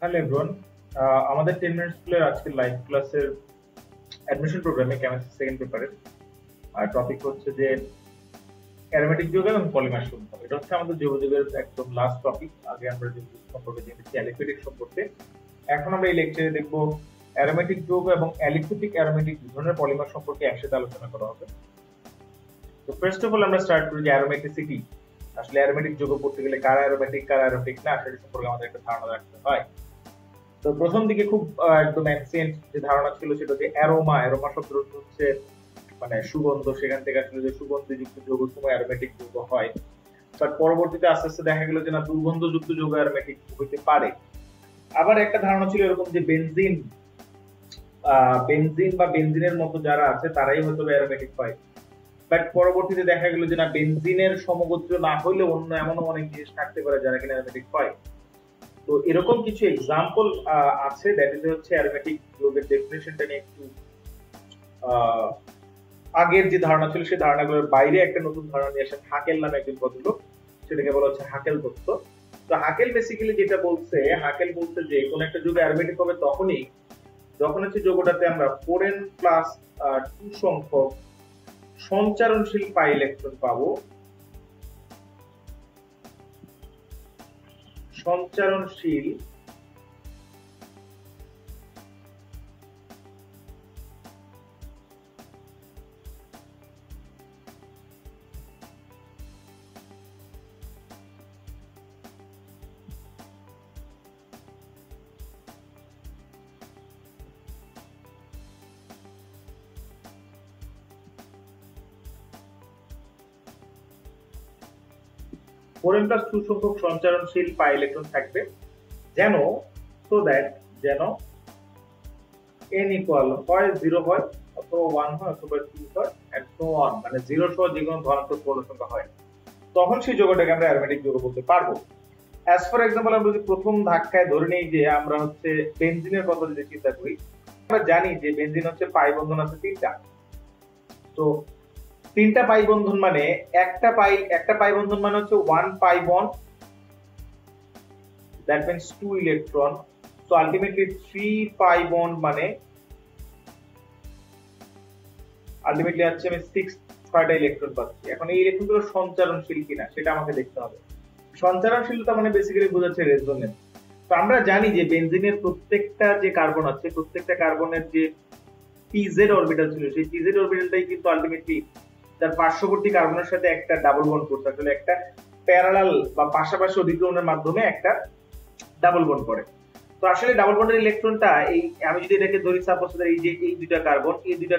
Hello everyone, আমাদের 10 minute স্কুলের আজকের লাইভ ক্লাসের অ্যাডমিশন প্রোগ্রামে কেমিস্ট্রি সেকেন্ড পেপারের টপিক হচ্ছে যে অ্যারোমেটিক যৌগ এবং পলিমার সম্পর্ক। এটা হচ্ছে আমাদের যৌগের একদম লাস্ট টপিক। আগে আমরা যৌগ সম্পর্কে জেনেছি অ্যালিফেটিক সম্পর্কে। এখন আমরা এই লেকচারে দেখব অ্যারোমেটিক যৌগ এবং অ্যালিফেটিক অ্যারোমেটিক দুই ধরনের পলিমার সম্পর্কে একসাথে আলোচনা করা হবে। তো ফার্স্ট অফ অল আমরা স্টার্ট করি যে অ্যারোমেটিসিটি। আসলে অ্যারোমেটিক যৌগ পড়তে গেলে কারা অ্যারোমেটিক কারা অ্যারোমেটিক না সেটা সম্পর্কে আমাদের একটা ধারণা রাখতে হয়। তো প্রথম দিকে খুব একদম অ্যানসিয়েন্ট যে ধারণা ছিল সেটা যে অ্যারোমা শব্দের অর্থ হচ্ছে মানে সুগন্ধ, সেখান থেকে আসলে যে সুগন্ধযুক্ত যৌগ সময় অ্যারোমেটিক যৌগ হয়। বাট পরবর্তীতে আস্তে আস্তে দেখা গেল যে না, দুর্গন্ধযুক্ত যৌগ অ্যারোমেটিক হইতে পারে। আবার একটা ধারণা ছিল এরকম যে বেনজিন বা বেনজিনের মতো যারা আছে তারাই হয়তো অ্যারোমেটিক হয়। বাট পরবর্তীতে দেখা গেল যে না, বেনজিনের সমগোত্র না হইলে অন্য এমনও অনেক জিনিস থাকতে পারে যারা কিনা অ্যারোমেটিক হয়। তো এরকম কিছু এক্সাম্পল আছে, দ্যাট ইজ হচ্ছে অ্যারোমেটিক যৌগের ডেফিনিশনটা নিয়ে একটু আগের যে ধারণা ছিল সেই ধারণাগুলোর বাইরে একটা নতুন ধারণা নিয়ে আসেন হাকেল নামে একজন ভদ্রলোক, সেটাকে বলা হচ্ছে হাকেল তত্ত্ব। তো হাকেল বেসিক্যালি যেটা বলছে, হাকেল বলছে যে কোন একটা যৌগ অ্যারোমেটিক হবে তখনই যখন হচ্ছে যৌগটাতে আমরা 4n+2 সংখ্যক সঞ্চারণশীল পাই ইলেকট্রন পাবো। সঞ্চারণশীল সংখ্যক সঞ্চারণশীল পাই ইলেকট্রন থাকবে, যেন যেন n ইকুয়াল হয় 0 হয় অথবা 1 হয় অথবা 2 হয় এন্ড সো অন, মানে 0 সহ যে কোনো ধনাত্মক পূর্ণ সংখ্যা হয়, তখন সেই যৌগটাকে আমরা অ্যারোমেটিক যৌগ বলতে পারবো। অ্যাজ ফর এক্সাম্পল আমরা যদি প্রথম ধাক্কায় ধরে নেই যে আমরা হচ্ছে বেনজিনের কথা যদি চিন্তা করি, আমরা জানি যে বেনজিন হচ্ছে পাই বন্ধন আছে 3টা। তো 3টা পাই বন্ধন মানে একটা পাই বন্ধন মানে হচ্ছে 1 pi bond, that means 2 electron. so ultimately 3 pi bond মানে আলটিমেটলি হচ্ছে আমি 6টা ইলেকট্রন পাচ্ছি। এখন এই ইলেকট্রনগুলো সঞ্চারণশীল কিনা সেটা আমাকে দেখতে হবে। সঞ্চারণশীলতা মানে বেসিক্যালি বোঝাচ্ছে রেজোনেন্স। তো আমরা জানি যে বেনজিনের প্রত্যেকটা যে কার্বন আছে, প্রত্যেকটা কার্বনের যে pz অরবিটাল ছিল, সেই pz অরবিটালটাই কিন্তু আলটিমেটলি তার পার্শ্ববর্তী কার্বনের সাথে একটা ডাবল বন্ড করছে, আসলে একটা প্যারালাল বা পাশাপাশি অধিগ্রহণের মাধ্যমে একটা ডাবল বন্ড করে। তো আসলে ডাবল বন্ডের ইলেকট্রনটা এই আমি যদি এটাকে ধরি সাপোজ এই যে এই দুইটা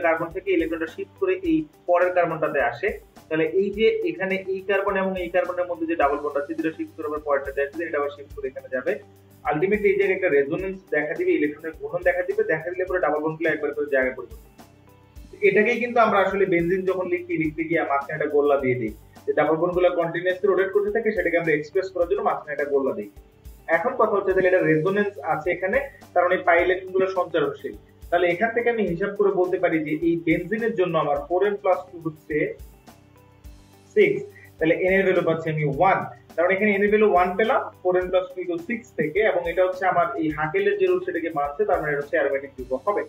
কার্বন থেকে ইলেকট্রনটা শিফট করে এই পরের কার্বনটাতে আসে, তাহলে এই যে এখানে এই কার্বন এবং এই কার্বনের মধ্যে যে ডাবল বন্ড আছে দুটো শিফট করে আবার পরেরটাতে আসবে, এটা আবার শিফট করে এখানে যাবে। আলটিমেটলি এই জায়গায় একটা রেজোনেন্স দেখা দিবে, ইলেকট্রনের ঘূর্ণন দেখা দিলে পরে ডাবল বন্ডগুলো একবার করে জায়গা পরিবর্তন। এটাকেই কিন্তু আমরা আসলে বেনজিন যখন লিখতে গিয়ে মাঝখানে একটা গোল্লা দিয়ে দিই, যে ডাবল বন্ডগুলো কন্টিনিউয়াসলি রোটেট করতে থাকে, সেটাকে আমরা এক্সপ্রেস করার জন্য মাঝখানে একটা গোল্লা দিই। এখন কথা হচ্ছে তাহলে এটা রেজোনেন্স আছে এখানে, কারণ এই পাই ইলেকট্রনগুলো সঞ্চারণশীল। তাহলে এখান থেকে আমি হিসাব করে বলতে পারি যে এই বেনজিনের জন্য আমার 4n+2 হচ্ছে 6, তাহলে n এর ভ্যালু পাচ্ছি আমি 1। কারণ এখানে n এর ভ্যালু 1 পেলাম 4n+2 6 থেকে, এবং এটা হচ্ছে আমার এই হাকেলের যে রুল সেটাকে মানছে, তার মানে এটা হচ্ছে অ্যারোমেটিক যৌগ হবে।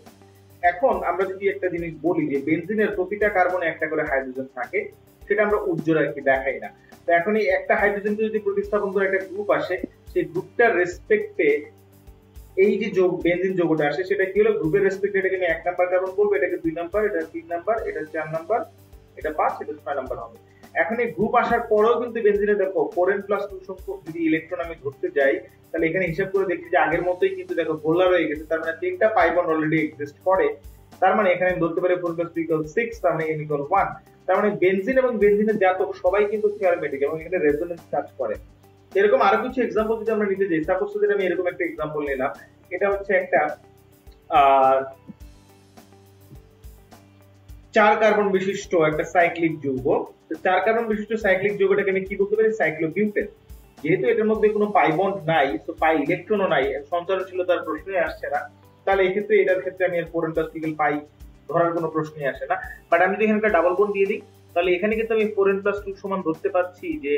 এখন আমরা যদি একটা জিনিস বলি যে বেনজিনের প্রতিটা কার্বনে একটা করে হাইড্রোজেন থাকে, সেটা আমরা উজ্জ্বল আর কি দেখাই না। তো এখন এই একটা হাইড্রোজেনকে যদি প্রতিস্থাপন করে একটা গ্রুপ আসে, সেই গ্রুপটার রেসপেক্টে এই যে বেনজিন যৌগটা আসে সেটা কি হলো, গ্রুপের রেসপেক্টে এটাকে আমি 1 নাম্বার কার্বন বলবো, এটাকে 2 নাম্বার, এটা 3 নাম্বার, এটা 4 নাম্বার, এটা 5, এটা 6 নাম্বার হবে। এখন এই গ্রুপ আসার পরেও কিন্তু বেনজিনে দেখো 4n+2 সংখ্যক যদি ইলেকট্রন আমি ধরতে যাই, তাহলে এখানে হিসাব করে দেখছি যে আগের মতোই কিন্তু দেখো গোলা রয়ে গেছে, তার মানে 3টা পাই বন্ড অলরেডি এক্সিস্ট করে। তার মানে এখানে আমি ধরতে পারি 4+2 = 6, তার মানে n = 1। তার মানে বেনজিন এবং বেনজিনের জাতক সবাই কিন্তু অ্যারোমেটিক এবং এখানে রেজোনেন্স কাজ করে। এরকম আরো কিছু এক্সাম্পল যদি আমরা নিতে যাই, সাপোজ যদি আমি এরকম একটা এক্সাম্পল নিলাম, এটা হচ্ছে একটা 4 কার্বন বিশিষ্ট একটা সাইক্লিক যৌগ। তো 4 কার্বন বিশিষ্ট সাইক্লিক যৌগটাকে আমি কি বলতে পারি, সাইক্লোবিউটেন। যেহেতু এটার মধ্যে কোনো পাই বন্ড নাই, তো পাই ইলেকট্রনও নাই, সঞ্চারণশীলতার প্রশ্নই আসছে না, তাহলে এক্ষেত্রে এটার ক্ষেত্রে আমি 4n+3 পাই ধরার কোনো প্রশ্নই আসে না। বাট আমি যদি এখানে একটা ডাবল বন্ড দিয়ে দিই, তাহলে এখানে কিন্তু আমি 4n+2 সমান ধরতে পারছি যে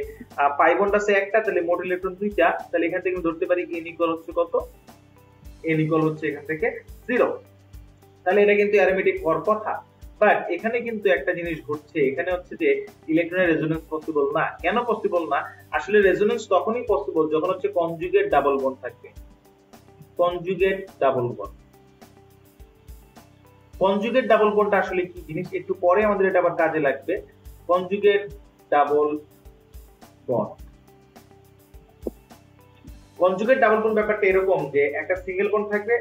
পাই বন্ড আছে একটা, তাহলে মোট ইলেকট্রন 2টা, তাহলে এখান থেকে আমি ধরতে পারি n = হচ্ছে কত n ইকুয়াল হচ্ছে এখান থেকে 0। তাহলে এটা কিন্তু অ্যারোমেটিক হওয়ার কথা। বাট এখানে কিন্তু একটা জিনিস ঘটছে, এখানে হচ্ছে যে ইলেকট্রনের রেজোনেন্স পসিবল না। কেন পসিবল না? আসলে রেজোনেন্স তখনই পসিবল যখন হচ্ছে কনজুগেট ডাবল বন্ড থাকবে। Conjugate double bond, conjugate double বন্ডটা আসলে কি জিনিস একটু পরে আমাদের এটা আবার কাজে লাগবে। Conjugate double bond, conjugate double bond ব্যাপারটা এরকম যে একটা সিঙ্গেল বন্ড থাকবে,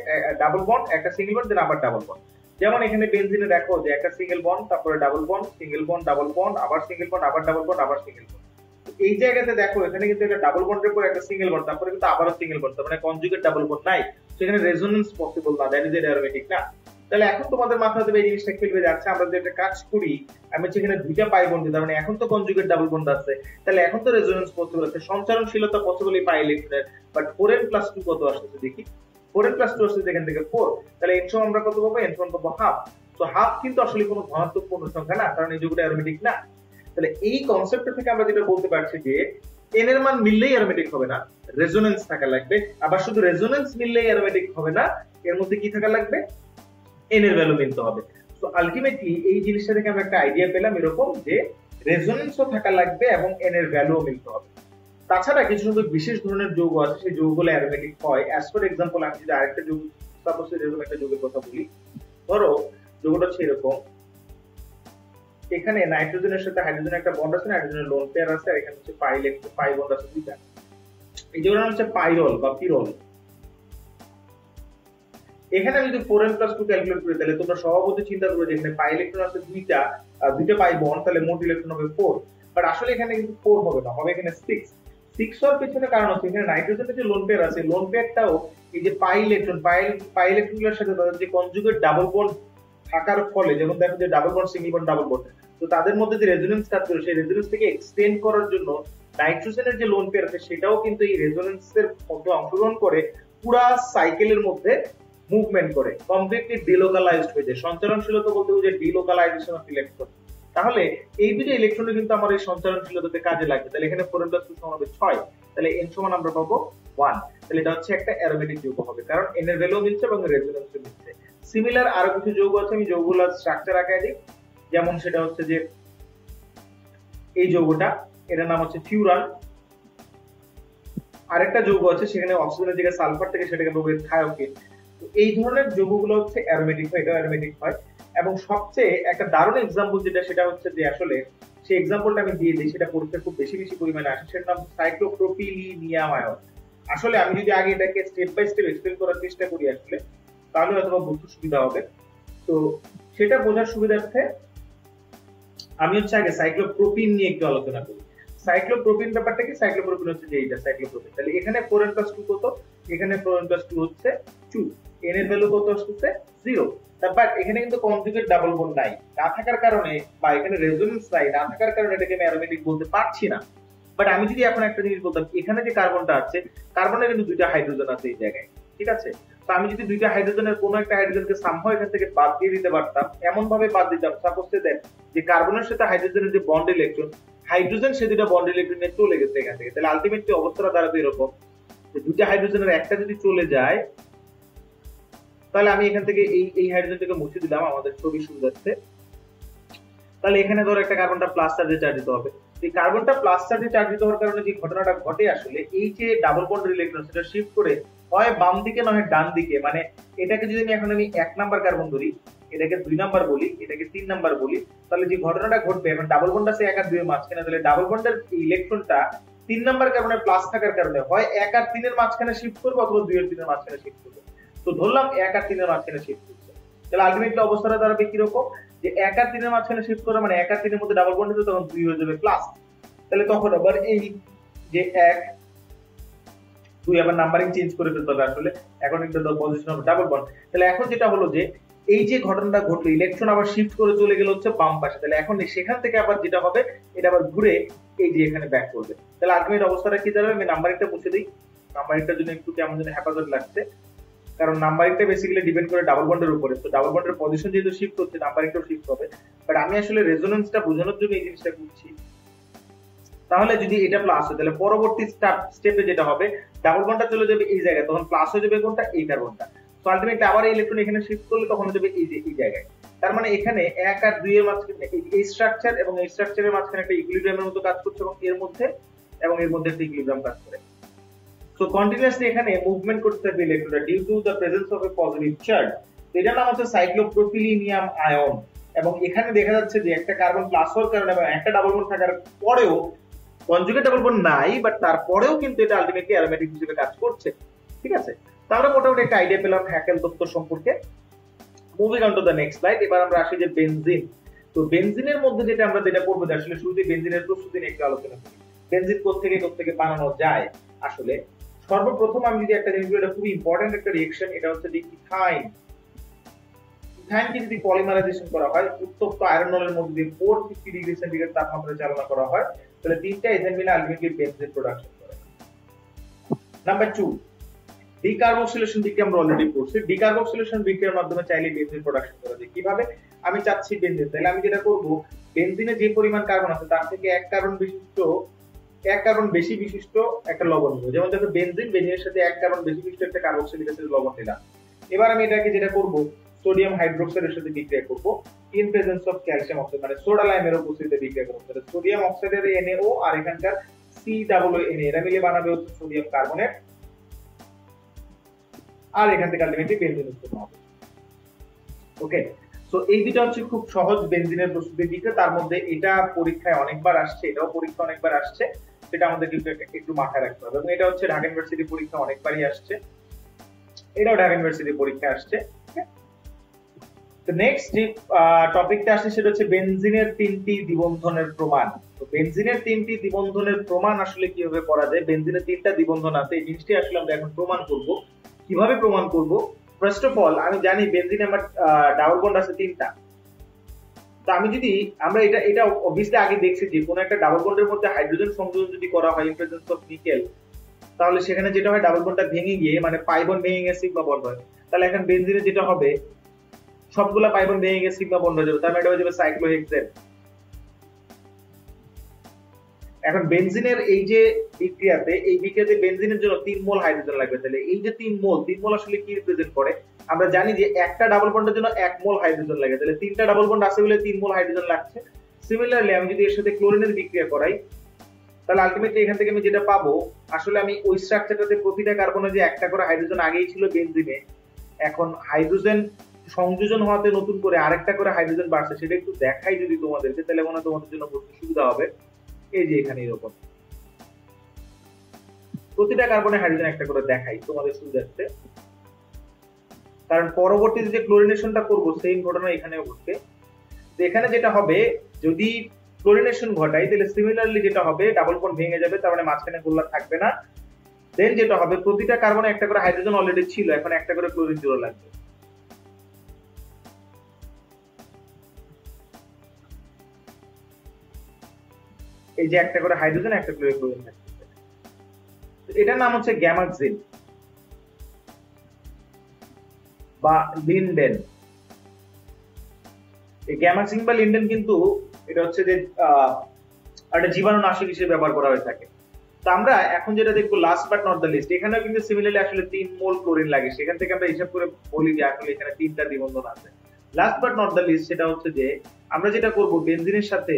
ডাবল বন্ড, একটা সিঙ্গেল বন্ড দেন আবার ডাবল বন্ড। যেমন এখানে বেনজিনে দেখো যে একটা সিঙ্গেল বন্ড, তারপরে double bond, single bond, double bond, আবার সিঙ্গেল বন্ড, আবার ডাবল বন্ড, আবার সিঙ্গেল বন্ড। এই জায়গাতে দেখো এখানে কিন্তু একটা ডাবল বন্ডের পর একটা সিঙ্গেল বন্ড, তারপরে কিন্তু আবারও সিঙ্গেল বন্ড, তার মানে কনজুগেট ডাবল বন্ড নাই, সেখানে রেজোনেন্স পসিবল না, দ্যাট ইজ অ্যারোমেটিক না। তাহলে এখন তোমাদের মাথাতে এই জিনিসটা খেলবে যাচ্ছে, আমরা যদি একটা কাজ করি, আমি হচ্ছে এখানে দুইটা পাই বন্ড, তার মানে এখন তো কনজুগেট ডাবল বন্ড আছে, তাহলে এখন তো রেজোনেন্স পসিবল আছে, সঞ্চারণশীলতা পসিবল এই পাই ইলেকট্রনের। বাট 4n+2 কত আসছে দেখি, 4n+2 আসছে এখান থেকে 4, তাহলে n সমান আমরা কত পাবো? n সমান পাবো হাফ। তো হাফ কিন্তু আসলে কোনো ধনাত্মক পূর্ণ সংখ্যা না, কারণ এই যুগটা অ্যারোমেটিক না। তাহলে এই কনসেপ্ট থেকে আমরা যেটা বলতে পারছি যে n এর মান মিললেই অ্যারোমেটিক হবে না, রেজোনেন্স থাকা লাগবে। আবার শুধু রেজোনেন্স মিললেই অ্যারোমেটিক হবে না, এর মধ্যে কি থাকা লাগবে? n এর ভ্যালু মিলতে হবে। তো আলটিমেটলি এই জিনিসটা থেকে আমরা একটা আইডিয়া পেলাম এরকম যে রেজোনেন্সও থাকা লাগবে এবং n এর ভ্যালুও মিলতে হবে। তাছাড়া কিছু সংখ্যক বিশেষ ধরনের যৌগ আছে, সেই যৌগগুলো অ্যারোমেটিক হয়। অ্যাজ ফর এক্সাম্পল আমি যদি আরেকটা যৌগ, সাপোজ এরকম একটা যৌগের কথা বলি, ধরো যৌগটা হচ্ছে এরকম, এখানে নাইট্রোজেনের সাথে হাইড্রোজেনের একটা বন্ড আছে, হাইড্রোজেনের লোন পেয়ার আছে, আর এখানে হচ্ছে পাই বন্ড আছে দুইটা। এই যৌগের নাম হচ্ছে পাইরল বা পিরল। এখানে আমি যদি 4n+2 ক্যালকুলেট করি, তাহলে তোমরা সহজে চিন্তা করবে যে এখানে পাই ইলেকট্রন আছে দুইটা পাই বন্ড, তাহলে মোট ইলেকট্রন হবে 4। বাট আসলে এখানে কিন্তু 4 হবে না, হবে এখানে 6 হওয়ার পেছনে কারণ হচ্ছে এখানে নাইট্রোজেনের যে লোন পেয়ার আছে, লোন পেয়ারটাও এই যে পাই ইলেকট্রনগুলোর সাথে তাদের যে কনজুগেট ডাবল বন্ড থাকার ফলে, যেমন দেখো যে double bond, single bond, double bond, তো তাদের মধ্যে যে রেজোনেন্স কাজ করে, সেই রেজোনেন্স থেকে এক্সটেন্ড করার জন্য নাইট্রোজেনের যে লোন পেয়ার আছে সেটাও কিন্তু এই রেজোনেন্সের মধ্যে অংশগ্রহণ করে পুরা সাইকেলের মধ্যে মুভমেন্ট করে, কমপ্লিটলি ডিলোকালাইজড হয়ে যায়। সঞ্চারণশীলতা বলতে বোঝায় ডিলোকালাইজেশন অফ ইলেকট্রন। তাহলে এই দুটো ইলেকট্রন কিন্তু আমার এই সঞ্চারণশীলতাতে কাজে লাগবে। তাহলে এখানে 4n+2 সমান হবে 6, তাহলে n সমান আমরা পাবো 1। তাহলে এটা হচ্ছে একটা অ্যারোমেটিক যৌগ হবে, কারণ n এর ভ্যালু মিলছে এবং রেজোনেন্সও মিলছে। সিমিলার আরো কিছু যৌগ আছে, আমি যৌগগুলোর স্ট্রাকচার আঁকায় দিই। যেমন সেটা হচ্ছে যে এই যৌগটা, এটার নাম হচ্ছে ফিউরান। আরেকটা যৌগ আছে, সেখানে অক্সিজেনের জায়গায় সালফার থেকে সেটাকে বলবো থায়োকিন। এই ধরনের যৌগগুলো হচ্ছে অ্যারোমেটিক হয়, এটা অ্যারোমেটিক হয়। এবং সবচেয়ে একটা দারুণ এক্সাম্পল যেটা, সেটা হচ্ছে যে আসলে সেই এক্সাম্পলটা আমি দিয়ে দিই, সেটা পরীক্ষায় খুব বেশি পরিমাণে আসে, সেটার নাম সাইক্লোপ্রোপিলিনিয়াম আয়ন। আসলে আমি যদি আগে এটাকে স্টেপ বাই স্টেপ এক্সপ্লেন করার চেষ্টা করি আসলে, তাহলে হয়তো বুঝতে সুবিধা হবে। তো সেটা বোঝার সুবিধার্থে আমি হচ্ছে আগে সাইক্লোপ্রোপিন নিয়ে একটু আলোচনা করি। সাইক্লোপ্রোপিন ব্যাপারটা কি? সাইক্লোপ্রোপিন হচ্ছে যে এইটা সাইক্লোপ্রোপিন। তাহলে এখানে 4n+2 কত? এখানে 4n+2 হচ্ছে 2, n এর ভ্যালু কত আসছে? 0। বাট এখানে কিন্তু কনজুগেট ডাবল বন্ড নাই, না থাকার কারণে, বা এখানে রেজোনেন্স নাই, না থাকার কারণে এটাকে আমি অ্যারোমেটিক বলতে পারছি না। বাট আমি যদি এখন একটা জিনিস বলতাম, এখানে যে কার্বনটা আছে, কার্বনের কিন্তু দুইটা হাইড্রোজেন আছে এই জায়গায়, ঠিক আছে? তো আমি যদি দুইটা হাইড্রোজেনের কোনো একটা হাইড্রোজেনকে সামহাও এখান থেকে বাদ দিয়ে দিতে পারতাম, এমন ভাবে বাদ দিতাম, সাপোজ দেন যে কার্বনের সাথে হাইড্রোজেনের যে বন্ড ইলেকট্রন, হাইড্রোজেন সে দুটো বন্ড ইলেকট্রন নিয়ে চলে গেছে এখান থেকে, তাহলে আলটিমেটলি অবস্থাটা দাঁড়াবে এরকম যে দুইটা হাইড্রোজেনের একটা যদি চলে যায়, তাহলে আমি এখান থেকে এই হাইড্রোজেনটাকে মুছে দিলাম আমাদের ছবি সুবিধার্থে। তাহলে এখানে ধরো একটা কার্বনটা প্লাস চার্জে চার্জিত হবে। এই কার্বনটা প্লাস চার্জে চার্জিত হওয়ার কারণে যে ঘটনাটা ঘটে আসলে, এই যে ডাবল বন্ডের ইলেকট্রন সেটা শিফট করে হয় বাম দিকে না হয় ডান দিকে, মানে এটাকে যদি আমি 1 নাম্বার কার্বন ধরি, এটাকে 2 নাম্বার বলি, এটাকে 3 নাম্বার বলি, তাহলে যে ঘটনাটা ঘটবে, এখন ডাবল বন্ড আছে 1 আর 2 এর মাঝখানে, তাহলে ডাবল বন্ডের ইলেকট্রনটা 3 নাম্বার কার্বনে প্লাস থাকার কারণে হয় 1 আর 3 এর মাঝখানে শিফট করবে, অথবা 2 আর 3 এর মাঝখানে শিফট করবে। তো ধরলাম 1 আর 3 এর মাঝখানে শিফট করছে, তাহলে আলটিমেটলি অবস্থাটা দাঁড়াবে কিরকম যে 1 আর 3 এর মাঝখানে শিফট করে, মানে 1 আর 3 এর মধ্যে ডাবল বন্ড হচ্ছে, তখন 2 হয়ে যাবে প্লাস। তাহলে তখন আবার এই যে 1 2 আবার নাম্বারিং চেঞ্জ করে ফেলতে হবে আসলে, এখন একটা পজিশন অফ ডাবল বন্ড। তাহলে এখন যেটা হলো যে এই যে ঘটনাটা ঘটলো, ইলেকট্রন আবার শিফট করে চলে গেল হচ্ছে বাম পাশে, তাহলে এখন সেখান থেকে আবার যেটা হবে, এটা আবার ঘুরে এই যে এখানে ব্যাক করবে। তাহলে আলটিমেট অবস্থাটা কি দাঁড়াবে? আমি নাম্বারিংটা মুছে দিই, নাম্বারিংটার জন্য একটু কেমন যেন হেফাজত লাগছে, কারণ নাম্বারিংটা বেসিক্যালি ডিপেন্ড করে ডাবল বন্ডের উপরে। তো ডাবল বন্ডের পজিশন যেহেতু শিফট হচ্ছে, নাম্বারিংটাও শিফট হবে। বাট আমি আসলে রেজোনেন্সটা বোঝানোর জন্য এই জিনিসটা করছি। তাহলে যদি এটা প্লাস হয়, তাহলে পরবর্তী স্টেপে যেটা হবে, ডাবল বন্ডটা চলে যাবে এই জায়গায়, তখন প্লাস হয়ে যাবে কোনটা? এই কার্বনটা। তো আলটিমেটলি আবার এই ইলেকট্রন এখানে শিফট করলে তখন যাবে এই যে এই জায়গায়। তার মানে এখানে 1 আর 2 এর মাঝখানে এই স্ট্রাকচার এবং এই স্ট্রাকচারের মাঝখানে একটা ইকুইলিব্রিয়ামের মতো কাজ করছে এবং এর মধ্যে একটা ইকুইলিব্রিয়াম কাজ করে। সো কন্টিনিউয়াসলি এখানে মুভমেন্ট করতে থাকবে ইলেকট্রনটা due to the presence of a positive charge. এটার নাম হচ্ছে সাইক্লোপ্রোপিলিনিয়াম আয়ন। এবং এখানে দেখা যাচ্ছে যে একটা কার্বন প্লাস হওয়ার কারণে এবং একটা ডাবল বন্ড থাকার পরেও কনজুগেট ডাবল বন্ড নাই, বাট তারপরেও কিন্তু এটা আলটিমেটলি অ্যারোমেটিক হিসেবে কাজ করছে। ঠিক আছে, তো আমরা মোটামুটি একটা আইডিয়া পেলাম হ্যাকেল তত্ত্ব সম্পর্কে। Moving on to the next slide. এবার আমরা আসি যে বেনজিন। তো বেনজিনের মধ্যে যেটা আমরা পড়বো, আসলে শুরুতে বেনজিনের প্রস্তুতি নিয়ে একটু আলোচনা করি। বেনজিন কোত্থেকে বানানো যায়। আসলে সর্বপ্রথম আমি যদি একটা জিনিস বলি, এটা খুব ইম্পর্টেন্ট একটা রিঅ্যাকশন, এটা হচ্ছে যে ইথাইন। ইথাইনকে যদি পলিমারাইজেশন করা হয় উত্তপ্ত আয়রন নলের মধ্যে দিয়ে 450 ডিগ্রি সেন্টিগ্রেড তাপমাত্রায় চালনা করা হয়, তাহলে তিনটা ইথাইন মিলে আলটিমেটলি বেনজিন প্রোডাকশন করে। নাম্বার 2, ডিকার্বক্সিলেশন বিক্রিয়া আমরা অলরেডি পড়ছি। ডিকার্বক্সিলেশন বিক্রিয়ার মাধ্যমে চাইলে বেনজিন প্রোডাকশন করা যায়। কিভাবে? আমি চাচ্ছি বেনজিন, তাহলে আমি যেটা করব, বেনজিনে যে পরিমাণ কার্বন আছে তার থেকে এক কার্বন বেশি বিশিষ্ট একটা লবণ নিব। যেমন দেখো বেনজিনের সাথে এক কার্বন বেশি বিশিষ্ট একটা কার্বক্সিলিক অ্যাসিড লবণ নিলাম। এবার আমি এটাকে যেটা করব, সোডিয়াম হাইড্রোক্সাইডের সাথে বিক্রিয়া করব in presence of calcium oxide, মানে সোডা লাইমের উপস্থিতিতে বিক্রিয়া করব। তাহলে সোডিয়াম অক্সাইডের NaO আর এখানকার COO এরা মিলে বানাবে হচ্ছে সোডিয়াম কার্বনেট, আর এখান থেকে আলটিমেটলি বেনজিন উৎপন্ন হবে। ওকে, সো এই দুটো হচ্ছে খুব সহজ বেনজিনের প্রস্তুতির দিকে। তার মধ্যে এটা পরীক্ষায় অনেকবার আসছে, এটাও পরীক্ষা অনেকবার আসছে, সেটা আমাদের কিন্তু একটু মাথায় রাখতে হবে। এবং এটা হচ্ছে ঢাকা ইউনিভার্সিটি পরীক্ষা অনেকবারই আসছে, এটাও ঢাকা ইউনিভার্সিটি পরীক্ষা আসছে। তো নেক্সট যে টপিকটা আসছে সেটা হচ্ছে বেনজিনের 3টি দ্বিবন্ধনের প্রমাণ। তো বেনজিনের 3টি দ্বিবন্ধনের প্রমাণ আসলে কিভাবে করা যায়, বেনজিনের 3টা দ্বিবন্ধন আছে, এই জিনিসটি আসলে আমরা এখন প্রমাণ করব। কিভাবে প্রমাণ করব? ফার্স্ট অফ অল আমি জানি বেনজিনে আমার ডাবল বন্ড আছে 3টা। তো আমি যদি আমরা এটা অবভিয়াসলি আগে দেখছি যে কোন একটা ডাবল বন্ডের মধ্যে হাইড্রোজেন সংযোজন যদি করা হয় ইন প্রেজেন্স অফ নিকেল, তাহলে সেখানে যেটা হয় ডাবল বন্ডটা ভেঙে গিয়ে মানে পাই বন্ড ভেঙে গিয়ে সিগমা বন্ড হয়। তাহলে এখন বেনজিনে যেটা হবে, সবগুলা পাই বন্ড ভেঙে গিয়ে সিগমা বন্ড হয়ে যাবে, তার মানে এটা হয়ে যাবে সাইক্লোহেক্সেন। এখন বেনজিনের এই যে বিক্রিয়াতে বেনজিনের জন্য 3 মোল হাইড্রোজেন লাগবে। তাহলে এই যে 3 মোল আসলে কি রিপ্রেজেন্ট করে? আমরা জানি যে একটা ডাবল বন্ডের জন্য 1 মোল হাইড্রোজেন লাগে, তাহলে 3টা ডাবল বন্ড আছে বলে 3 মোল হাইড্রোজেন লাগছে। সিমিলারলি আমি যদি এর সাথে ক্লোরিনের বিক্রিয়া করাই, তাহলে আলটিমেটলি এখান থেকে আমি যেটা পাবো, আসলে আমি ওই স্ট্রাকচারটাতে প্রতিটা কার্বনে যে একটা করে হাইড্রোজেন আগেই ছিল বেনজিনে, এখন হাইড্রোজেন সংযোজন হওয়াতে নতুন করে আরেকটা করে হাইড্রোজেন বাড়ছে, সেটা একটু দেখাই যদি তোমাদেরকে, তাহলে মনে হয় তোমাদের জন্য বুঝতে সুবিধা হবে। এই যে এখানে এরকম প্রতিটা কার্বনে হাইড্রোজেন একটা করে দেখাই তোমাদের সুবিধার্থে, কারণ পরবর্তীতে যে ক্লোরিনেশনটা করব সেম ঘটনা এখানেও ঘটবে। তো এখানে যেটা হবে, যদি ক্লোরিনেশন ঘটাই তাহলে সিমিলারলি যেটা হবে ডাবল বন্ড ভেঙে যাবে, তার মানে মাঝখানে গোল্লা থাকবে না। দেন যেটা হবে, প্রতিটা কার্বনে একটা করে হাইড্রোজেন অলরেডি ছিল, এখন একটা করে ক্লোরিন জোড়া লাগবে। এই যে একটা করে হাইড্রোজেন একটা করে ক্লোরিন থাকবে, এটার নাম হচ্ছে গ্যামাক্সিন বা লিন্ডেন। এই গ্যামাক্সিন বা লিন্ডেন কিন্তু এটা হচ্ছে যে একটা জীবাণুনাশক হিসেবে ব্যবহার করা হয়ে থাকে। তো আমরা এখন যেটা দেখবো last but not the least, এখানেও কিন্তু সিমিলারলি আসলে 3 মোল ক্লোরিন লাগে, সেখান থেকে আমরা হিসাব করে বলি যে আসলে এখানে 3টা দ্বিবন্ধন আছে। Last but not the least সেটা হচ্ছে যে আমরা যেটা করব, বেনজিনের সাথে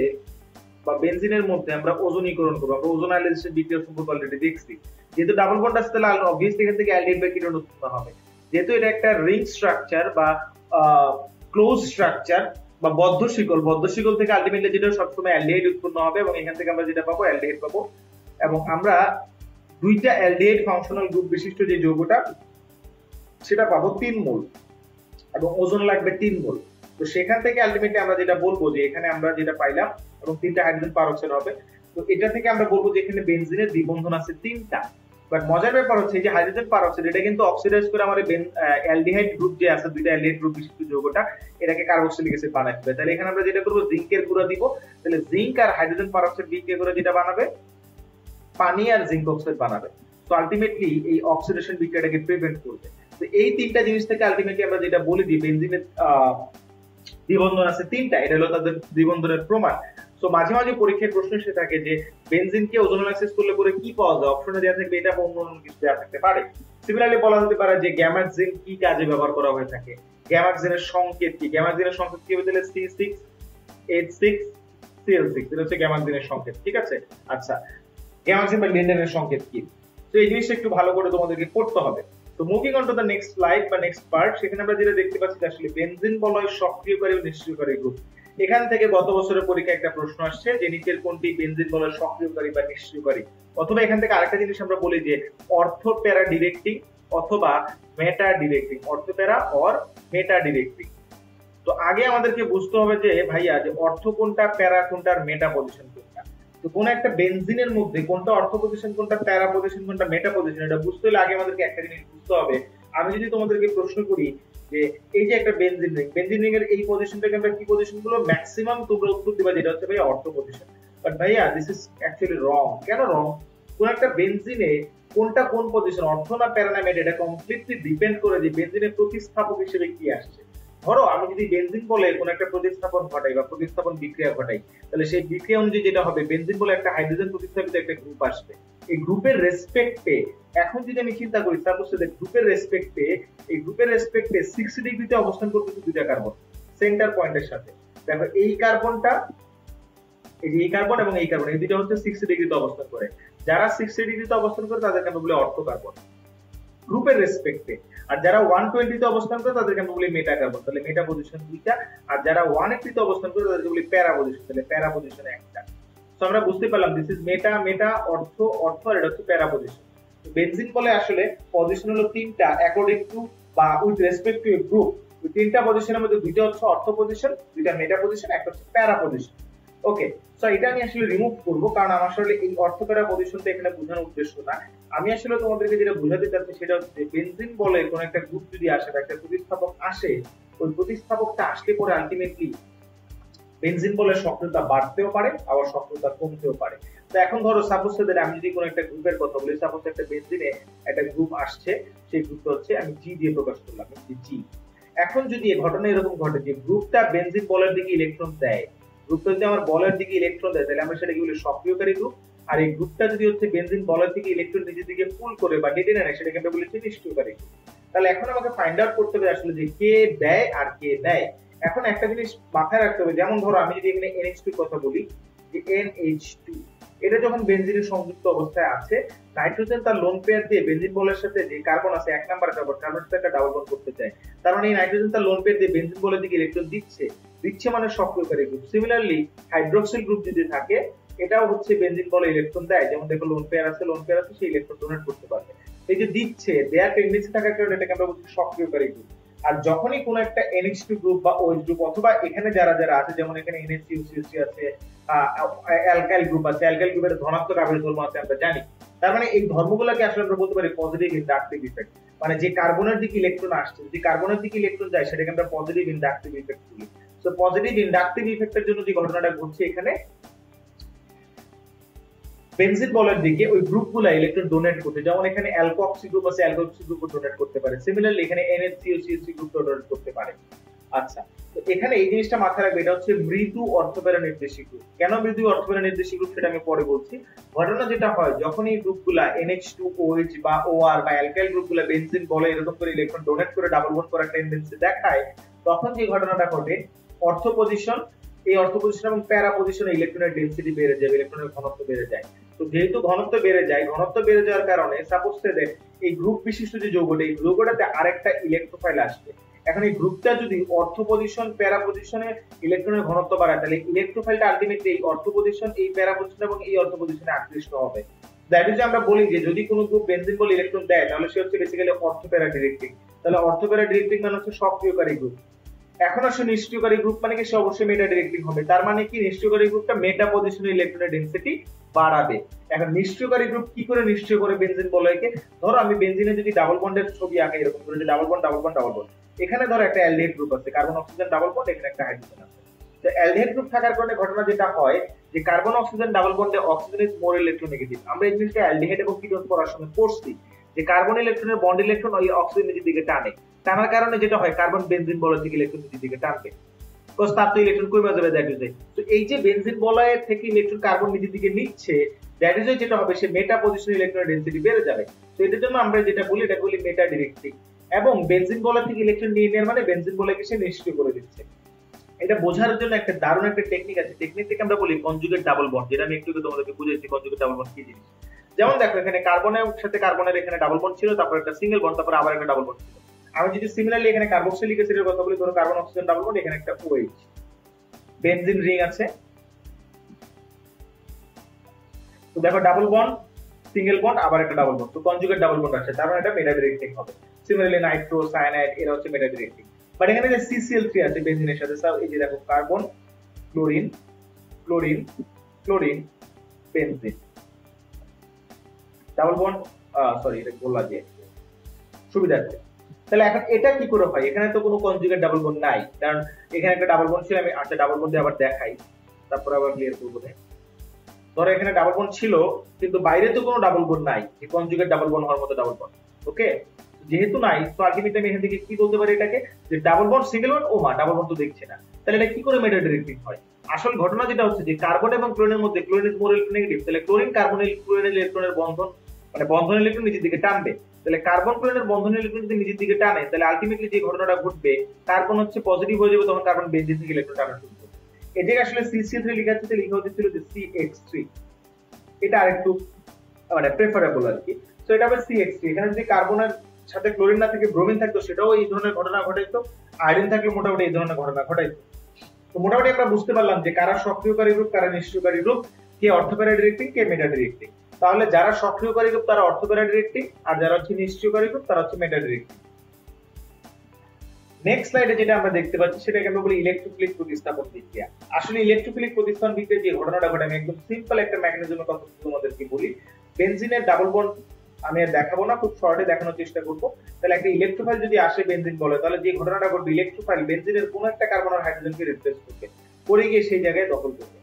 বা বেনজিনের মধ্যে আমরা ওজোনীকরণ করব। আমরা ওজোনাইজেশন বিক্রিয়া সম্পর্কে অলরেডি দেখছি। যেহেতু ডাবল বন্ড আছে তাহলে অবভিয়াসলি এখান থেকে অ্যালডিহাইড বা কিটোন উৎপন্ন হবে। যেহেতু এটা একটা রিং স্ট্রাকচার বা ক্লোজ স্ট্রাকচার বা বদ্ধ শিকল থেকে আলটিমেটলি যেটা সবসময় অ্যালডিহাইড উৎপন্ন হবে, এবং এখান থেকে আমরা যেটা পাবো অ্যালডিহাইড পাবো। এবং আমরা দুইটা অ্যালডিহাইড ফাংশনাল গ্রুপ বিশিষ্ট যে যৌগটা সেটা পাবো 3 মোল, এবং ওজন লাগবে 3 মোল। তো সেখান থেকে আলটিমেটলি আমরা যেটা বলবো যে এখানে আমরা যেটা পাইলাম, এবং 3টা হাইড্রোজেন পারঅক্সাইড হবে। তো এটা থেকে আমরা বলবো যে এখানে বেনজিনের দ্বিবন্ধন আছে 3টা। বাট মজার ব্যাপার হচ্ছে যে হাইড্রোজেন পারঅক্সাইড এটা কিন্তু অক্সিডাইজ করে আমাদের অ্যালডিহাইড গ্রুপ যে আছে, দুইটা অ্যালডিহাইড গ্রুপ বিশিষ্ট যৌগটা, এটাকে কার্বক্সিলিক অ্যাসিড বানায় ফেলবে। তাহলে এখানে আমরা যেটা করব, জিঙ্কের গুঁড়া দিব। তাহলে জিঙ্ক আর হাইড্রোজেন পারঅক্সাইড বিক্রিয়া করে যেটা বানাবে, পানি আর জিঙ্ক অক্সাইড বানাবে। তো আলটিমেটলি এই অক্সিডেশন বিক্রিয়াটাকে প্রিভেন্ট করবে। তো এই 3টা জিনিস থেকে আলটিমেটলি আমরা যেটা বলি যে বেনজিনের দ্বিবন্ধন আছে 3টা, এটা হলো তাদের দ্বিবন্ধনের প্রমাণ। তো মাঝে মাঝে পরীক্ষায় প্রশ্ন এসে থাকে যে বেনজিনকে ওজোনালাইসিস করলে পরে কি পাওয়া যায়, অপশনে দেওয়া থাকবে এটা বা অন্য কিছু দেওয়া থাকতে পারে। সিমিলারলি বলা হতে পারে যে গ্যামাক্সিন কি কাজে ব্যবহার করা হয়ে থাকে, গ্যামাক্সিনের সংকেত কি, গ্যামাক্সিনের সংকেত কি হবে তাহলে C6H6Cl6, এটা হচ্ছে গ্যামাক্সিনের সংকেত, ঠিক আছে। আচ্ছা, গ্যামাক্সিন বা লিন্ডেনের সংকেত কি, তো এই জিনিসটা একটু ভালো করে তোমাদেরকে পড়তে হবে। তো moving on to the next slide বা নেক্সট পার্ট, সেখানে আমরা যেটা দেখতে পাচ্ছি আসলে বেনজিন বলয় সক্রিয়কারী ও নিষ্ক্রিয়কারী গ্রুপ। এখান থেকে গত বছরের পরীক্ষায় একটা প্রশ্ন আসছে যে নিচের কোনটি বেনজিন বলয় সক্রিয়কারী বা নিষ্ক্রিয়কারী, অথবা এখান থেকে আরেকটা জিনিস আমরা বলি যে অর্থো প্যারা ডিরেক্টিং অথবা মেটা ডিরেক্টিং, অর্থো প্যারা অর মেটা ডিরেক্টিং। তো আগে আমাদেরকে বুঝতে হবে যে ভাইয়া যে অর্থ কোনটা, প্যারা কোনটা, আর মেটা পজিশন কোনটা। তো কোন একটা বেনজিনের মধ্যে কোনটা অর্থ পজিশন কোনটা, প্যারা পজিশন কোনটা, মেটা পজিশন, এটা বুঝতে হলে আগে আমাদেরকে একটা জিনিস বুঝতে হবে। আমি যদি তোমাদেরকে প্রশ্ন করি যে এই যে একটা বেনজিন রিং, বেনজিন রিং এর এই পজিশনটাকে আমরা কি পজিশন বলবো, ম্যাক্সিমাম তোমরা উত্তর দিবা যেটা হচ্ছে ভাই অর্থ পজিশন। বাট ভাইয়া দিস ইজ অ্যাকচুয়ালি রং। কেন রং? কোন একটা বেনজিনে কোনটা কোন পজিশন, অর্থ না প্যারা না মেটা, এটা কমপ্লিটলি ডিপেন্ড করে যে বেনজিনের প্রতিস্থাপক হিসেবে কি আসছে। ধরো আমি যদি বেনজিন বলে কোন একটা প্রতিস্থাপন ঘটাই বা প্রতিস্থাপন বিক্রিয়া ঘটাই, তাহলে সেই বিক্রিয়া অনুযায়ী যেটা হবে, বেনজিন বলে একটা হাইড্রোজেন প্রতিস্থাপিত একটা গ্রুপ আসবে। এই গ্রুপের রেসপেক্টে এখন যদি আমি চিন্তা করি, সাপোজ যে গ্রুপের রেসপেক্টে, এই গ্রুপের রেসপেক্টে 60 ডিগ্রিতে অবস্থান করতেছে দুইটা কার্বন সেন্টার পয়েন্টের সাথে। দেখো এই কার্বনটা, এই কার্বন এবং এই কার্বন, এই দুটো হচ্ছে 60 ডিগ্রিতে অবস্থান করে। যারা 60 ডিগ্রিতে অবস্থান করে তাদেরকে আমরা বলি অর্থ কার্বন গ্রুপের রেসপেক্টে, আর যারা 120 তে অবস্থান করে তাদেরকে আমরা বলি মেটা কার্বন, তাহলে মেটা পজিশন দুইটা। আর যারা 180 তে অবস্থান করে তাদেরকে বলি প্যারা পজিশন, তাহলে প্যারা পজিশন একটা। তো আমরা বুঝতে পারলাম দিস ইজ মেটা, মেটা অর্থ, অর্থ, আর এটা হচ্ছে প্যারা পজিশন। বেনজিন বলে আসলে পজিশন হলো তিনটা অ্যাকর্ডিং টু বা উইথ রেসপেক্ট টু গ্রুপ। ওই তিনটা পজিশনের মধ্যে দুইটা হচ্ছে অর্থ পজিশন, দুইটা মেটা পজিশন, একটা হচ্ছে প্যারা পজিশন। ওকে, সো এটা আমি আসলে রিমুভ করব, কারণ আমার আসলে এই অর্থ প্যারা পজিশনটা এখানে বোঝানোর উদ্দেশ্য না। আমি আসলে তোমাদেরকে যেটা বোঝাতে চাচ্ছি সেটা হচ্ছে বেনজিন বলে কোন একটা গ্রুপ যদি আসে বা একটা প্রতিস্থাপক আসে, ওই প্রতিস্থাপকটা আসলে পরে আলটিমেটলি বেনজিন বলে সক্রিয়তা বাড়তেও পারে আবার সক্রিয়তা কমতেও পারে। তো এখন ধরো সাপোজ দ্যাট আমি যদি কোনো একটা গ্রুপের কথা বলি, সাপোজ একটা বেনজিনে একটা গ্রুপ আসছে, সেই গ্রুপটা হচ্ছে আমি জি দিয়ে প্রকাশ করলাম, জি। এখন যদি এই ঘটনা এরকম ঘটে যে গ্রুপটা বেনজিন বলের দিকে ইলেকট্রন দেয়, গ্রুপটা যদি আমার বলের দিকে ইলেকট্রন দেয়, তাহলে আমরা সেটাকে বলি সক্রিয়কারী গ্রুপ। আর এই গ্রুপটা যদি হচ্ছে বেনজিন বলের দিকে ইলেকট্রন নিজের দিকে পুল করে বা টেনে নেয়, সেটাকে আমরা বলি নিষ্ক্রিয়কারী গ্রুপ। তাহলে এখন আমাকে ফাইন্ড আউট করতে হবে আসলে যে কে দেয় আর কে নেয়। এখন একটা জিনিস মাথায় রাখতে হবে, যেমন ধরো আমি যদি এখানে NH2 কথা বলি, যে NH2 এটা যখন বেনজিনের সংযুক্ত অবস্থায় আছে, নাইট্রোজেন তার লোন পেয়ার দিয়ে বেনজিন বলের সাথে যে কার্বন আছে এক নাম্বার কার্বন, কার্বনের সাথে একটা ডাবল বন্ড করতে চায়। তার মানে এই নাইট্রোজেন তার লোন পেয়ার দিয়ে বেনজিন বলের দিকে ইলেকট্রন দিচ্ছে, দিচ্ছে মানে সক্রিয়কারী গ্রুপ। সিমিলারলি হাইড্রোক্সিল গ্রুপ যদি থাকে, এটাও হচ্ছে বেনজিন বলে ইলেকট্রন দেয়, যেমন দেখো লোন পেয়ার আছে, লোন পেয়ার আছে, সেই ইলেকট্রন ডোনেট করতে পারবে। এই যে দিচ্ছে, দেয়ার টেন্ডেন্সি থাকার কারণে এটাকে আমরা বলছি সক্রিয়কারী গ্রুপ। আর যখনই কোন একটা NH2 গ্রুপ বা OH গ্রুপ অথবা এখানে যারা যারা আছে, যেমন এখানে NH3COC আছে, অ্যালকাইল গ্রুপ আছে, অ্যালকাইল গ্রুপের ধনাত্মক আবেশ ধর্ম আছে আমরা জানি। তার মানে এই ধর্মগুলোকে আসলে আমরা বলতে পারি পজিটিভ ইন্ডাকটিভ ইফেক্ট, মানে যে কার্বনের দিকে ইলেকট্রন আসছে, যে কার্বনের দিকে ইলেকট্রন যায়, সেটাকে আমরা পজিটিভ ইন্ডাকটিভ ইফেক্ট বলি। সো পজিটিভ ইন্ডাকটিভ ইফেক্টের জন্য যে ঘটনাটা ঘটছে এখানে, বেনজিন বলের দিকে ওই গ্রুপগুলো ইলেকট্রন ডোনেট করতে, যেমন এখানে অ্যালকোক্সি গ্রুপ আছে, অ্যালকোক্সি গ্রুপ ডোনেট করতে পারে। সিমিলারলি এখানে NH3COC গ্রুপ ডোনেট করতে পারে। আচ্ছা, তো এখানে এই জিনিসটা মাথায় রাখবে, এটা হচ্ছে মৃদু অর্থপ্যারা নির্দেশী গ্রুপ। কেন মৃদু অর্থপ্যারা নির্দেশী গ্রুপ সেটা আমি পরে বলছি। ঘটনা যেটা হয়, যখন এই গ্রুপগুলা NH2OH বা OR বা অ্যালকাইল গ্রুপগুলা বেনজিন বলে এরকম করে ইলেকট্রন ডোনেট করে ডাবল বন্ড করার টেন্ডেন্সি দেখায়, তখন যে ঘটনাটা ঘটে, অর্থ পজিশন, এই অর্থ পজিশন এবং প্যারা পজিশনে ইলেকট্রনের ডেনসিটি বেড়ে যায়, ইলেকট্রনের ঘনত্ব বেড়ে যায়। তো যেহেতু ঘনত্ব বেড়ে যায়, ঘনত্ব বেড়ে যাওয়ার কারণে সাপোজ দ্যাট এই গ্রুপ বিশিষ্ট যে যৌগটা, এই যৌগটাতে আরেকটা ইলেকট্রোফাইল আসবে। এখন এই গ্রুপটা যদি অর্থ পজিশন প্যারা পজিশনে ইলেকট্রনের ঘনত্ব বাড়ায়, তাহলে ইলেকট্রোফাইলটা আলটিমেটলি এই অর্থ পজিশন, এই প্যারা পজিশন এবং এই অর্থ পজিশনে আকৃষ্ট হবে। দ্যাট ইজ আমরা বলি যে যদি কোনো গ্রুপ বেনজিন বলে ইলেকট্রন দেয়, তাহলে সে হচ্ছে বেসিক্যালি অর্থ প্যারা ডিরেক্টিং। তাহলে অর্থ প্যারা ডিরেক্টিং মানে হচ্ছে সক্রিয়কারী গ্রুপ। এখন আসে নিষ্ক্রিয়কারী গ্রুপ, মানে কি সে অবশ্যই মেটা ডিরেক্টিং হবে। তার মানে কি নিষ্ক্রিয়কারী গ্রুপটা মেটা পজিশনে ইলেকট্রনের ডেনসিটি বাড়াবে। এখন নিষ্ক্রিয়কারী গ্রুপ কি করে নিষ্ক্রিয় করে বেনজিন বলয়কে? ধরো আমি বেনজিনে যদি ডাবল বন্ডের ছবি আঁকি, এরকম করে যে double bond double bond double bond, এখানে ধরো একটা অ্যালডিহাইড গ্রুপ আছে, কার্বন অক্সিজেন ডাবল বন্ড, এখানে একটা হাইড্রোজেন আছে। তো অ্যালডিহাইড গ্রুপ থাকার কারণে ঘটনা যেটা হয় যে কার্বন অক্সিজেন ডাবল বন্ডে অক্সিজেন ইজ মোর ইলেকট্রোনেগেটিভ। আমরা এই জিনিসটা অ্যালডিহাইড এবং কিটোন পড়ার সময় পড়ছি যে কার্বন ইলেকট্রনের বন্ড ইলেকট্রন ওই অক্সিজেন নিজের দিকে টানে, টানার কারণে যেটা হয় কার্বন বেনজিন বলয় থেকে ইলেকট্রন নিজের দিকে টানবে, তার তো ইলেকট্রন কমে যাবে, দ্যাট ইজ ইট। তো এই যে বেনজিন বলয়ের থেকে ইলেকট্রন কার্বন নিজের দিকে নিচ্ছে, দ্যাট ইজ যেটা হবে সে মেটা পজিশন ইলেকট্রন ডেনসিটি বেড়ে যাবে। তো এটার জন্য আমরা যেটা বলি এটা বলি মেটা ডিরেক্টিং। এবং বেনজিন বলয় থেকে ইলেকট্রন নিয়ে নেওয়ার মানে বেনজিন বলয়কে সে নিষ্ক্রিয় করে দিচ্ছে। এটা বোঝার জন্য একটা দারুণ একটা টেকনিক আছে, টেকনিক থেকে আমরা বলি কনজুগেট ডাবল বন্ড, যেটা আমি একটু তোমাদেরকে বুঝিয়েছি কনজুগেট ডাবল বন্ড কি জিনিস। যেমন দেখো এখানে কার্বনের সাথে কার্বনের এখানে ডাবল বন্ড ছিল, তারপর একটা সিঙ্গেল বন্ড, তারপর আবার একটা ডাবল বন্ড ছিল। আমি যদি সিমিলারলি এখানে কার্বক্সিলিক অ্যাসিডের কথা বলি, ধরো কার্বন অক্সিজেন ডাবল বন্ড, এখানে একটা OH, বেনজিন রিং আছে। তো দেখো ডাবল বন্ড, সিঙ্গেল বন্ড, আবার একটা ডাবল বন্ড, তো কনজুগেট ডাবল বন্ড আছে, তার মানে এটা মেটা ডিরেক্টিং হবে। সিমিলারলি নাইট্রো, সায়ানাইড এরা হচ্ছে মেটা ডিরেক্টিং। বাট এখানে যে CCl3 আছে বেনজিনের সাথে, সব এই যে দেখো carbon, chlorine, chlorine, chlorine, benzene, double bond, sorry এটা গোলা দিয়ে সুবিধার্থে। তাহলে এখন এটা কি করে হয়? এখানে তো কোনো কনজুগেট ডাবল বন্ড নাই, কারণ এখানে একটা ডাবল বন্ড ছিল। আমি আচ্ছা ডাবল বন্ড দিয়ে আবার দেখাই, তারপর আবার ক্লিয়ার করবো। ধরো এখানে ডাবল বন্ড ছিল, কিন্তু বাইরে তো কোনো ডাবল বন্ড নাই যে কনজুগেট ডাবল বন্ড হওয়ার মতো ডাবল বন্ড। ওকে, যেহেতু নাই, তো আলটিমেটলি আমি এখান থেকে কি বলতে পারি এটাকে, যে ডাবল বন্ড, সিঙ্গেল বন্ড, ও মা ডাবল বন্ড তো দেখছি না। তাহলে এটা কি করে মেটা ডিরেক্টিং হয়? আসল ঘটনা যেটা হচ্ছে যে কার্বন এবং ক্লোরিনের মধ্যে ক্লোরিন ইজ মোর ইলেকট্রোনেগেটিভ, তাহলে ক্লোরিন কার্বনের ক্লোরিনের ইলেকট্রনের বন্ধন, মানে বন্ধন ইলেকট্রন নিজের দিকে টানবে। তাহলে কার্বন ক্লোরিনের বন্ধন ইলেকট্রন যদি নিজের দিকে টানে, তাহলে আলটিমেটলি যে ঘটনাটা ঘটবে, কার্বন হচ্ছে পজিটিভ হয়ে যাবে, তখন কার্বন বেনজিন থেকে ইলেকট্রন টানা শুরু করবে। এটাকে আসলে CC3 লেখা আছে, লেখা হচ্ছিল যে CH3, এটা আরেকটু মানে প্রেফারেবল আর কি। তো এটা হবে CH3। এখানে যদি কার্বনের সাথে ক্লোরিন না থেকে ব্রোমিন থাকতো, সেটাও এই ধরনের ঘটনা ঘটাইতো। আয়রন থাকলে মোটামুটি এই ধরনের ঘটনা ঘটাইতো। তো মোটামুটি আমরা বুঝতে পারলাম যে কারা সক্রিয়কারী গ্রুপ, কারা নিষ্ক্রিয়কারী গ্রুপ, কে অর্থোপ্যারা ডিরেক্টিং, কে মেটা ডিরেক্টিং। তাহলে যারা সক্রিয়কারী গ্রুপ তারা অর্থোপ্যারা ডিরেক্টিং, আর যারা হচ্ছে নিষ্ক্রিয়কারী গ্রুপ তারা হচ্ছে মেটা ডিরেক্টিং। নেক্সট স্লাইডে যেটা আমরা দেখতে পাচ্ছি সেটাকে আমরা বলি ইলেকট্রোফিলিক প্রতিস্থাপন বিক্রিয়া। আসলে ইলেকট্রোফিলিক প্রতিস্থাপন বিক্রিয়া যে ঘটনাটা ঘটে, আমি একদম সিম্পল একটা মেকানিজমের কথা তোমাদেরকে বলি। বেনজিনের ডাবল বন্ড আমি আর দেখাবো না, খুব শর্টে দেখানোর চেষ্টা করবো। তাহলে একটা ইলেকট্রোফাইল যদি আসে বেনজিন বলে, তাহলে যে ঘটনাটা ঘটবে, ইলেকট্রোফাইল বেনজিনের কোনো একটা কার্বন আর হাইড্রোজেনকে রিপ্লেস করবে, করে গিয়ে সেই জায়গায় দখল করবে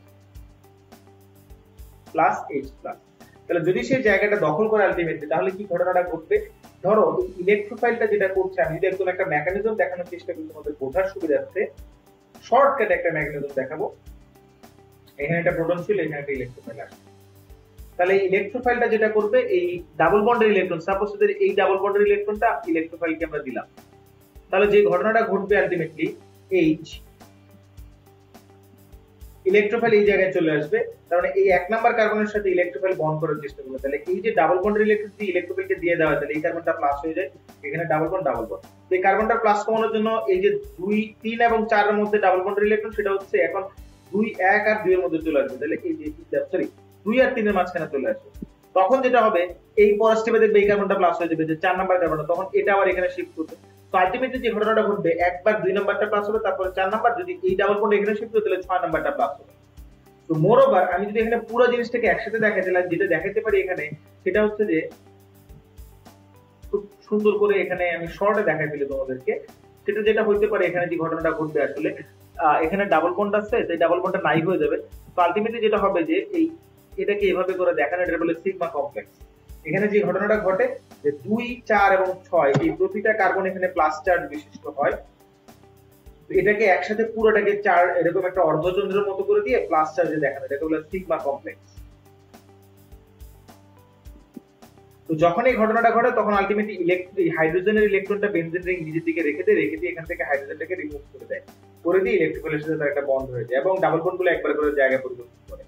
প্লাস H প্লাস। তাহলে যদি সেই জায়গাটা দখল করে আলটিমেটলি, তাহলে কি ঘটনাটা ঘটবে? ধরো ইলেকট্রোফাইলটা যেটা করছে, আমি যদি একদম একটা মেকানিজম দেখানোর চেষ্টা করি তোমাদের বোঝার সুবিধার্থে, শর্টকাটে একটা মেকানিজম দেখাবো। এখানে একটা প্রোটন ছিল, এখানে একটা ইলেকট্রোফাইল আসছে। তাহলে ইলেকট্রোফাইলটা যেটা করবে, এই ডাবল বন্ডের ইলেকট্রন, সাপোজ এই ডাবল বন্ডের ইলেকট্রনটা ইলেকট্রোফাইলকে আমরা দিলাম, তাহলে যে ঘটনাটা ঘটবে আলটিমেটলি, H ইলেকট্রোফাইল এই জায়গায় চলে আসবে। তার মানে এই এক নাম্বার কার্বনের সাথে ইলেকট্রোফাইল বন্ড করার চেষ্টা করবে। তাহলে এই যে ডাবল বন্ডের ইলেকট্রন যদি ইলেকট্রোফাইলকে দিয়ে দেওয়া হয়, তাহলে এই কার্বনটা প্লাস হয়ে যায়, এখানে ডাবল বন্ড ডাবল বন্ড। তো এই কার্বনটা প্লাস কমানোর জন্য এই যে 2, 3 এবং 4 এর মধ্যে ডাবল বন্ডের ইলেকট্রন, সেটা হচ্ছে এখন 2, 1 আর 2 এর মধ্যে চলে আসবে। তাহলে এই যে সরি 2 আর 3 এর মাঝখানে চলে আসবে। তখন যেটা হবে, এই পজিটিভে দেখবে এই কার্বনটা প্লাস হয়ে যাবে, যে 4 নাম্বার কার্বনটা, তখন এটা আবার এখানে শিফট করবে। তো আলটিমেটলি যে ঘটনাটা ঘটবে, একবার 2 নাম্বারটা প্লাস হবে, তারপরে 4 নাম্বার, যদি এই ডাবল বন্ড এখানে শিফট হয়, তাহলে 6 নাম্বারটা প্লাস হবে। তো মোরওভার আমি যদি এখানে পুরো জিনিসটাকে একসাথে দেখাই, তাহলে যেটা দেখাতে পারি এখানে, সেটা হচ্ছে যে খুব সুন্দর করে এখানে আমি শর্টে দেখাই দিলে তোমাদেরকে, সেটা যেটা হইতে পারে, এখানে যে ঘটনাটা ঘটবে আসলে, এখানে ডাবল বন্ড আছে, সেই ডাবল বন্ডটা নাই হয়ে যাবে। তো আলটিমেটলি যেটা হবে যে এই এটাকে এভাবে করে দেখানো, এটা বলে সিগমা কমপ্লেক্স। এখানে যে ঘটনাটা ঘটে, যে 2, 4 এবং 6 এই প্রতিটা কার্বন এখানে প্লাস চার্জ বিশিষ্ট হয়। এটাকে একসাথে পুরোটাকে 4 এরকম একটা অর্ধচন্দ্রের মতো করে দিয়ে প্লাস চার্জে দেখানো, এটাকে বলে সিগমা কমপ্লেক্স। তো যখন এই ঘটনাটা ঘটে, তখন আলটিমেটলি হাইড্রোজেনের ইলেকট্রনটা বেনজিন রিং নিজের দিকে রেখে দিয়ে এখান থেকে হাইড্রোজেনটাকে রিমুভ করে দেয়, করে দিয়ে ইলেকট্রোফাইলের সাথে তার একটা বন্ড হয়ে যায়, এবং ডাবল বন্ডগুলো একবার করে জায়গা পরিবর্তন করে।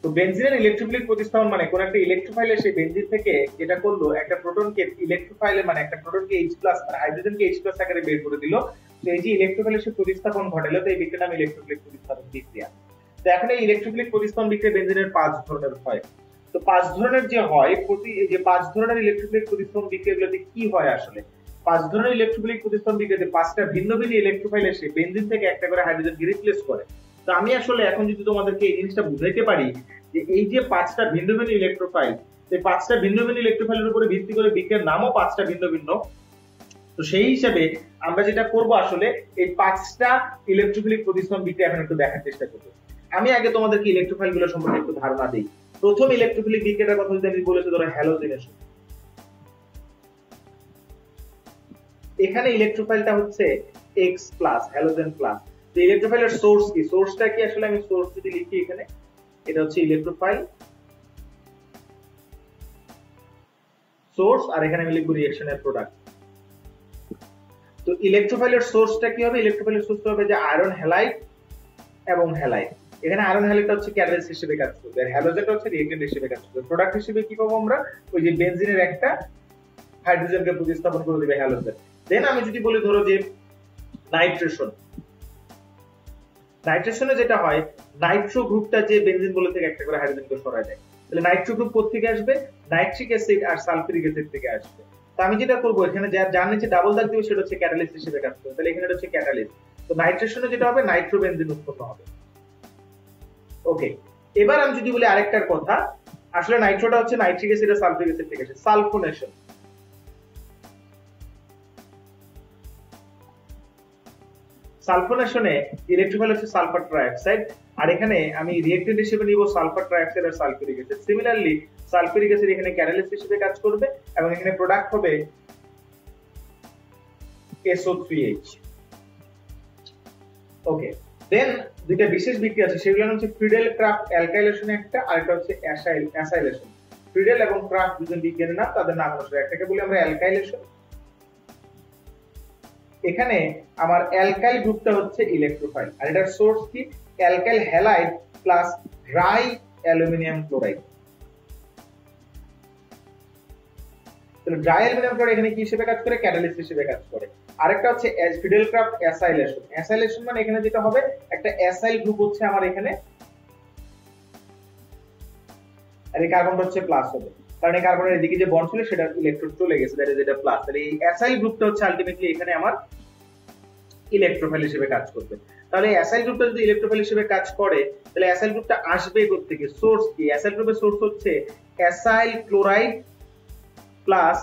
তো বেনজিনের ইলেকট্রোফিলিক প্রতিস্থাপন মানে কোন একটা ইলেকট্রোফাইল এসে বেনজিন থেকে যেটা করলো, একটা প্রোটনকে ইলেকট্রোফাইলে, মানে একটা প্রোটনকে H+ মানে হাইড্রোজেনকে H+ আকারে বের করে দিল। তো এই যে ইলেকট্রোফাইল এসে প্রতিস্থাপন ঘটালো, তো এই বিক্রিয়ার নাম ইলেকট্রোফিলিক প্রতিস্থাপন বিক্রিয়া। তো এখন এই ইলেকট্রোফিলিক প্রতিস্থাপন বিক্রিয়া বেনজিনের 5 ধরনের হয়। তো 5 ধরনের যে হয়, এই যে 5 ধরনের ইলেকট্রোফিলিক প্রতিস্থাপন বিক্রিয়াগুলোতে কি হয় আসলে? 5 ধরনের ইলেকট্রোফিলিক প্রতিস্থাপন বিক্রিয়াতে 5টা ভিন্ন ভিন্ন ইলেকট্রোফাইল এসে বেনজিন থেকে একটা করে হাইড্রোজেনকে রিপ্লেস করে। তো আমি আসলে এখন যদি তোমাদেরকে এই জিনিসটা বুঝাইতে পারি, যে এই যে 5টা ভিন্ন ভিন্ন ইলেকট্রোফাইল, এই 5টা ভিন্ন ভিন্ন ইলেকট্রোফাইলের উপরে ভিত্তি করে বিক্রিয়ার নামও 5টা ভিন্ন ভিন্ন। তো সেই হিসাবে আমরা যেটা করব, আসলে এই 5টা ইলেকট্রোফিলিক প্রতিস্থাপন বিক্রিয়া এখন একটু দেখার চেষ্টা করব। আমি আগে তোমাদেরকে ইলেকট্রোফাইল গুলো সম্পর্কে একটু ধারণা দিই। প্রথম ইলেকট্রোফিলিক বিক্রিয়াটার কথা যদি আমি বলেছি, ধরো হ্যালোজেনের সাথে, এখানে ইলেকট্রোফাইলটা হচ্ছে X+, হ্যালোজেন প্লাস। তো ইলেকট্রোফাইলের সোর্স কি? সোর্সটা কি আসলে? আমি সোর্স যদি লিখি এখানে, এটা হচ্ছে ইলেকট্রোফাইল সোর্স, আর এখানে আমি লিখবো রিঅ্যাকশনের প্রোডাক্ট। তো ইলেকট্রোফাইলের সোর্সটা কি হবে? ইলেকট্রোফাইলের সোর্সটা হবে যে আয়রন হ্যালাইড এবং হ্যালাইড। এখানে আয়রন হ্যালাইডটা হচ্ছে ক্যাটালিস্ট হিসেবে কাজ করবে, আর হ্যালোজেনটা হচ্ছে রিঅ্যাক্ট্যান্ট হিসেবে কাজ করবে। প্রোডাক্ট হিসেবে কি পাবো আমরা? ওই যে বেনজিনের একটা হাইড্রোজেনকে প্রতিস্থাপন করে দিবে হ্যালোজেন। দেন আমি যদি বলি ধরো যে নাইট্রেশন, নাইট্রেশনে যেটা হয় নাইট্রো গ্রুপটা যে বেনজিন বলে থেকে একটা করে হাইড্রোজেনকে সরায় দেয়, তাহলে নাইট্রো গ্রুপ কোথা থেকে আসবে? নাইট্রিক অ্যাসিড আর সালফিউরিক অ্যাসিড থেকে আসবে। তো আমি যেটা করব এখানে যার নিচে ডাবল দাগ দিব সেটা হচ্ছে ক্যাটালিস্ট হিসেবে কাজ করবে, তাহলে এখানে এটা হচ্ছে ক্যাটালিস্ট। তো নাইট্রেশনে যেটা হবে নাইট্রোবেনজিন উৎপন্ন হবে। ওকে, এবার আমি যদি বলি আরেকটার কথা, আসলে নাইট্রোটা হচ্ছে নাইট্রিক অ্যাসিড আর সালফিউরিক অ্যাসিড থেকে আসে। সালফোনেশন, সালফোনেশনে ইলেকট্রোফাইল হচ্ছে সালফার ট্রাইঅক্সাইড, আর এখানে আমি রিঅ্যাকট্যান্ট হিসেবে নিব সালফার ট্রাইঅক্সাইড আর sulphuric acid. Similarly sulphuric acid এখানে ক্যাটালিস্ট হিসেবে কাজ করবে এবং এখানে প্রোডাক্ট হবে SO3H। ওকে, দেন দুইটা বিশেষ বিক্রিয়া আছে, সেগুলো হচ্ছে ফ্রিডেল ক্রাফট অ্যালকাইলেশন একটা, আর একটা হচ্ছে অ্যাসাইলেশন। ফ্রিডেল এবং ক্রাফট দুজন বিজ্ঞানীর নাম, তাদের নাম অনুসারে একটাকে বলি আমরা অ্যালকাইলেশন। এখানে আমার অ্যালকাইল গ্রুপটা হচ্ছে ইলেকট্রোফাইল, আর এটার সোর্স কি? Alkyl halide plus dry aluminium chloride. তাহলে ড্রাই অ্যালুমিনিয়াম ক্লোরাইড এখানে কি হিসেবে কাজ করে? ক্যাটালিস্ট হিসেবে কাজ করে। আরেকটা হচ্ছে ফ্রিডেল ক্রাফট অ্যাসাইলেশন। অ্যাসাইলেশন মানে এখানে যেটা হবে একটা অ্যাসাইল গ্রুপ হচ্ছে আমার এখানে, আর এই কার্বনটা হচ্ছে প্লাস হবে, কারণ এই কার্বনের এদিকে যে বন্ড ছিল সেটা ইলেকট্রন চলে গেছে, দ্যাট ইজ এটা প্লাস। তাহলে এই অ্যাসাইল গ্রুপটা হচ্ছে আলটিমেটলি এখানে আমার ইলেকট্রোফাইল হিসেবে কাজ করবে। তাহলে অ্যাসাইল গ্রুপটা যদি ইলেকট্রোফাইল হিসেবে কাজ করে, তাহলে অ্যাসাইল গ্রুপটা আসবে কোথা থেকে? সোর্স কি? অ্যাসাইল গ্রুপের সোর্স হচ্ছে acyl chloride plus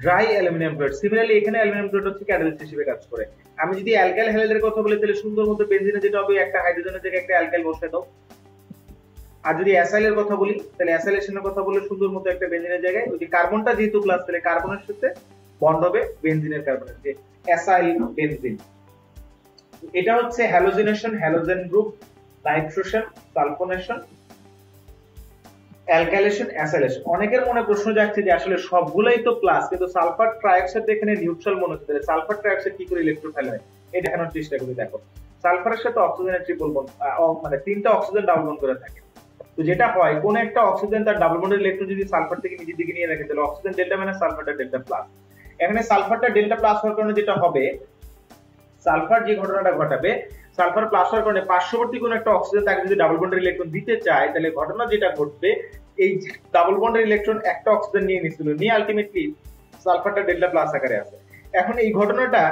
dry aluminium chloride. Similarly এখানে অ্যালুমিনিয়াম ক্লোরাইড হচ্ছে ক্যাটালিস্ট হিসেবে কাজ করে। আমি যদি অ্যালকাইল হ্যালাইডের কথা বলি, তাহলে সুন্দর মতো বেনজিনে যেটা হবে একটা হাইড্রোজেনের জায়গায় একটা অ্যালকাইল বসিয়ে দাও। আর যদি অ্যাসাইলের কথা বলি, তাহলে অ্যাসাইলেশনের কথা বলে সুন্দর মতো একটা বেনজিনের জায়গায় ওই যে কার্বনটা যেহেতু প্লাস, তাহলে কার্বনের সাথে বন্ড হবে বেনজিনের কার্বনের, যে অ্যাসাইল বেনজিন। এটা হচ্ছে halogenation, halogen group, nitration, sulfonation, alkylation, acylation. অনেকের মনে প্রশ্ন যাচ্ছে যে আসলে সবগুলাই তো প্লাস, কিন্তু সালফার ট্রাইঅক্সাইড এখানে নিউট্রাল মনে হচ্ছে, তাহলে সালফার ট্রাইঅক্সাইড কি করে ইলেকট্রোফাইল হয় এটা দেখানোর চেষ্টা করি। দেখো, সালফারের সাথে অক্সিজেনের ট্রিপল বন্ড, মানে তিনটা অক্সিজেন ডাবল বন্ড করে থাকে। তো যেটা হয় কোন একটা অক্সিজেন তার ডাবল বন্ডের ইলেকট্রন যদি সালফার থেকে নিজের দিকে নিয়ে রাখে, তাহলে অক্সিজেন ডেল্টা মাইনাস সালফারটা ডেল্টা প্লাস। এখানে সালফারটা ডেল্টা প্লাস হওয়ার কারণে যেটা হবে, সালফার যে ঘটনাটা ঘটাবে, সালফার প্লাস হওয়ার কারণে পার্শ্ববর্তী কোন একটা অক্সিজেন তাকে যদি ডাবল বন্ডের ইলেকট্রন দিতে চায়, তাহলে ঘটনা যেটা ঘটবে, এই ডাবল বন্ডের ইলেকট্রন একটা অক্সিজেন নিয়ে নিছিল, নিয়ে আলটিমেটলি সালফারটা ডেল্টা প্লাস আকারে আছে। এখন এই ঘটনাটা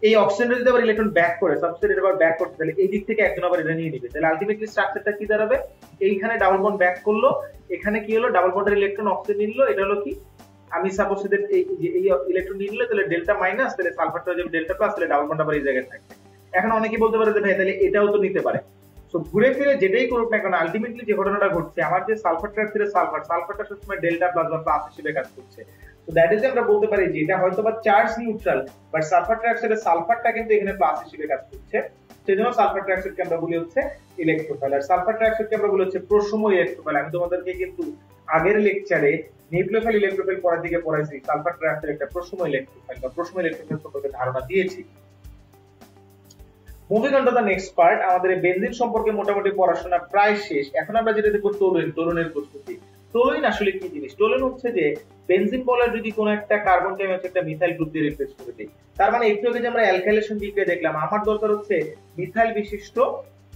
এই অক্সিজেনটা যদি আবার ইলেকট্রন ব্যাক করে, সাবস্ট্রেট আবার ব্যাক করতে, তাহলে এই দিক থেকে একজন আবার এটা নিয়ে নিবে, তাহলে আলটিমেটলি স্ট্রাকচারটা কি দাঁড়াবে? এইখানে ডাবল বন্ড ব্যাক করলো, এখানে কি হলো? ডাবল বন্ডের ইলেকট্রন অক্সিজেন নিল, এটা হলো কি? আমি সাপোজ এই ইলেকট্রন নিয়ে নিলে তাহলে ডেল্টা মাইনাস, তাহলে সালফারটা হয়ে যাবে ডেল্টা প্লাস, তাহলে ডাবল বন্ড আবার এই জায়গায় থাকবে। এখন অনেকে বলতে পারে যে ভাই তাহলে এটাও তো নিতে পারে। সো ঘুরে ফিরে যেটাই করুক না কেন, আলটিমেটলি যে ঘটনাটা ঘটছে, আমার যে সালফার ট্রাইঅক্সাইডের সালফারটা সবসময় ডেল্টা প্লাস বা প্লাস হিসেবে কাজ করছে। সো দ্যাট ইজ আমরা বলতে পারি যে এটা হয়তো বা চার্জ নিউট্রাল, বাট সালফার ট্রাইঅক্সাইডের সালফারটা কিন্তু এখানে প্লাস হিসেবে কাজ করছে। সেজন্য সালফার ট্রাইঅক্সাইডকে আমরা বলি হচ্ছে ইলেকট্রোফাইল, আর সালফার ট্রাইঅক্সাইডকে আমরা বলি হচ্ছে প্রশময় ইলেকট্রোফাইল। আমি তোমাদেরকে কিন্তু আগের লেকচারে নিউক্লিওফাইল ইলেকট্রোফাইল পড়ার দিকে পড়াইছি, সালফার ট্রাইঅক্সাইড একটা প্রশময় ইলেকট্রোফাইল বা প্রশময় ইলেকট্রোফাইল সম্পর্কে ধারণা দিয়েছি। Moving on to the next part, আমাদের বেনজিন সম্পর্কে মোটামুটি পড়াশোনা প্রায় শেষ। এখন আমরা যেটা দেখব টোলুইনের প্রস্তুতি। টোলুইন আসলে কি জিনিস? টোলুইন হচ্ছে যে বেনজিন বলার যদি কোনো একটা কার্বনকে আমি একটা মিথাইল গ্রুপ দিয়ে রিপ্লেস করে দিই, তার মানে একটু আগে যে আমরা অ্যালকাইলেশন বিক্রিয়া দেখলাম, আমার দরকার হচ্ছে মিথাইল বিশিষ্ট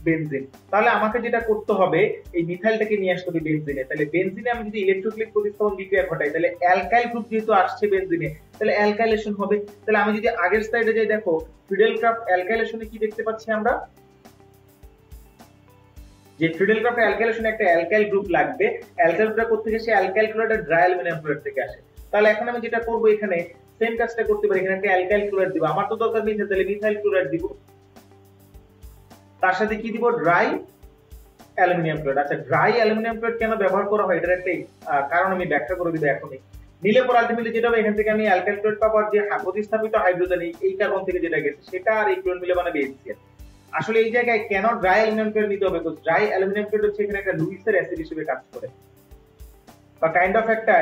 বেনজিন। তাহলে আমাকে যেটা করতে হবে, এই মিথাইলটাকে নিয়ে আসতে হবে বেনজিনে। তাহলে বেনজিনে আমি যদি ইলেকট্রোফিলিক প্রতিস্থাপন বিক্রিয়া ঘটাই, তাহলে অ্যালকাইল গ্রুপ যেহেতু আসছে বেনজিনে, তাহলে অ্যালকাইলেশন হবে। তাহলে আমি যদি আগের স্লাইডে যাই, দেখো ফ্রিডেল ক্রাফট অ্যালকাইলেশনে কি দেখতে পাচ্ছি আমরা, যে ফ্রিডেল ক্রাফট অ্যালকাইলেশনে একটা অ্যালকাইল গ্রুপ লাগবে। অ্যালকাইল গ্রুপটা কোথা থেকে আসে? অ্যালকাইল ক্লোরাইড আর ড্রাই অ্যালুমিনিয়াম ক্লোরাইড থেকে আসে। তাহলে এখন আমি যেটা করব, এখানে সেম কাজটা করতে পারি, এখানে একটা অ্যালকাইল ক্লোরাইড দিব। আমার তো দরকার মিথাইল, তাহলে মিথাইল ক্লোরাইড দিব, তার সাথে কি দিব? Dry aluminium chloride. আচ্ছা, ড্রাই অ্যালুমিনিয়াম ক্লোরাইড কেন ব্যবহার করা হয়, এটার একটা কারণ আমি ব্যাখ্যা করে দিব এখনই। নিলে পর আলটিমেটলি যেটা হবে, এখান থেকে আমি অ্যালকাইল ক্লোরাইড পাবো, আর যে প্রতিস্থাপিত হাইড্রোজেন এই কার্বন থেকে যেটা গেছে সেটা আর এই ক্লোরিন মিলে বানাবে HCl। আসলে এই জায়গায় কেন ড্রাই অ্যালুমিনিয়াম ক্লোরাইড নিতে হবে? ড্রাই অ্যালুমিনিয়াম ক্লোরাইড হচ্ছে এখানে একটা লুইসের অ্যাসিড হিসেবে কাজ করে, বা কাইন্ড অফ একটা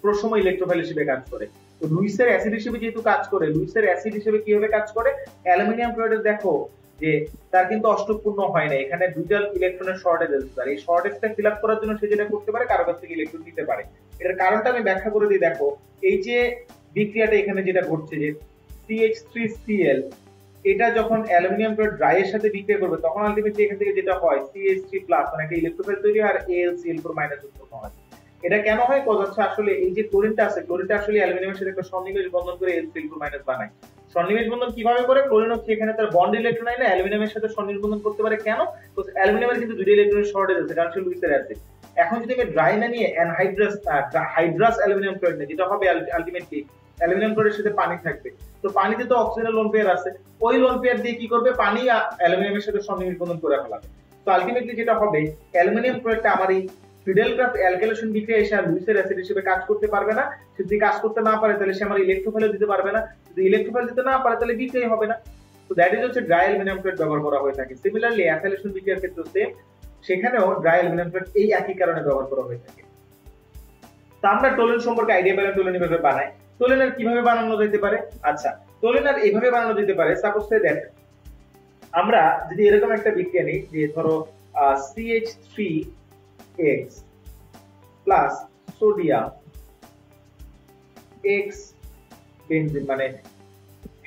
প্রশম ইলেকট্রোফাইল হিসেবে কাজ করে। তো লুইসের অ্যাসিড হিসেবে যেহেতু কাজ করে, লুইসের অ্যাসিড হিসেবে কিভাবে কাজ করে, অ্যালুমিনিয়াম ক্লোরাইড দেখো যে তার কিন্তু অষ্টকপূর্ণ হয় না, এখানে দুইটা ইলেকট্রনের শর্টেজ আছে, আর এই শর্টেজটা ফিল আপ করার জন্য সে যেটা করতে পারে কারো কাছ থেকে ইলেকট্রন নিতে পারে। এটার কারণটা আমি ব্যাখ্যা করে দিই। দেখো এই যে বিক্রিয়াটা এখানে যেটা ঘটছে, যে CH3Cl এটা যখন অ্যালুমিনিয়াম ক্লোরাইড ড্রাই এর সাথে বিক্রিয়া করবে তখন আলটিমেটলি এখান থেকে যেটা হয় CH3+ মানে একটা ইলেকট্রোফাইল তৈরি হয় আর AlCl4- উৎপন্ন হয়। এটা কেন হয়? কজ হচ্ছে আসলে এই যে ক্লোরিনটা আছে, ক্লোরিনটা আসলে অ্যালুমিনিয়ামের সাথে একটা সন্নিবেশ বন্ধন করে AlCl4- বানায়। সন্নিবেশ বন্ধন কিভাবে করে? ক্লোরিন হচ্ছে এখানে তার বন্ড ইলেকট্রন আইনা অ্যালুমিনিয়ামের সাথে সন্নিবেশ বন্ধন করতে পারে। কেন? তো অ্যালুমিনিয়ামের কিন্তু দুটো ইলেকট্রনের শর্টেজ আছে, কারণ সে লুইসের অ্যাসিড। এখন যদি আমি ড্রাই না নিয়ে অ্যানহাইড্রাস হাইড্রাস অ্যালুমিনিয়াম ক্লোরাইড নিই, যেটা হবে আলটিমেটলি অ্যালুমিনিয়াম ক্লোরাইডের সাথে পানি থাকবে। তো পানিতে তো অক্সিজেনের লোন পেয়ার আছে, ওই লোন পেয়ার দিয়ে কি করবে? পানি অ্যালুমিনিয়ামের সাথে সন্নিবেশ বন্ধন করে ফেলাবে। তো আলটিমেটলি যেটা হবে, অ্যালুমিনিয়াম ক্লোরাইডটা আমার এই ফিডেলক্রাফট অ্যালকাইলেশন বিক্রিয়া এসে লুইসের অ্যাসিড হিসেবে কাজ করতে পারবে না। সে যদি কাজ করতে না পারে তাহলে সে আমার ইলেকট্রোফাইল দিতে পারবে না, যদি ইলেকট্রোফাইল দিতে না পারে তাহলে বিক্রিয়া হবে না। তো দ্যাট ইজ হচ্ছে ড্রাই অ্যালুমিনিয়াম ক্লোরাইড ব্যবহার করা হয়ে থাকে। সিমিলারলি অ্যালকাইলেশন বিক্রিয়ার ক্ষেত্রে সেম, সেখানেও ড্রাই অ্যালুমিনিয়াম ক্লোরাইড এই একই কারণে ব্যবহার করা হয়ে থাকে। তো আমরা টোলেন সম্পর্কে আইডিয়া পেলাম, টোলেন এভাবে বানায়। টোলেনের কিভাবে বানানো যেতে পারে? আচ্ছা, টোলেনের এইভাবে বানানো যেতে পারে। সাপোজ সে দ্যাট আমরা যদি এরকম একটা বিক্রিয়া নিই, যে ধরো CH3X plus sodium X benzene, মানে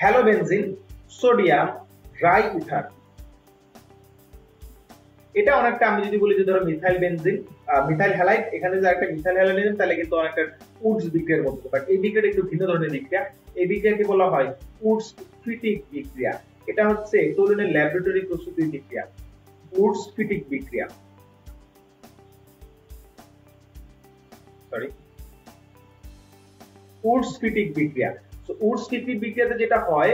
হ্যালোবেনজিন সোডিয়াম ড্রাই ইথার। এটা অনেকটা আমি যদি বলি যে ধরো মিথাইল বেনজিন মিথাইল হ্যালাইড, এখানে যদি একটা মিথাইল হ্যালাইড নিলাম তাহলে কিন্তু অনেকটা উডস বিক্রিয়ার মতো। বাট এই বিক্রিয়াটা একটু ভিন্ন ধরনের বিক্রিয়া। এই বিক্রিয়াকে বলা হয় উডস ফিটিক বিক্রিয়া। এটা হচ্ছে টোলেনের ল্যাবরেটরি প্রস্তুতির বিক্রিয়া, উডস ফিটিক বিক্রিয়া। সরি, উডস ফিটিক বিক্রিয়া। সো উডস ফিটিক বিক্রিয়াতে যেটা হয়,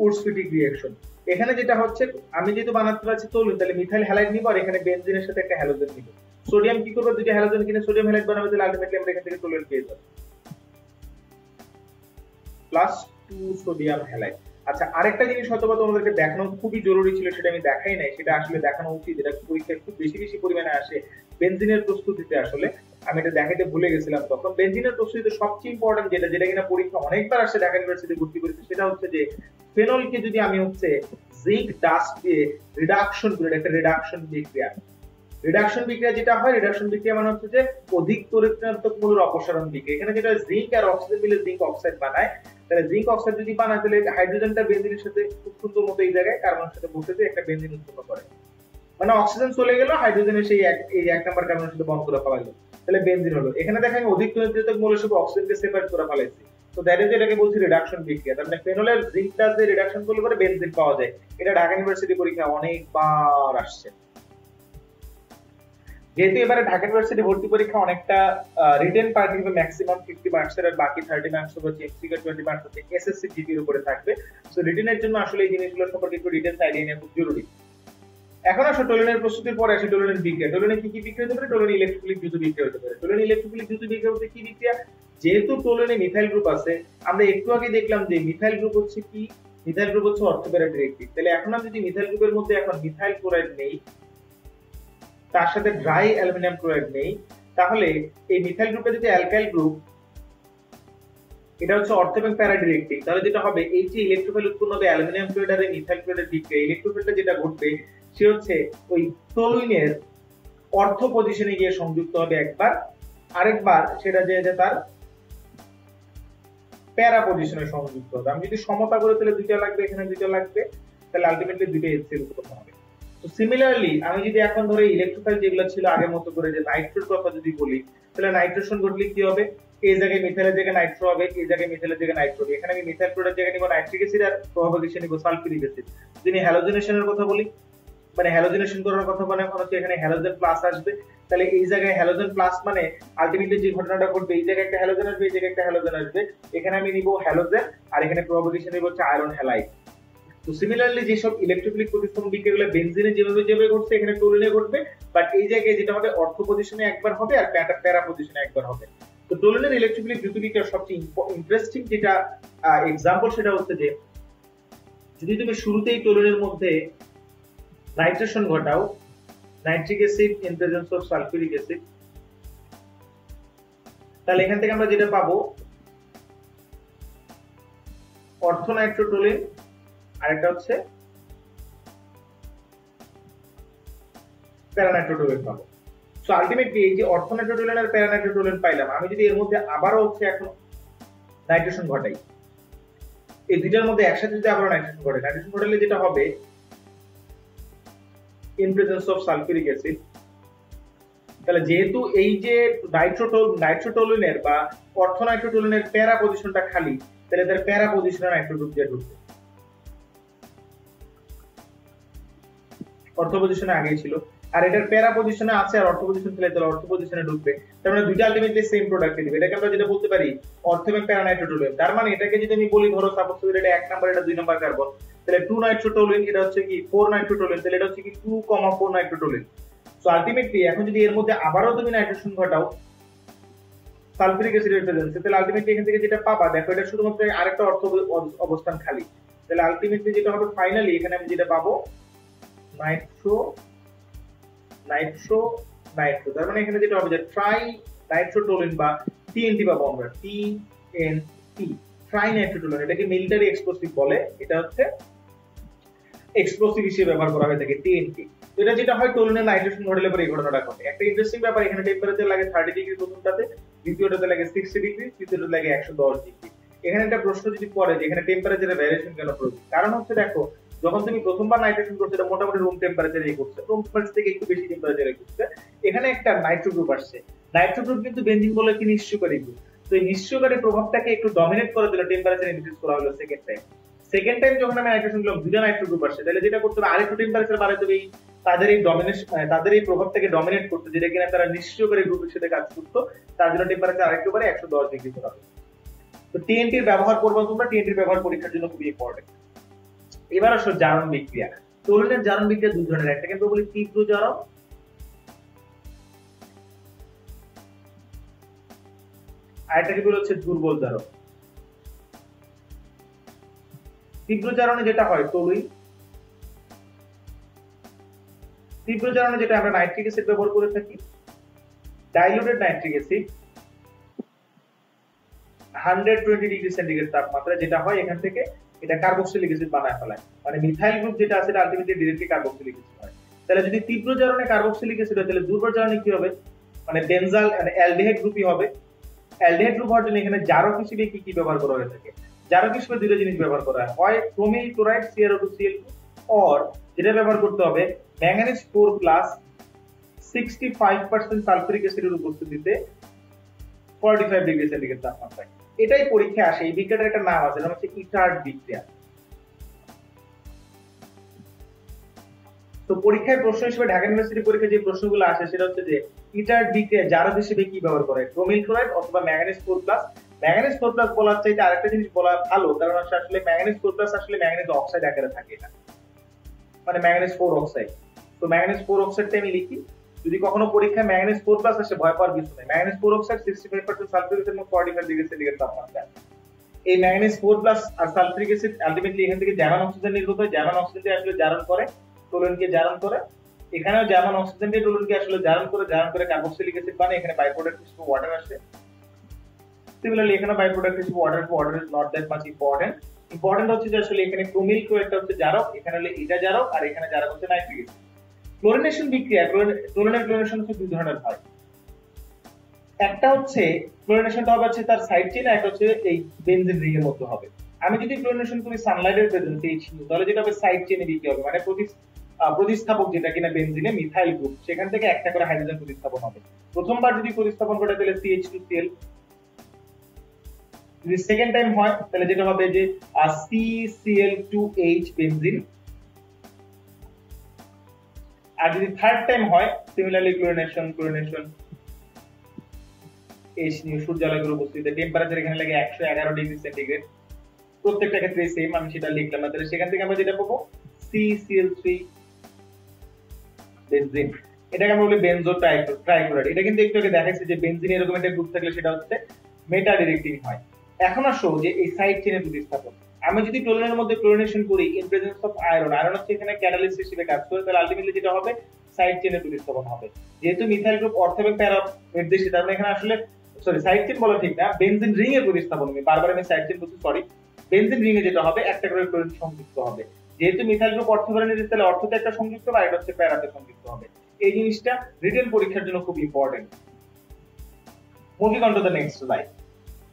উডস ফিটিক রিঅ্যাকশন, এখানে যেটা হচ্ছে আমি যেহেতু বানাতে পারছি টোলুইন, তাহলে মিথাইল হ্যালাইড নিব আর এখানে বেনজিনের সাথে একটা হ্যালোজেন নিব। সোডিয়াম কি করবে? দুটো হ্যালোজেন কিনে সোডিয়াম হ্যালাইড বানাবে, তাহলে আলটিমেটলি আমরা এখান থেকে টোলুইন পেয়ে যাব +2 সোডিয়াম হ্যালাইড। আচ্ছা, আরেকটা জিনিস হয়তো তোমাদেরকে দেখানো খুবই জরুরি ছিল, সেটা আমি দেখাই নাই, সেটা আসলে দেখানো উচিত। এটা পরীক্ষায় খুব বেশি বেশি পরিমাণে আসে বেনজিনের প্রস্তুতিতে। আসলে আমি এটা দেখাইতে ভুলে গেছিলাম তখন। বেনজিনের প্রস্তুতিতে সবচেয়ে ইম্পর্টেন্ট যেটা কিনা পরীক্ষা অনেকবার আসে ঢাকা ইউনিভার্সিটি ভর্তি করেছে, সেটা হচ্ছে যে ফেনলকে যদি আমি হচ্ছে জিঙ্ক ডাস্ট দিয়ে রিডাকশন করি, একটা রিডাকশন বিক্রিয়া। রিডাকশন বিক্রিয়া যেটা হয়, রিডাকশন বিক্রিয়া মানে হচ্ছে যে অধিক তরিৎনাত্মক মূলের অপসারণ বিক্রিয়া। এখানে যেটা জিঙ্ক আর অক্সিজেন মিলে জিঙ্ক অক্সাইড বানায়, তাহলে জিঙ্ক অক্সাইড যদি বানায় তাহলে হাইড্রোজেনটা বেনজিনের সাথে খুব সুন্দর মতো এই জায়গায় কার্বনের সাথে বসে দিয়ে একটা বেনজিন উৎপন্ন করে। মানে অক্সিজেন চলে গেল, হাইড্রোজেনের সেই এক নাম্বার কার্বনের সাথে বন্ধ করে ফেলাইলো, তাহলে বেনজিন হলো। এখানে দেখা আমি অধিক তরিৎনাত্মক মূলের সাথে অক্সিজেনকে সেপারেট করে ফেলাইছি। তো দ্যাট ইজ এটাকে বলছি রিডাকশন বিক্রিয়া। তার মানে ফেনলের জিঙ্ক ডাস্ট দিয়ে রিডাকশন করলে পরে বেনজিন পাওয়া যায়। এটা ঢাকা ইউনিভার্সিটি পরীক্ষা অনেকবার আসছে। যেহেতু এবারে ঢাকা ইউনিভার্সিটি ভর্তি পরীক্ষা অনেকটা রিটেন পার্ট হিসেবে ম্যাক্সিমাম 50 মার্কস এর, আর বাকি 30 মার্কস হচ্ছে এমসিকিউ 20 মার্কস হচ্ছে এসএসসি জিপি এর উপরে থাকবে। সো রিটেনের জন্য আসলে এই জিনিসগুলো সম্পর্কে একটু ডিটেইলস আইডিয়া নেওয়া খুব জরুরি। এখন আসলে টোলেনের প্রস্তুতির পরে আসে টোলেনের বিক্রিয়া। টোলেনে কি কি বিক্রিয়া হতে পারে? টোলেন ইলেকট্রোফিলিক দ্রুত বিক্রিয়া হতে পারে। টোলেন ইলেকট্রোফিলিক দ্রুত বিক্রিয়া হতে কি বিক্রিয়া? যেহেতু টোলেনে মিথাইল গ্রুপ আছে, আমরা একটু আগে দেখলাম যে মিথাইল গ্রুপ হচ্ছে কি, মিথাইল গ্রুপ হচ্ছে অর্থোপ্যারা ডিরেক্টিভ। তাহলে এখন আমি যদি মিথাইল গ্রুপের মধ্যে এখন মিথাইল ক্লোরাইড নেই, তার সাথে ড্রাই অ্যালুমিনিয়াম ক্লোরাইড নেই, তাহলে এই মিথাইল গ্রুপে যদি অ্যালকাইল গ্রুপ, এটা হচ্ছে অর্থ এবং প্যারা ডিরেক্টিভ, তাহলে যেটা হবে এই যে ইলেকট্রোফাইল উৎপন্ন হবে অ্যালুমিনিয়াম ক্লোরাইড আর মিথাইল ক্লোরাইডের বিক্রিয়া, ইলেকট্রোফাইলটা যেটা ঘটবে সে হচ্ছে ওই টোলুইনের অর্থ পজিশনে গিয়ে সংযুক্ত হবে একবার, আরেকবার সেটা যে তার প্যারা পজিশনে সংযুক্ত হবে। আমি যদি সমতা করে তাহলে দুইটা লাগবে, এখানে দুইটা লাগবে, তাহলে আলটিমেটলি দুইটা HCl উৎপন্ন হবে। তো সিমিলারলি আমি যদি এখন ধরে ইলেকট্রোফাইল যেগুলো ছিল আগের মতো করে, যে নাইট্রোর কথা যদি বলি, তাহলে নাইট্রেশন ঘটলে কি হবে? এই জায়গায় মিথাইলের জায়গায় নাইট্রো হবে, এই জায়গায় মিথাইলের জায়গায় নাইট্রো হবে। এখানে আমি মিথাইল ক্লোরাইড জায়গায় নিব নাইট্রিক অ্যাসিড, আর প্রভাবক নিব সালফিউরিক অ্যাসিড। যদি হ্যালোজেনেশনের কথা বলি, মানে হ্যালোজেনেশন করার কথা মানে হচ্ছে এখানে হ্যালোজেন প্লাস আসবে, তাহলে এই জায়গায় হ্যালোজেন প্লাস মানে আলটিমেটলি যে ঘটনাটা ঘটবে, এই জায়গায় একটা হ্যালোজেন আসবে, এই জায়গায় একটা হ্যালোজেন আসবে, এখানে আমি নিব হ্যালোজেন আর এখানে প্রভাবক নিব হচ্ছে আয়রন হ্যালাইড। তো সিমিলারলি যেসব ইলেকট্রোফিলিক প্রতিস্থাপন বিক্রিয়াগুলো বেনজিনে যেভাবে ঘটছে এখানে টোলুইনে ঘটবে, বাট এই জায়গায় যেটা হবে অর্থ পজিশনে একবার হবে আর প্যারা পজিশনে একবার হবে। তো টোলুইনের ইলেকট্রোফিলিক দ্রুত বিক্রিয়ার সবচেয়ে ইন্টারেস্টিং যেটা এক্সাম্পল সেটা হচ্ছে যে যদি তুমি শুরুতেই টোলুইনের মধ্যে নাইট্রেশন ঘটাও nitric acid in presence of sulphuric acid, তাহলে এখান থেকে আমরা যেটা পাবো অর্থোনাইট্রোটোলিন আর একটা হচ্ছে প্যারানাইট্রোটোলিন পাবো। সো আলটিমেটলি এই যে অর্থোনাইট্রোটোলিন আর প্যারানাইট্রোটোলিন পাইলাম, আমি যদি এর মধ্যে আবারও হচ্ছে এখন নাইট্রেশন ঘটাই, এই দুইটার মধ্যে একসাথে যদি আবারও নাইট্রেশন ঘটে, নাইট্রেশন ঘটালে যেটা হবে in presence of sulphuric acid, তাহলে যেহেতু এই যে নাইট্রোটোলিনের বা অর্থোনাইট্রোটোলিনের প্যারা পজিশনটা খালি, তাহলে তার প্যারা পজিশনে নাইট্রো গ্রুপ দিয়ে ঢুকবে, অর্থ পজিশনে আগেই ছিল, আর এটার প্যারা পজিশনে আছে আর অর্থ পজিশন ছিল, তাহলে অর্থ পজিশনে ঢুকবে, তার মানে দুইটা আলটিমেটলি সেম প্রোডাক্ট দিবে। এটাকে আমরা যেটা বলতে পারি অর্থ এবং প্যারা নাইট্রোটোলিন। তার মানে এটাকে যদি আমি বলি ধরো সাপোজ এটা 1 নাম্বার এটা 2 নাম্বার কার্বন, তাহলে 2 নাইট্রোটোলিন, এটা হচ্ছে কি 4 নাইট্রোটোলিন, তাহলে এটা হচ্ছে কি 2,4 নাইট্রোটোলিন। সো আলটিমেটলি এখন যদি এর মধ্যে আবারও তুমি নাইট্রেশন ঘটাও সালফিউরিক অ্যাসিডের প্রেজেন্সে, তাহলে আলটিমেটলি এখান থেকে যেটা পাবা দেখো এটা শুধুমাত্র আরেকটা অর্থ অবস্থান খালি, তাহলে আলটিমেটলি যেটা হবে ফাইনালি এখানে আমি যেটা পাবো নাইট্রো নাইট্রো নাইট্রো, তার মানে এখানে যেটা হবে যে ট্রাই নাইট্রোটোলিন বা টিএনটি পাবো আমরা, টিএনটি ট্রাই নাইট্রোটোলিন। এটাকে মিলিটারি এক্সপ্লোসিভ বলে, এটা হচ্ছে এক্সপ্লোসিভ হিসেবে ব্যবহার করা হয় থাকে টিএনটি। এটা যেটা হয় টোলিনের নাইট্রেশন ঘটলে পরে এই ঘটনাটা ঘটে। একটা ইন্টারেস্টিং ব্যাপার, এখানে টেম্পারেচার লাগে 30 ডিগ্রি প্রথমটাতে, দ্বিতীয়টাতে লাগে 60 ডিগ্রি, তৃতীয়টাতে লাগে 110 ডিগ্রি। এখানে একটা প্রশ্ন যদি পড়ে যে এখানে টেম্পারেচারের ভ্যারিয়েশন কেন প্রয়োজন, কারণ হচ্ছে দেখো যখন তুমি প্রথমবার নাইট্রেশন করছো এটা মোটামুটি রুম টেম্পারেচারে করছে, রুম টেম্পারেচার থেকে একটু বেশি টেম্পারেচারে করছে, এখানে একটা নাইট্রো গ্রুপ আসছে, নাইট্রো গ্রুপ কিন্তু বেনজিন বলে কি নিঃস্বকারী গ্রুপ, তো এই নিঃস্বকারী প্রভাবটাকে একটু ডমিনেট করে দিল, টেম্পারেচার ইনক্রিজ করা হলো সেকেন্ড টাইম যখন আমি নাইট্রেশন দিলাম দুইটা নাইট্রো গ্রুপ আসছে, তাহলে যেটা করতে হবে আরেকটু টেম্পারেচার বাড়াতে হবে তাদের এই ডমিনেশন তাদের এই প্রভাবটাকে ডমিনেট করতে, যেটা কিনা তারা নিঃস্বকারী গ্রুপের সাথে কাজ করতো, তার জন্য টেম্পারেচার আরেকটু বাড়ে 110 ডিগ্রি করা হবে। তো টিএনটির ব্যবহার করবো তোমরা, টিএনটির ব্যবহার পরীক্ষার জন্য খুবই ইম্পর্টেন্ট। এবার আসো জারণ বিক্রিয়া। টোলিনের জারণ বিক্রিয়া দুই ধরনের, একটা কিন্তু বলি তীব্র জারণ আর একটা বলি হচ্ছে দুর্বল জারণ। তীব্র জারণে যেটা হয় টলুইন, তীব্র জারণে যেটা আমরা নাইট্রিক অ্যাসিড ব্যবহার করে থাকি, diluted nitric acid 120 degree centigrade তাপমাত্রা, যেটা হয় এখান থেকে এটা কার্বক্সিলিক অ্যাসিড বানায় ফেলায়, মানে মিথাইল গ্রুপ যেটা আছে এটা আলটিমেটলি ডাইরেক্টলি কার্বক্সিলিক অ্যাসিড হয়। তাহলে যদি তীব্র জারণে কার্বক্সিলিক অ্যাসিড হয়, তাহলে দুর্বল জারণে কি হবে, মানে বেনজাল মানে অ্যালডিহাইড গ্রুপই হবে। অ্যালডিহাইড গ্রুপ হওয়ার জন্য এখানে জারক হিসেবে কি কি ব্যবহার করা হয়ে থাকে, জারক হিসেবে দুটো জিনিস ব্যবহার করা হয় ক্রোমিল ক্লোরাইড CrO2Cl2, অর যেটা ব্যবহার করতে হবে ম্যাঙ্গানিজ 4+ 65% সালফিউরিক অ্যাসিডের উপস্থিতিতে 45 ডিগ্রি সেন্টিগ্রেড তাপমাত্রায়। এটাই পরীক্ষায় আসে, এই বিক্রিয়াটার একটা নাম আছে, নাম হচ্ছে ইটার্ড বিক্রিয়া। তো পরীক্ষায় প্রশ্ন হিসেবে ঢাকা ইউনিভার্সিটি পরীক্ষায় যে প্রশ্নগুলো আসে সেটা হচ্ছে যে ইটার্ড বিক্রিয়া জারক হিসেবে কি ব্যবহার করে, ক্রোমিল ক্লোরাইড অথবা ম্যাঙ্গানিজ 4+। ম্যাঙ্গানিজ 4+ বলার চাইতে আরেকটা জিনিস বলা ভালো, কারণ আসলে ম্যাঙ্গানিজ 4+ আসলে ম্যাঙ্গানিজ অক্সাইড আকারে থাকে না, মানে ম্যাঙ্গানিজ 4 অক্সাইড। তো ম্যাঙ্গানিজ 4 অক্সাইডটা আমি লিখি, যদি কখনো পরীক্ষায় ম্যাঙ্গানিজ 4+ আসে ভয় পাওয়ার কিছু নেই। ম্যাঙ্গানিজ 4 অক্সাইড 65% সালফিউরিক অ্যাসিড এবং 45 ডিগ্রি সেন্টিগ্রেড তাপমাত্রা। এই ম্যাঙ্গানিজ 4+ আর সালফিউরিক অ্যাসিড আলটিমেটলি এখান থেকে জার্মান অক্সিজেন নির্গত হয়, জার্মান অক্সিজেন আসলে জারণ করে টোলুইনকে জারণ করে, এখানেও জার্মান অক্সিজেন দিয়ে টোলুইনকে আসলে জারণ করে কার্বক্সিলিক অ্যাসিড বানায়, এখানে বাই প্রোডাক্ট হিসেবে ওয়াটার আসে। সিমিলারলি এখানে বাই প্রোডাক্ট হিসেবে water is not that much important হচ্ছে যে আসলে এখানে ক্রোমিল ক্লোরাইডটা হচ্ছে জারক, এখানে হলো এটা জারক, আর এখানে জারক হচ্ছে নাইট্রিক অ্যাসিড। ক্লোরিনেশন বিক্রিয়া, টোলুইনের ক্লোরিনেশন হচ্ছে দুই ধরনের হয়, একটা হচ্ছে ক্লোরিনেশনটা হবে হচ্ছে তার সাইড চেইন, একটা হচ্ছে এই বেনজিন রিংয়ের মধ্যে হবে। আমি যদি ক্লোরিনেশন করি সানলাইটের প্রেজেন্সে H2, তাহলে যেটা হবে সাইড চেইনে বিক্রিয়া হবে, মানে প্রতিস্থাপক যেটা কিনা বেনজিনে মিথাইল গ্রুপ, সেখান থেকে একটা করে হাইড্রোজেন প্রতিস্থাপন হবে। প্রথমবার যদি প্রতিস্থাপন করে তাহলে CH2Cl, যদি সেকেন্ড টাইম হয় তাহলে যেটা হবে যে CCl2H বেনজিন, আর যদি থার্ড টাইম হয় সিমিলারলি ক্লোরিনেশন H সূর্যালোকের উপস্থিতিতে, টেম্পারেচার এখানে লাগে 111 ডিগ্রি সেন্টিগ্রেড, প্রত্যেকটা ক্ষেত্রে সেম, আমি সেটা লিখলাম না। তাহলে সেখান থেকে আমরা যেটা পাবো CCl3 বেনজিন, এটাকে আমরা বলি বেনজো ট্রাইক্লোরাইড। এটা কিন্তু একটু আগে দেখাচ্ছি যে বেনজিন এরকম একটা গ্রুপ থাকলে সেটা হচ্ছে মেটা ডিরেক্টিং হয়। এখন আসো যে এই সাইড চেইনের প্রতিস্থাপন, আমি যদি ক্লোরিনের মধ্যে ক্লোরিনেশন করি in presence of iron, iron হচ্ছে এখানে ক্যাটালিস্ট হিসেবে কাজ করে, তাহলে আলটিমেটলি যেটা হবে সাইড চেনের প্রতিস্থাপন হবে। যেহেতু মিথাইল গ্রুপ অর্থ এবং প্যারা নির্দেশিত, তার মানে এখানে আসলে সাইড চেন বলা ঠিক না, বেনজিন রিং এর প্রতিস্থাপন হবে। বারবার আমি সাইড চেন বলছি, সরি। বেনজিন রিং এ যেটা হবে একটা করে ক্লোরিন সংযুক্ত হবে। যেহেতু মিথাইল গ্রুপ অর্থ প্যারা নির্দেশিত, তাহলে অর্থতে একটা সংযুক্ত হবে, আর এটা হচ্ছে প্যারাতে সংযুক্ত হবে। এই জিনিসটা রিটেন পরীক্ষার জন্য খুব important. Moving on to the next slide.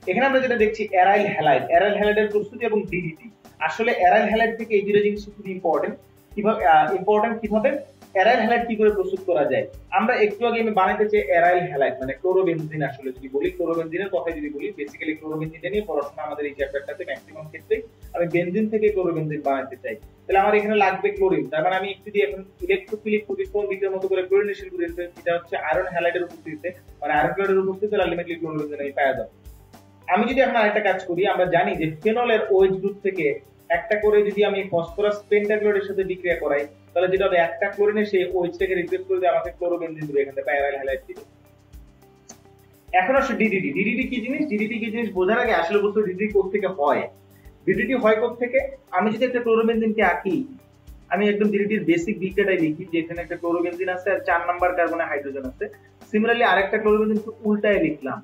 এখানে আমরা যেটা দেখছি অ্যারাইল হ্যালাইড, অ্যারাইল হ্যালাইডের প্রস্তুতি এবং ডিডিটি। আসলে অ্যারাইল হ্যালাইড থেকে এই দুটো জিনিস খুব ইম্পর্টেন্ট। কিভাবে অ্যারাইল হ্যালাইড কি করে প্রস্তুত করা যায়। আমরা একটু আগে আমি বানাইতে চাই অ্যারাইল হ্যালাইড মানে ক্লোরোবেনজিন। আসলে যদি বলি ক্লোরোবেনজিনের কথা যদি বলি, বেসিক্যালি ক্লোরোবেনজিনটা নিয়ে পড়াশোনা আমাদের এই চ্যাপ্টারটাতে ম্যাক্সিমাম ক্ষেত্রেই আমি বেনজিন থেকে ক্লোরোবেনজিন বানাতে চাই। তাহলে আমার এখানে লাগবে ক্লোরিন, তার মানে আমি একটু দিয়ে এখন ইলেকট্রোফিলিক প্রতিস্থাপন বিক্রিয়ার মতো করে ক্লোরিনেশন করে দিতে, এটা হচ্ছে আয়রন হ্যালাইডের উপস্থিতিতে, মানে আয়রন ক্লোরাইডের উপস্থিতিতে আলটিমেটলি ক্লোরোবেনজিন আমি পাওয়া যাবে। আমি যদি এখন আরেকটা কাজ করি, আমরা জানি যে ফেনলের OH গ্রুপ থেকে একটা করে যদি আমি ফসফরাস পেন্টাক্লোরাইডের সাথে বিক্রিয়া করাই, তাহলে যেটা হবে একটা ক্লোরিনে সেই OH টাকে রিপ্লেস করে দিয়ে আমাকে ক্লোরোবেনজিন দিবে, এখান থেকে অ্যারাইল হ্যালাইড দিবে। এখন আসলে ডিডিটি। ডিডিটি কি জিনিস? ডিডিটি কি জিনিস বোঝার আগে আসলে বলতে ডিডিটি কোথা থেকে হয়। ডিডিটি হয় কোথা থেকে? আমি যদি একটা ক্লোরোবেনজিনকে আঁকি, আমি একদম ডিডিটির বেসিক বিক্রিয়াটাই লিখি যে এখানে একটা ক্লোরোবেনজিন আছে আর 4 নাম্বার কার্বনে হাইড্রোজেন আছে। সিমিলারলি আরেকটা ক্লোরোবেনজিনকে উল্টায় লিখলাম,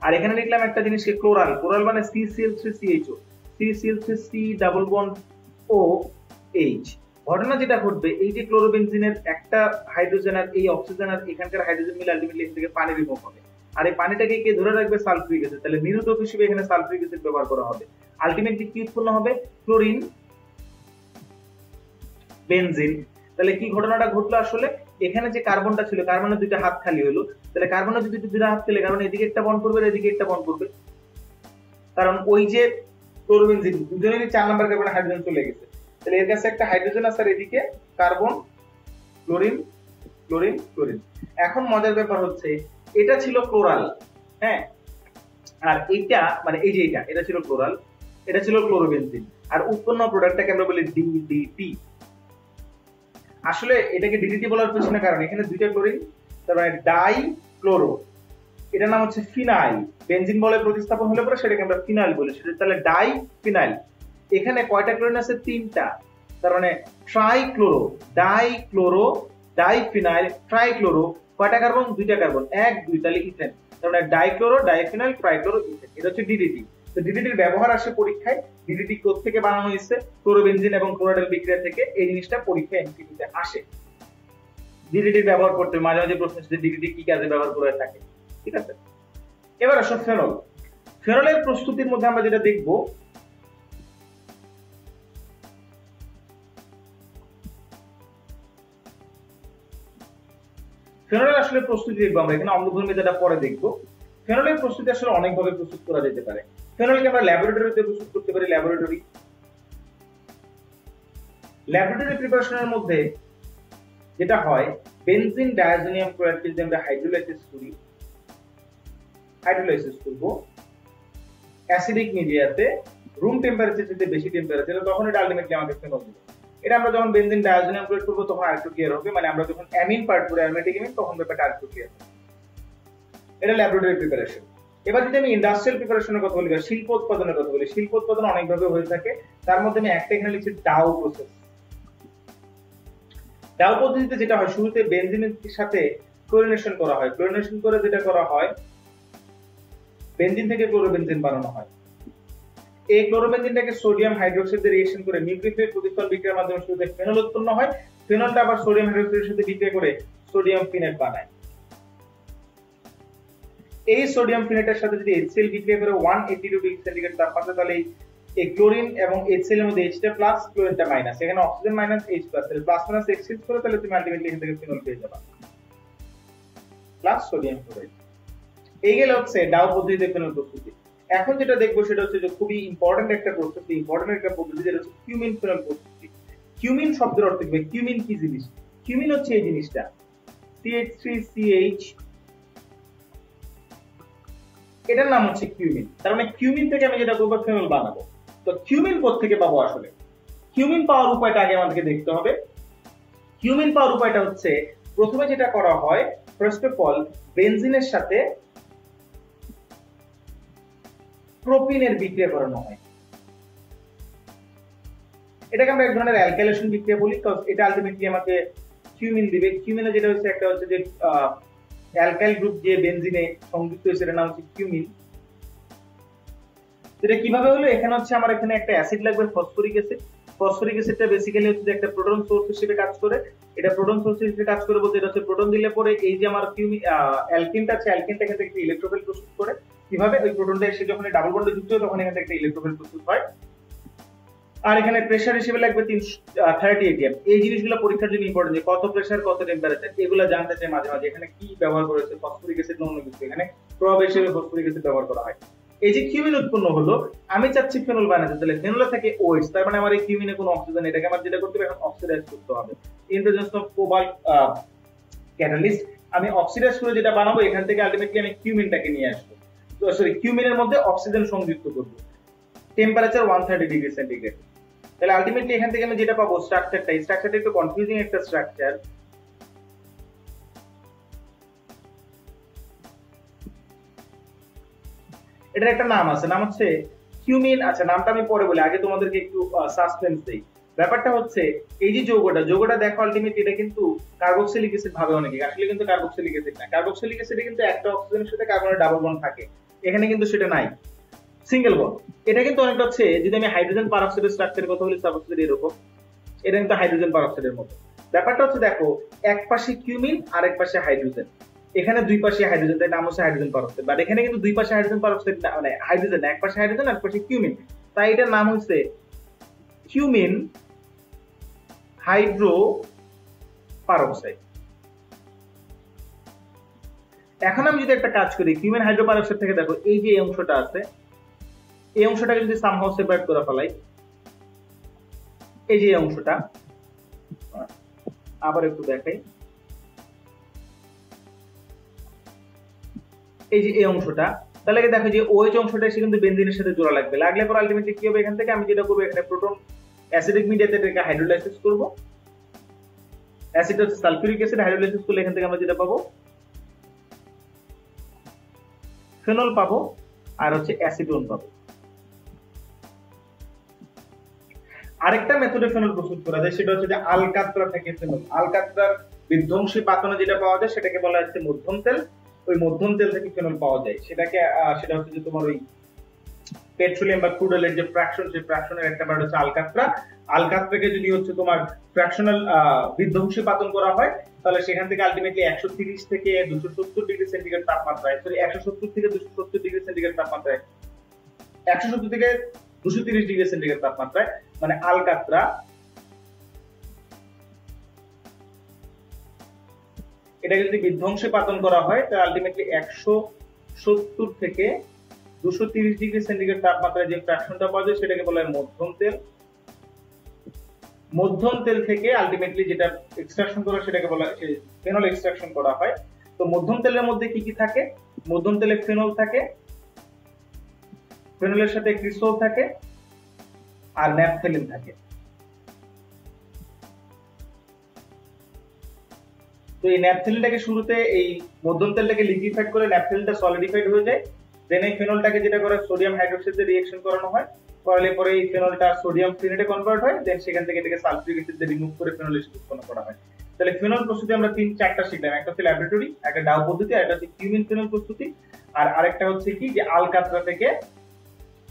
আর এখানে লিখলাম একটা জিনিসকে ক্লোরাল। ক্লোরাল মানে CCl3CHO, CCl3C double bond OH। ঘটনা যেটা ঘটবে, এই যে ক্লোরোবেনজিনের একটা হাইড্রোজেন আর এই অক্সিজেন আর এখানকার হাইড্রোজেন মিলে আলটিমেটলি এখান থেকে পানি রিমুভ হবে, আর এই পানিটাকে কে ধরে রাখবে? Sulphuric acid. তাহলে নিরোধক হিসেবে এখানে সালফিউরিক অ্যাসিড ব্যবহার করা হবে। আলটিমেটলি কি উৎপন্ন হবে? Chlorine benzene. তাহলে কি ঘটনাটা ঘটলো? আসলে এখানে যে কার্বনটা ছিল, কার্বনের দুইটা হাত খালি হলো। তাহলে কার্বনের যদি দুইটা হাত খালি, কারণ এদিকে একটা বন্ড করবে, এদিকে একটা বন্ড করবে, কারণ ওই যে ক্লোরোবেনজিন দুজনেরই 4 নাম্বার কার্বনে হাইড্রোজেন চলে গেছে। তাহলে এর কাছে একটা হাইড্রোজেন আছে আর এদিকে কার্বন, ক্লোরিন ক্লোরিন ক্লোরিন। এখন মজার ব্যাপার হচ্ছে এটা ছিল ক্লোরাল, হ্যাঁ, আর এইটা মানে এই যে এটা ছিল ক্লোরাল, এটা ছিল ক্লোরোবেনজিন, আর উৎপন্ন প্রোডাক্টটাকে আমরা বলি ডিডিটি। আসলে এটাকে ডিডিটি বলার পেছনে কারণ এখানে দুইটা ক্লোরিন, তার মানে ডাই ক্লোরো, এটার নাম হচ্ছে ফিনাইল। বেনজিন বলে প্রতিস্থাপন হলে পরে সেটাকে আমরা ফিনাইল বলি, সেটা তাহলে ডাই ফিনাইল। এখানে কয়টা ক্লোরিন আছে? 3টা, তার মানে trichloro, die chloro, die phenyl, trichloro. কয়টা কার্বন? 2টা কার্বন, 1 2, তাহলে ইথেন। তার মানে ডাইক্লোরো, ডাইফিনাইল, ট্রাইক্লোরো, ইথেন। এটা হচ্ছে ডিডিটি। তো ডিডিটির ব্যবহার আসে পরীক্ষায়। ডিডিটি কোথা থেকে বানানো হয়েছে? ক্লোরোবেনজিন এবং ক্লোরাইডের বিক্রিয়া থেকে। এই জিনিসটা পরীক্ষায় এমসিকিউতে আসে। ডিডিটির ব্যবহার করতে মাঝে মাঝে প্রশ্ন হচ্ছে ডিডিটি কি কাজে ব্যবহার করে থাকে, ঠিক আছে। এবার আসো ফেনল। ফেনলের প্রস্তুতির মধ্যে আমরা যেটা দেখব, ফেনলের আসলে প্রস্তুতি দেখবো আমরা এখানে, অম্লধর্মিতাটা পরে দেখবো। ফেনলের প্রস্তুতি আসলে অনেকভাবে প্রস্তুত করা যেতে পারে। ফেনলকে আমরা ল্যাবরেটরিতে প্রস্তুত করতে পারি। ল্যাবরেটরি প্রিপারেশনের মধ্যে যেটা হয়, বেনজিন ডায়াজোনিয়াম ক্লোরাইডকে যদি আমরা হাইড্রোলাইসিস করব অ্যাসিডিক মিডিয়াতে রুম টেম্পারেচার থেকে বেশি টেম্পারেচারে, তখন এটা আলটিমেটলি আমাদের ফেনল দিবে। এটা আমরা যখন বেনজিন ডায়াজোনিয়াম ক্লোরাইড করব তখন আরেকটু ক্লিয়ার হবে, মানে আমরা যখন অ্যামিন পার্ট করে অ্যারোমেটিক অ্যামিন, তখন ব্যাপারটা আরেকটু ক্লিয়ার হবে। এটা ল্যাবরেটরি প্রিপারেশন। এবার যদি আমি ইন্ডাস্ট্রিয়াল প্রিপারেশনের কথা বলি বা শিল্প উৎপাদনের কথা বলি, শিল্প উৎপাদন অনেকভাবে হয়ে থাকে। তার মধ্যে আমি একটা এখানে লিখছি ডাউ প্রসেস। ডাউ পদ্ধতিতে যেটা হয়, শুরুতে বেনজিনের সাথে ক্লোরিনেশন করা হয়। ক্লোরিনেশন করে যেটা করা হয়, বেনজিন থেকে ক্লোরোবেনজিন বানানো হয়। এই ক্লোরোবেনজিনটাকে সোডিয়াম হাইড্রোক্সাইড দিয়ে রিঅ্যাকশন করে নিউক্লিওফিলিক প্রতিস্থাপন বিক্রিয়ার মাধ্যমে শুরুতে ফেনল উৎপন্ন হয়। ফেনলটা আবার সোডিয়াম হাইড্রোক্সাইডের সাথে বিক্রিয়া করে সোডিয়াম ফিনেট বানায়। এই সোডিয়াম ফিনেটের সাথে যদি HCl বিক্রিয়া করে 180 ডিগ্রি সেন্টিগ্রেড তাপমাত্রা, তাহলে এই ক্লোরিন এবং HCl এর মধ্যে H টা প্লাস, ক্লোরিনটা মাইনাস, এখানে অক্সিজেন মাইনাস, H প্লাস, তাহলে প্লাস মাইনাস এক্সচেঞ্জ করে তাহলে তুমি আলটিমেটলি এখান থেকে ফিনল পেয়ে যাবে, প্লাস সোডিয়াম ক্লোরাইড। এই গেল হচ্ছে ডাউ পদ্ধতিতে ফেনল প্রস্তুতি। এখন যেটা দেখবো সেটা হচ্ছে যে খুবই ইম্পর্টেন্ট একটা প্রসেস, ইম্পর্টেন্ট একটা পদ্ধতি, যেটা হচ্ছে কিউমিন ফেনল প্রস্তুতি। কিউমিন শব্দের অর্থ কি? কিউমিন কি জিনিস? কিউমিন হচ্ছে এই জিনিসটা, CH3CH, এটার নাম হচ্ছে কিউমিন। তার মানে কিউমিন থেকে আমি যেটা করবো ফেনল বানাবো। তো কিউমিন কোথা থেকে পাবো? আসলে কিউমিন পাওয়ার উপায়টা আগে আমাদেরকে দেখতে হবে। কিউমিন পাওয়ার উপায়টা হচ্ছে, প্রথমে যেটা করা হয়, ফার্স্ট অফ অল বেনজিনের সাথে প্রোপিনের বিক্রিয়া করানো হয়। এটাকে আমরা এক ধরনের অ্যালকাইলেশন বিক্রিয়া বলি, কারণ এটা আলটিমেটলি আমাকে কিউমিন দিবে। কিউমিনে যেটা হচ্ছে একটা হচ্ছে যে অ্যালকাইল গ্রুপ যে বেনজিনে সংযুক্ত হয়েছে এর নাম হচ্ছে কিউমিন। এটা কিভাবে হলো, এখানে হচ্ছে আমার এখানে একটা অ্যাসিড লাগবে ফসফরিক অ্যাসিড। ফসফরিক অ্যাসিডটা বেসিক্যালি হচ্ছে একটা প্রোটন সোর্স হিসেবে কাজ করে। এটা প্রোটন সোর্স হিসেবে কাজ করে বলতে এটা হচ্ছে প্রোটন দিলে পরে এই যে আমার অ্যালকিনটা আছে, অ্যালকিনটা এখান থেকে একটা ইলেকট্রোফিল প্রস্তুত করে। কিভাবে, ওই প্রোটনটা এসে যখন ডাবল বন্ডে যুক্ত হয় তখন এখান থেকে একটা ইলেকট্রোফিল প্রস্তুত হয়। আর এখানে প্রেসার হিসেবে লাগবে 330 atm। এই জিনিসগুলো পরীক্ষার জন্য ইম্পর্টেন্ট, যে কত প্রেসার কত টেম্পারেচার এগুলো জানতে চাই মাঝে মাঝে। এখানে কি ব্যবহার করেছে, ফসফরিক অ্যাসিড না অন্য কিছু, এখানে প্রভাব হিসেবে ফসফরিক অ্যাসিড ব্যবহার করা হয়। এই যে কিউমিন উৎপন্ন হলো, আমি চাচ্ছি ফেনল বানাতে, তাহলে ফেনলে থাকে OH, তার মানে আমার এই কিউমিনে কোনো অক্সিজেন, এটাকে আমার যেটা করতে হবে এখন অক্সিডাইজ করতে হবে। In presence of cobalt catalyst আমি অক্সিডাইজ করে যেটা বানাবো, এখান থেকে আলটিমেটলি আমি কিউমিনটাকে নিয়ে আসবো, সরি কিউমিনের মধ্যে অক্সিজেন সংযুক্ত করব, টেম্পারেচার 130 ডিগ্রি সেন্টিগ্রেড। তাহলে আলটিমেটলি এখান থেকে আমি যেটা পাবো স্ট্রাকচারটা একটু কনফিউজিং একটা স্ট্রাকচার। এটার একটা নাম আছে, নাম হচ্ছে কিউমিন। আচ্ছা নামটা আমি পরে বলি, আগে তোমাদেরকে একটু সাসপেন্স দেই। ব্যাপারটা হচ্ছে এই যে যৌগটা দেখো আলটিমেটলি এটা কিন্তু কার্বক্সিলিক অ্যাসিড ভাবে অনেকে, আসলে কিন্তু কার্বক্সিলিক অ্যাসিড না। কার্বক্সিলিক অ্যাসিডে কিন্তু একটা অক্সিজেনের সাথে কার্বনের ডাবল বন্ড থাকে, এখানে কিন্তু সেটা নাই, সিঙ্গেল বন্ড। এটা কিন্তু অনেকটা হচ্ছে যদি আমি হাইড্রোজেন পারঅক্সাইডের স্ট্রাকচারের কথা বলি, সাবঅক্সাইড এরকম, এটা কিন্তু হাইড্রোজেন পারঅক্সাইডের মতো। ব্যাপারটা হচ্ছে দেখো এক পাশে কিউমিন আর এক পাশে হাইড্রোজেন, এখানে দুই পাশে হাইড্রোজেন, তাই নাম হচ্ছে হাইড্রোজেন পারঅক্সাইড। বাট এখানে কিন্তু দুই পাশে হাইড্রোজেন পারঅক্সাইড না, মানে হাইড্রোজেন এক পাশে হাইড্রোজেন আর পাশে কিউমিন, তাই এটার নাম হচ্ছে কিউমিন হাইড্রো পারঅক্সাইড। এখন আমি যদি একটা কাজ করি, কিউমিন হাইড্রো পারঅক্সাইড থেকে দেখো এই যে অংশটা আছে, এই অংশটাকে যদি সামহাউ সেপারেট করে ফেলাই, এই যে অংশটা আবার একটু দেখাই, এই যে এই অংশটা, তাহলে দেখো যে OH অংশটা এসে কিন্তু বেনজিনের সাথে জোড়া লাগবে, লাগলে পর আলটিমেটলি কি হবে, এখান থেকে আমি যেটা করব এখানে প্রোটন অ্যাসিডিক মিডিয়াতে এটাকে হাইড্রোলাইসিস করব। অ্যাসিড হচ্ছে সালফিউরিক অ্যাসিড, হাইড্রোলাইসিস করলে এখান থেকে আমরা যেটা পাবো ফেনল পাবো, আর হচ্ছে অ্যাসিডোন পাবো। আরেকটা মেথডে ফেনল প্রস্তুত করা যায়, সেটা হচ্ছে যে আলকাত্রা থেকে ফেনল। আলকাত্রার বিধ্বংসী পাতনে যেটা পাওয়া যায় সেটাকে বলা হচ্ছে মধ্যম তেল। ওই মধ্যম তেল থেকে ফেনল পাওয়া যায়, সেটা হচ্ছে যে তোমার ওই পেট্রোলিয়াম বা ক্রুড অয়েলের যে ফ্র্যাকশন, সেই ফ্র্যাকশনের একটা বার হচ্ছে আলকাত্রা। আলকাত্রাকে যদি হচ্ছে তোমার ফ্র্যাকশনাল বিধ্বংসী পাতন করা হয়, তাহলে সেখান থেকে আলটিমেটলি 130 থেকে 270 ডিগ্রি সেন্টিগ্রেড তাপমাত্রায়, সরি 170 থেকে 270 ডিগ্রি সেন্টিগ্রেড তাপমাত্রায়, 170 থেকে 230 ডিগ্রি সেন্টিগ্রেড তাপমাত্রায়, মানে আলকাত্রা, এটাকে যদি বিধ্বংসী পাতন করা হয় তাহলে আলটিমেটলি 170 থেকে 230 ডিগ্রি সেন্টিগ্রেড তাপমাত্রায় যে ফ্র্যাকশনটা পাওয়া যায় সেটাকে বলা হয় মধ্যম তেল। মধ্যম তেল থেকে আলটিমেটলি যেটা এক্সট্রাকশন করা সেটাকে বলা হয় ফেনল এক্সট্রাকশন করা হয়। তো মধ্যম তেলের মধ্যে কি কি থাকে, মধ্যম তেলে ফেনল থাকে, ফেনলের সাথে ক্রিসল থাকে, আর ন্যাপথেলিন থাকে। তো এই ন্যাপথেলিনটাকে শুরুতে এই মধ্যম তেলটাকে লিকুইফাইড করে ন্যাপথেলিনটা সলিডিফাইড হয়ে যায়, দেন এই ফেনলটাকে যেটা করে সোডিয়াম হাইড্রোক্সাইডে রিঅ্যাকশন করানো হয়, করালে পরে এই ফেনলটা সোডিয়াম ফেনেটে কনভার্ট হয়, দেন সেখান থেকে এটাকে সালফিউরিক অ্যাসিড দিয়ে রিমুভ করে ফেনল এসিড উৎপন্ন করা হয়। তাহলে ফেনল প্রস্তুতি আমরা 3-4টা শিখলাম, একটা হচ্ছে ল্যাবরেটরি, একটা ডাউ পদ্ধতি, আর একটা হচ্ছে কিউমিন ফেনল প্রস্তুতি, আর আরেকটা হচ্ছে কি যে আলকাত্রা থেকে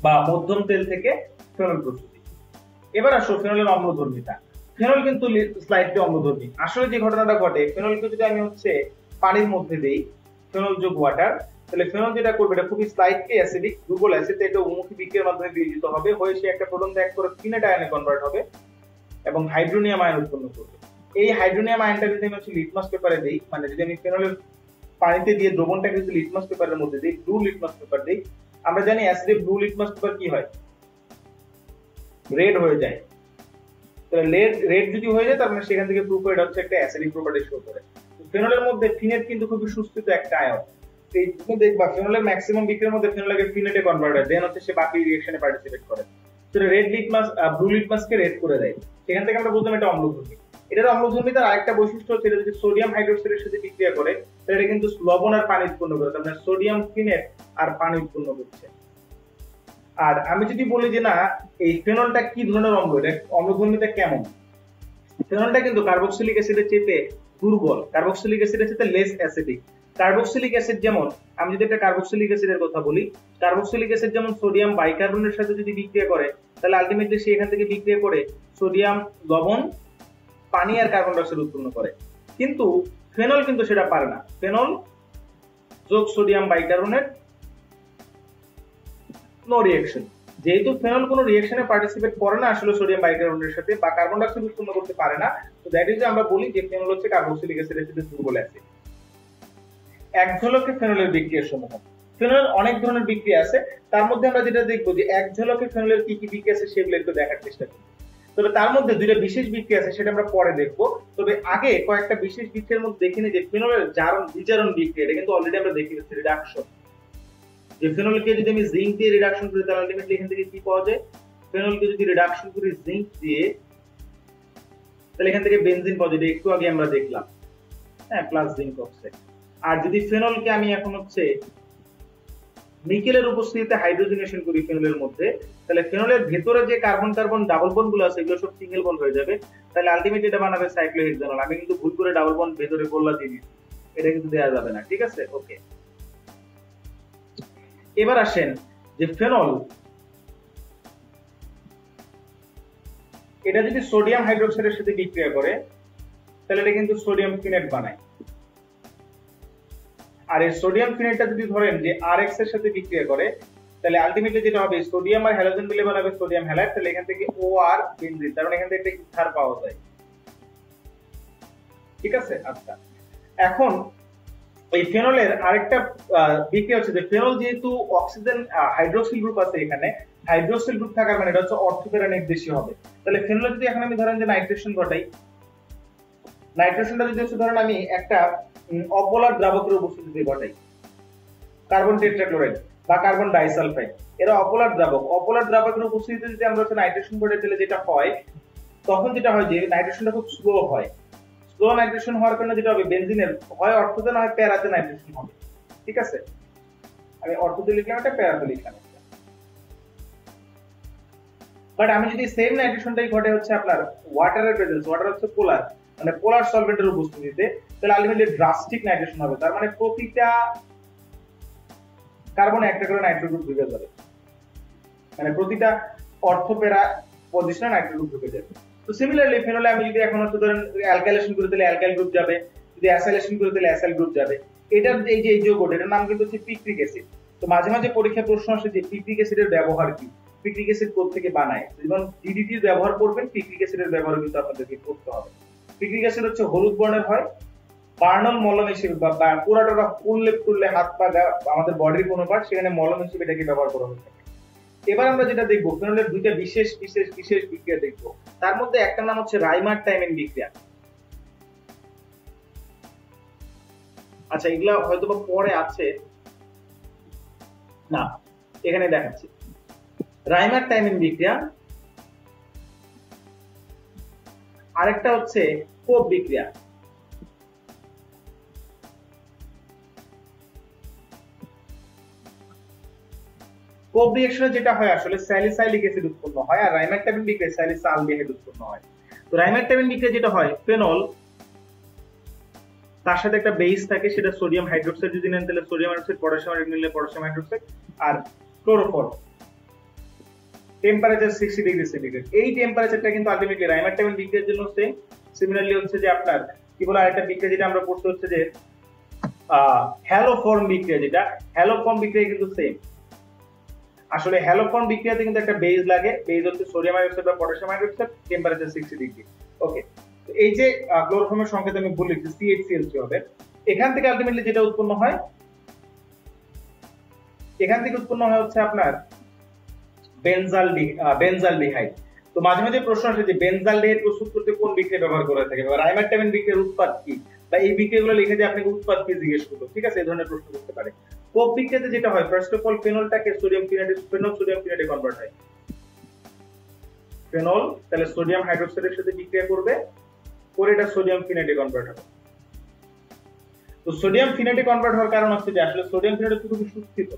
বা মধ্যম তেল থেকে ফেনল প্রস্তুতি। এবার আসো ফেনলের অম্লধর্মিতা। ফেনল কিন্তু স্লাইডলি অম্লধর্মী। আসলে যে ঘটনাটা ঘটে, ফেনলকে যদি আমি হচ্ছে পানির মধ্যে দেই, ফেনল যোগ ওয়াটার, তাহলে ফেনল যেটা করবে এটা খুবই স্লাইটলি অ্যাসিডিক, দুর্বল অ্যাসিড, এটা উন্মুখী বিক্রিয়ার মাধ্যমে বিয়োজিত হবে, হয়ে সে একটা প্রোটন ত্যাগ করে ফিনেট আয়নে কনভার্ট হবে এবং হাইড্রোনিয়াম আয়ন উৎপন্ন করবে। এই হাইড্রোনিয়াম আয়নটা যদি আমি হচ্ছে লিটমাস পেপারে দেই, মানে যদি আমি ফেনলের পানিতে দিয়ে দ্রবণটাকে যদি লিটমাস পেপারের মধ্যে দিই, ব্লু লিটমাস পেপার দিই, আমরা জানি অ্যাসিডে ব্লু লিটমাস পেপার কি হয়, রেড হয়ে যায়। তাহলে রেড যদি হয়ে যায় তার মানে সেখান থেকে প্রুফ এটা হচ্ছে একটা অ্যাসিডিক প্রপার্টি শো করে। ফেনলের মধ্যে ফিনেট কিন্তু খুবই সুস্থিত একটা আয়ন, এই তুমি দেখবা ফেনলের ম্যাক্সিমাম বিক্রিয়ার মধ্যে ফেনলকে ফিনেটে কনভার্ট হয়, দেন হচ্ছে সে বাকি রিঅ্যাকশনে পার্টিসিপেট করে। তো রেড লিটমাস ব্লু লিটমাসকে রেড করে দেয়, সেখান থেকে আমরা বুঝলাম এটা অম্লধর্মী। এটার অম্লধর্মিতার আরেকটা বৈশিষ্ট্য হচ্ছে এটা যদি সোডিয়াম হাইড্রোক্সাইডের সাথে বিক্রিয়া করে তাহলে এটা কিন্তু লবণ আর পানি উৎপন্ন করে, তার মানে সোডিয়াম ফিনেট আর পানি উৎপন্ন করছে। আর আমি যদি বলি যে না এই ফেনলটা কি ধরনের অম্ল, এটা অম্লধর্মিতা কেমন, ফেনলটা কিন্তু কার্বক্সিলিক অ্যাসিডের চেয়ে দুর্বল, কার্বক্সিলিক অ্যাসিডের চেয়ে লেস অ্যাসিডিক। কার্বক্সিলিক অ্যাসিড যেমন, আমি যদি একটা কার্বক্সিলিক অ্যাসিডের কথা বলি, কার্বক্সিলিক অ্যাসিড যেমন সোডিয়াম বাইকার্বনেটের সাথে যদি বিক্রিয়া করে তাহলে আলটিমেটলি সে এখান থেকে বিক্রিয়া করে সোডিয়াম লবণ, পানি আর কার্বন ডাই অক্সাইড উৎপন্ন করে। কিন্তু ফেনল কিন্তু সেটা পারে না। ফেনল যোগ সোডিয়াম বাইকার্বনেট, নো রিঅ্যাকশন। যেহেতু ফেনল কোনো রিঅ্যাকশনে পার্টিসিপেট করে না আসলে সোডিয়াম বাইকার্বনেটের সাথে, বা কার্বন ডাই অক্সাইড উৎপন্ন করতে পারে না, তো দ্যাট ইজ আমরা বলি যে ফেনল হচ্ছে কার্বক্সিলিক অ্যাসিডের সাথে দুর্বল অ্যাসিড। এক ঝলকে ফেনলের বিক্রিয়া সমূহ। ফেনলের অনেক ধরনের বিক্রিয়া আছে, তার মধ্যে আমরা যেটা দেখবো যে এক ঝলকে ফেনলের কি কি বিক্রিয়া আছে সেগুলো একটু দেখার চেষ্টা করি। তবে তার মধ্যে দুইটা বিশেষ বিক্রিয়া আছে, সেটা আমরা পরে দেখবো। তবে আগে কয়েকটা বিশেষ বিক্রিয়ার মধ্যে দেখে নিই যে ফেনলের বিজারণ বিক্রিয়া, এটা কিন্তু অলরেডি আমরা দেখে নিচ্ছি, রিডাকশন। যে ফেনলকে যদি আমি জিঙ্ক দিয়ে রিডাকশন করি তাহলে আলটিমেটলি এখান থেকে কি পাওয়া যায়, ফেনলকে যদি রিডাকশন করি জিঙ্ক দিয়ে তাহলে এখান থেকে বেনজিন পাওয়া যায়, একটু আগে আমরা দেখলাম, হ্যাঁ, প্লাস জিঙ্ক অক্সাইড। আর যদি ফেনলকে আমি এখন হচ্ছে নিকেলের উপস্থিতিতে হাইড্রোজেনেশন করি ফেনলের মধ্যে, তাহলে ফেনলের ভেতরে যে কার্বন কার্বন ডাবল বন্ড গুলো আছে এগুলো সব সিঙ্গেল বন্ড হয়ে যাবে, তাহলে আলটিমেটলি এটা বানাবে সাইক্লোহেক্সানল। আমি কিন্তু ভুল করে ডাবল বন্ড ভেতরে গোল্লা দিয়ে দিচ্ছি, এটা কিন্তু দেওয়া যাবে না, ঠিক আছে, ওকে। এবার আসেন যে ফেনল এটা যদি সোডিয়াম হাইড্রোক্সাইডের সাথে বিক্রিয়া করে তাহলে এটা কিন্তু সোডিয়াম ফিনেট বানায়। আর এই সোডিয়াম ফিনেটটা যদি ধরেন যে RX এর সাথে বিক্রিয়া করে তাহলে আলটিমেটলি যেটা হবে সোডিয়াম আর হ্যালোজেন মিলে বানাবে সোডিয়াম হ্যালাইড, তাহলে এখান থেকে OR বেনজিন, তার মানে এখান থেকে একটা ইথার পাওয়া যায়, ঠিক আছে। আচ্ছা, এখন এই ফেনলের আরেকটা বিক্রিয়া হচ্ছে যে ফেনল যেহেতু অক্সিজেন হাইড্রোক্সিল গ্রুপ আছে, এখানে হাইড্রোক্সিল গ্রুপ থাকার মানে এটা হচ্ছে অর্থোপেরা নির্দেশী হবে। তাহলে ফেনল যদি এখন আমি ধরেন যে নাইট্রেশন ঘটাই, নাইট্রেশনটা যদি হচ্ছে ধরেন আমি একটা অপোলার দ্রাবকের উপস্থিতিতে ঘটাই, কার্বন টেট্রাক্লোরাইড বা কার্বন ডাইসালফাইড, এরা অপোলার দ্রাবক, অপোলার দ্রাবকের উপস্থিতিতে যদি আমরা হচ্ছে নাইট্রেশন ঘটাই তাহলে যেটা হয়, তখন যেটা হয় যে নাইট্রেশনটা খুব স্লো হয়। স্লো নাইট্রেশন হওয়ার কারণে যেটা হবে বেনজিনের হয় অর্থোতে না হয় প্যারাতে নাইট্রেশন হবে, ঠিক আছে। আমি অর্থোতে লিখলাম একটা, প্যারাতে লিখলাম একটা। বাট আমি যদি সেম নাইট্রেশনটাই ঘটে হচ্ছে আপনার ওয়াটারের প্রেজেন্স, ওয়াটার হচ্ছে পোলার, মানে পোলার সলভেন্টের উপস্থিতিতে, তাহলে আলটিমেটলি ড্রাস্টিক নাইট্রেশন হবে। তার মানে প্রতিটা কার্বনে একটা করে নাইট্রো গ্রুপ ঢুকে যাবে, মানে প্রতিটা অর্থোপেরা পজিশনে নাইট্রো গ্রুপ ঢুকে যাবে। তো সিমিলারলি ফেনলে আমি যদি এখন হচ্ছে ধরেন অ্যালকাইলেশন করি তাহলে অ্যালকাইল গ্রুপ যাবে, যদি অ্যাসাইলেশন করি তাহলে অ্যাসাইল গ্রুপ যাবে। এটার এই যে যৌগটা, এটার নাম কিন্তু হচ্ছে পিক্রিক অ্যাসিড। তো মাঝে মাঝে পরীক্ষায় প্রশ্ন আসে যে পিক্রিক অ্যাসিডের ব্যবহার কি, পিক্রিক অ্যাসিড কোথা থেকে বানায়, যেমন DDT ব্যবহার করবেন পিক্রিক অ্যাসিডের ব্যবহার কিন্তু আপনাদেরকে করতে হবে। পিক্রিক অ্যাসিড হচ্ছে হলুদ বর্ণের হয়, বার্নল মলম হিসেবে বা পুরাটা উল্লেখ করলে হাত পা আমাদের বডির কোনো পার্ট, সেখানে মলম হিসেবে এটাকে ব্যবহার করা হয়ে থাকে। এবার আমরা যেটা দেখবো ফেনলের দুইটা বিশেষ বিশেষ বিশেষ বিক্রিয়া দেখবো, তার মধ্যে একটা নাম হচ্ছে রাইমার টাইমিন বিক্রিয়া। আচ্ছা, এগুলা হয়তো বা পরে আছে না, এখানে দেখাচ্ছি রাইমার টাইমিন বিক্রিয়া। আরেকটা হচ্ছে কোপ বিক্রিয়া। কোপ রিঅ্যাকশনে যেটা হয় আসলে স্যালিসাইলিক অ্যাসিড উৎপন্ন হয়, আর রাইমার টাইমিন বিক্রিয়ায় স্যালিসালডিহাইড উৎপন্ন হয়। তো রাইমার টাইমিন বিক্রিয়া যেটা হয়, ফেনল তার সাথে একটা বেস থাকে, সেটা সোডিয়াম হাইড্রোক্সাইড যদি নেন তাহলে সোডিয়াম হাইড্রোক্সাইড, পটাশিয়াম হাইড্রোক্সাইড নিলে পটাশিয়াম হাইড্রোক্সাইড, আর ক্লোরোফর্ম, টেম্পারেচার 60 ডিগ্রি সেন্টিগ্রেড। এই টেম্পারেচারটা কিন্তু আলটিমেটলি রাইমার টাইমিন বিক্রিয়ার জন্য সেম। সিমিলারলি হচ্ছে যে আপনার কি বলে আরেকটা বিক্রিয়া যেটা আমরা পড়তে হচ্ছে যে হ্যালোফর্ম বিক্রিয়া, যেটা হ্যালোফর্ম বিক্রিয়া কিন্তু সেম। আসলে হ্যালোফর্ম বিক্রিয়াতে কিন্তু একটা বেজ লাগে, বেজ হচ্ছে সোডিয়াম হাইড্রোক্সাইড বা পটাশিয়াম হাইড্রোক্সাইড, টেম্পারেচার 60 ডিগ্রি, ওকে। তো এই যে ক্লোরোফর্মের সংকেত আমি বলছি CHCl3 হবে, এখান থেকে আলটিমেটলি যেটা উৎপন্ন হয়, এখান থেকে উৎপন্ন হয় হচ্ছে আপনার বেনজালডিহাইড। তো মাঝে মাঝে প্রশ্ন আসে যে বেনজালডিহাইড প্রস্তুত করতে কোন বিক্রিয়া ব্যবহার করা থাকে, বা রাইমার টাইমিন বিক্রিয়ার উৎপাদ কি, বা এই বিক্রিয়াগুলো লিখে দিয়ে আপনাকে উৎপাদ কি জিজ্ঞেস করবো, ঠিক আছে, এই ধরনের প্রশ্ন করতে পারে। কোপ বিক্রিয়াতে যেটা হয়, ফার্স্ট অফ অল ফেনলটাকে সোডিয়াম ফিনাইডে, ফেনল সোডিয়াম ফিনাইডে কনভার্ট হয়। ফেনল তাহলে সোডিয়াম হাইড্রোক্সাইডের সাথে বিক্রিয়া করবে, করে এটা সোডিয়াম ফিনাইডে কনভার্ট হবে। তো সোডিয়াম ফিনাইডে কনভার্ট হওয়ার কারণ হচ্ছে যে আসলে সোডিয়াম ফিনাইড খুবই সুস্থিত,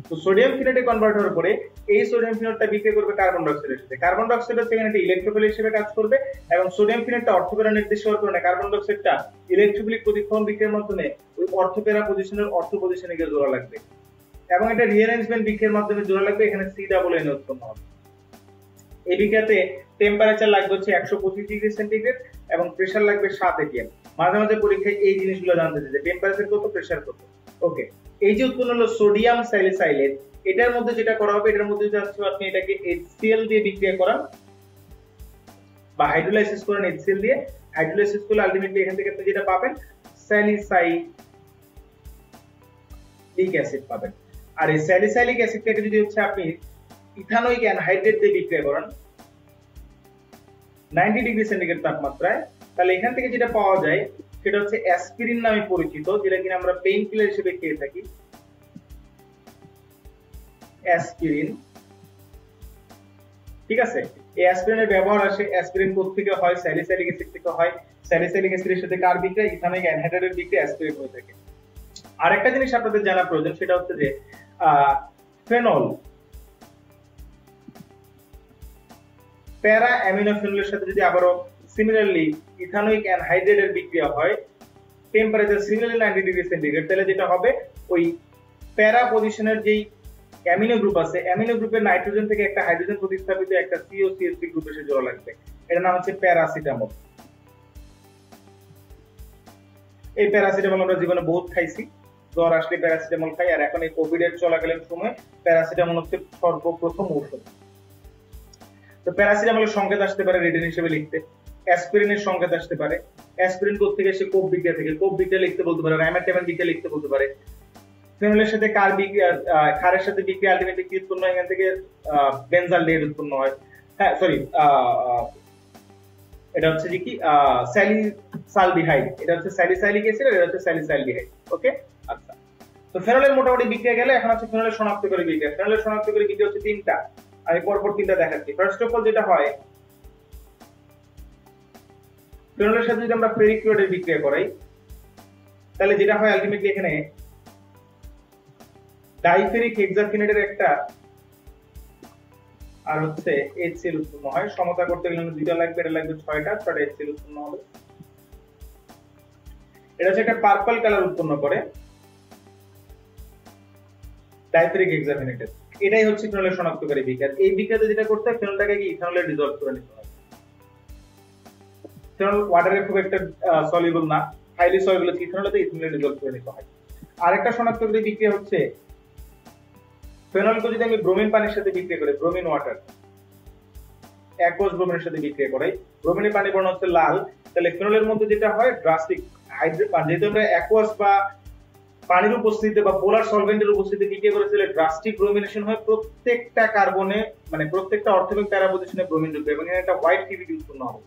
তো সোডিয়াম ফিনেটে কনভার্ট হওয়ার পরে এই সোডিয়াম ফিনেটটা বিক্রিয়া করবে কার্বন ডাইঅক্সাইডের সাথে। কার্বন ডাইঅক্সাইড হচ্ছে এখানে একটা ইলেকট্রোফিল হিসেবে কাজ করবে এবং সোডিয়াম ফিনেটটা অর্থোপেরা নির্দেশ হওয়ার কারণে কার্বন ডাইঅক্সাইডটা ইলেকট্রোফিলিক প্রতিক্রমণ বিক্রিয়ার মাধ্যমে ওই অর্থোপেরা পজিশনের অর্থ পজিশনে গিয়ে জোড়া লাগবে এবং এটা রিঅ্যারেঞ্জমেন্ট বিক্রিয়ার মাধ্যমে জোড়া লাগবে, এখানে সি ডাবল এন উৎপন্ন হবে। এই বিক্রিয়াতে টেম্পারেচার লাগবে হচ্ছে 125 ডিগ্রি সেন্টিগ্রেড এবং প্রেসার লাগবে 7 atm। মাঝে মাঝে পরীক্ষায় এই জিনিসগুলো জানতে চাই যে টেম্পারেচার কত, প্রেসার কত। ওকে, এই যে উৎপন্ন হলো সোডিয়াম স্যালিসাইলেট, এটার মধ্যে যেটা করা হবে, এটার মধ্যে যদি আপনি এটাকে HCl দিয়ে বিক্রিয়া করান বা হাইড্রোলাইসিস করেন HCl দিয়ে, হাইড্রোলাইসিস করলে আলটিমেটলি এখান থেকে আপনি যেটা পাবেন স্যালিসাইলিক অ্যাসিড পাবেন। আর এই স্যালিসাইলিক অ্যাসিডটাকে যদি হচ্ছে আপনি ইথানোয়িক অ্যানহাইড্রেট দিয়ে বিক্রিয়া করেন 90 ডিগ্রি সেন্টিগ্রেড তাপমাত্রায়, তাহলে এখান থেকে যেটা পাওয়া যায় সেটা হচ্ছে অ্যাসপিরিন নামে পরিচিত, যেটা কিনা আমরা পেইন কিলার হিসেবে খেয়ে থাকি। অ্যাসপিরিন, ঠিক আছে। এই অ্যাসপিরিনের ব্যবহার আসে, অ্যাসপিরিন কোথা থেকে হয়? স্যালিসাইলিক অ্যাসিড থেকে হয়। স্যালিসাইলিক অ্যাসিডের সাথে কার বিক্রিয়া? ইথানোয়িক অ্যানহাইড্রেটের বিক্রিয়া অ্যাসপিরিন হয়ে থাকে। আরেকটা জিনিস আপনাদের জানা প্রয়োজন, সেটা হচ্ছে যে ফেনল, প্যারা অ্যামিনো ফেনলের সাথে যদি আবারও সিমিলারলি ইথানোয়িক অ্যানহাইড্রেটের বিক্রিয়া হয় টেম্পারেচার সিমিলারলি 90 ডিগ্রি সেন্টিগ্রেড, তাহলে যেটা হবে ওই প্যারা পজিশনের যেই অ্যামিনো গ্রুপ আছে, অ্যামিনো গ্রুপের নাইট্রোজেন থেকে একটা হাইড্রোজেন প্রতিস্থাপিত একটা COCH3 গ্রুপ এসে জোড়া লাগবে। এটার নাম হচ্ছে প্যারাসিটামল। এই প্যারাসিটামল আমরা জীবনে বহুত খাইছি, জ্বর আসলে প্যারাসিটামল খাই, আর এখন এই কোভিড এর চলাকালীন সময় প্যারাসিটামল হচ্ছে সর্বপ্রথম ঔষধ। তো প্যারাসিটামলের সংকেত আসতে পারে রিটেন হিসেবে লিখতে, অ্যাসপিরিনের সংকেত আসতে পারে। অ্যাসপিরিন কোথা থেকে? সে কোপ বিক্রিয়া থেকে, কোপ বিক্রিয়া লিখতে বলতে পারে, রাইমাটামিন বিক্রিয়া লিখতে বলতে পারে। ফেনলের সাথে কার বিক্রিয়া, ক্ষারের সাথে বিক্রিয়া আলটিমেটলি কি উৎপন্ন হয়? এখান থেকে বেনজালডেহিড উৎপন্ন হয়। হ্যাঁ সরি, এটা হচ্ছে যে কি স্যালিসালডিহাইড, এটা হচ্ছে স্যালিসাইলিক অ্যাসিড আর এটা হচ্ছে স্যালিসাইলডিহাইড। ওকে, আচ্ছা। তো ফেনলের মোটামুটি বিক্রিয়া গেলে এখন হচ্ছে ফেনলের শনাক্তকারী বিক্রিয়া। ফেনলের শনাক্তকারী বিক্রিয়া হচ্ছে তিনটা, আমি পরপর তিনটা দেখাচ্ছি। ফার্স্ট অফ অল যেটা হয়, ফেনলের সাথে যদি আমরা ফেরিক ক্লোরাইডের বিক্রিয়া করাই তাহলে যেটা হয় আলটিমেটলি এখানে ডাইফেরিক হেক্সাফিনেটের একটা আর হচ্ছে HCl উৎপন্ন হয়। সমতা করতে গেলে দুইটা লাগবে, এটা লাগবে 6টা HCl উৎপন্ন হবে। এটা হচ্ছে একটা পার্পল কালার উৎপন্ন করে ডাইফেরিক হেক্সাফিনেটের। এটাই হচ্ছে ফেনলের শনাক্তকারী বিক্রিয়া। এই বিক্রিয়াতে যেটা করতে হয়, ফেনলটাকে কি ইথানলে ডিসলভ করে নিতে হয়। ফেনল ওয়াটারে খুব একটা সলিউবল না, হাইলি সলিউবল আছে, ইথানলেতে ইথানলে ডিসলভ করে নিতে হয়। আরেকটা শনাক্তকারী বিক্রিয়া হচ্ছে ফেনলকে যদি আমি ব্রোমিন পানির সাথে বিক্রিয়া করি, ব্রোমিন ওয়াটার অ্যাকুয়াস ব্রোমিনের সাথে বিক্রিয়া করাই, ব্রোমিনের পানি বর্ণ হচ্ছে লাল, তাহলে ফেনলের মধ্যে যেটা হয় ড্রাস্টিক হাইড্রেট, যেহেতু আমরা অ্যাকুয়াস বা পানির উপস্থিতিতে বা পোলার সলভেন্টের উপস্থিতিতে বিক্রিয়া করে তাহলে ড্রাস্টিক ব্রোমিনেশন হয় প্রত্যেকটা কার্বনে, মানে প্রত্যেকটা অর্থোপিক প্যারা পজিশনে ব্রোমিন ঢুকবে এবং এখানে একটা হোয়াইট টিভিটি উৎপন্ন হবে।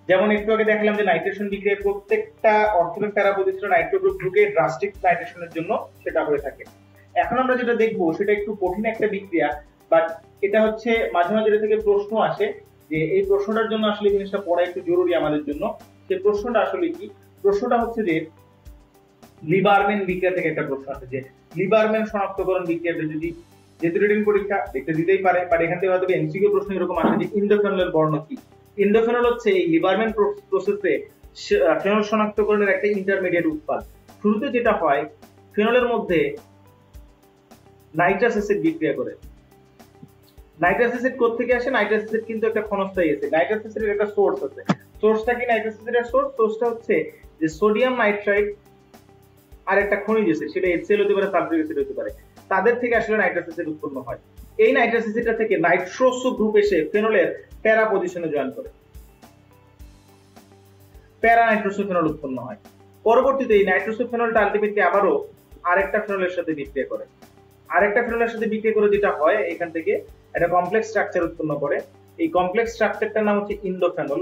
যেমন একটু আগে দেখালাম যে নাইট্রেশন বিক্রিয়ায় প্রত্যেকটা অর্থোপিক প্যারা পজিশনে নাইট্রো গ্রুপ ঢুকে ড্রাস্টিক নাইট্রেশনের জন্য সেটা হয়ে থাকে। এখন আমরা যেটা দেখবো সেটা একটু কঠিন একটা বিক্রিয়া, বাট এটা হচ্ছে মাঝে মাঝে এটা থেকে প্রশ্ন আসে যে এই প্রশ্নটার জন্য আসলে জিনিসটা পড়া একটু জরুরি আমাদের জন্য। সেই প্রশ্নটা আসলে কি? প্রশ্নটা হচ্ছে যে লিবারম্যান বিক্রিয়া থেকে একটা প্রশ্ন আছে যে লিবারম্যান শনাক্তকরণ বিক্রিয়াতে যদি, যেহেতু রিটেন পরীক্ষা দেখতে দিতেই পারে, বাট এখান থেকে হয়তো এমসিকিউ প্রশ্ন এরকম আসে যে ইন্ডোফেনলের বর্ণ কি। ইন্ডোফেনল হচ্ছে এই লিবারম্যান প্রসেসে ফেনল শনাক্তকরণের একটা ইন্টারমিডিয়েট উৎপাদ। শুরুতে যেটা হয়, ফেনলের মধ্যে নাইট্রাস অ্যাসিড বিক্রিয়া করে। নাইট্রাস অ্যাসিড কোথা থেকে আসে? নাইট্রাস অ্যাসিড কিন্তু একটা ক্ষণস্থায়ী অ্যাসিড, নাইট্রাস অ্যাসিডের একটা সোর্স আছে। সোর্সটা কি নাইট্রাস অ্যাসিডের সোর্স? সোর্সটা হচ্ছে যে সোডিয়াম নাইট্রাইট আর একটা খনিজ অ্যাসিড, সেটা HCl হতে পারে, সালফিউরিক অ্যাসিড হতে পারে, তাদের থেকে আসলে নাইট্রাস অ্যাসিড উৎপন্ন হয়। এই নাইট্রাস অ্যাসিডটা থেকে নাইট্রোসো গ্রুপ এসে ফেনলের প্যারা পজিশনে জয়েন করে, প্যারা নাইট্রোসো ফেনল উৎপন্ন হয়। পরবর্তীতে এই নাইট্রোসো ফেনলটা আলটিমেটলি আবারও আরেকটা ফেনলের সাথে বিক্রিয়া করে, আরেকটা ফেনলের সাথে বিক্রিয়া করে যেটা হয় এখান থেকে একটা কমপ্লেক্স স্ট্রাকচার উৎপন্ন করে। এই কমপ্লেক্স স্ট্রাকচারটার নাম হচ্ছে ইন্ডোফেনল।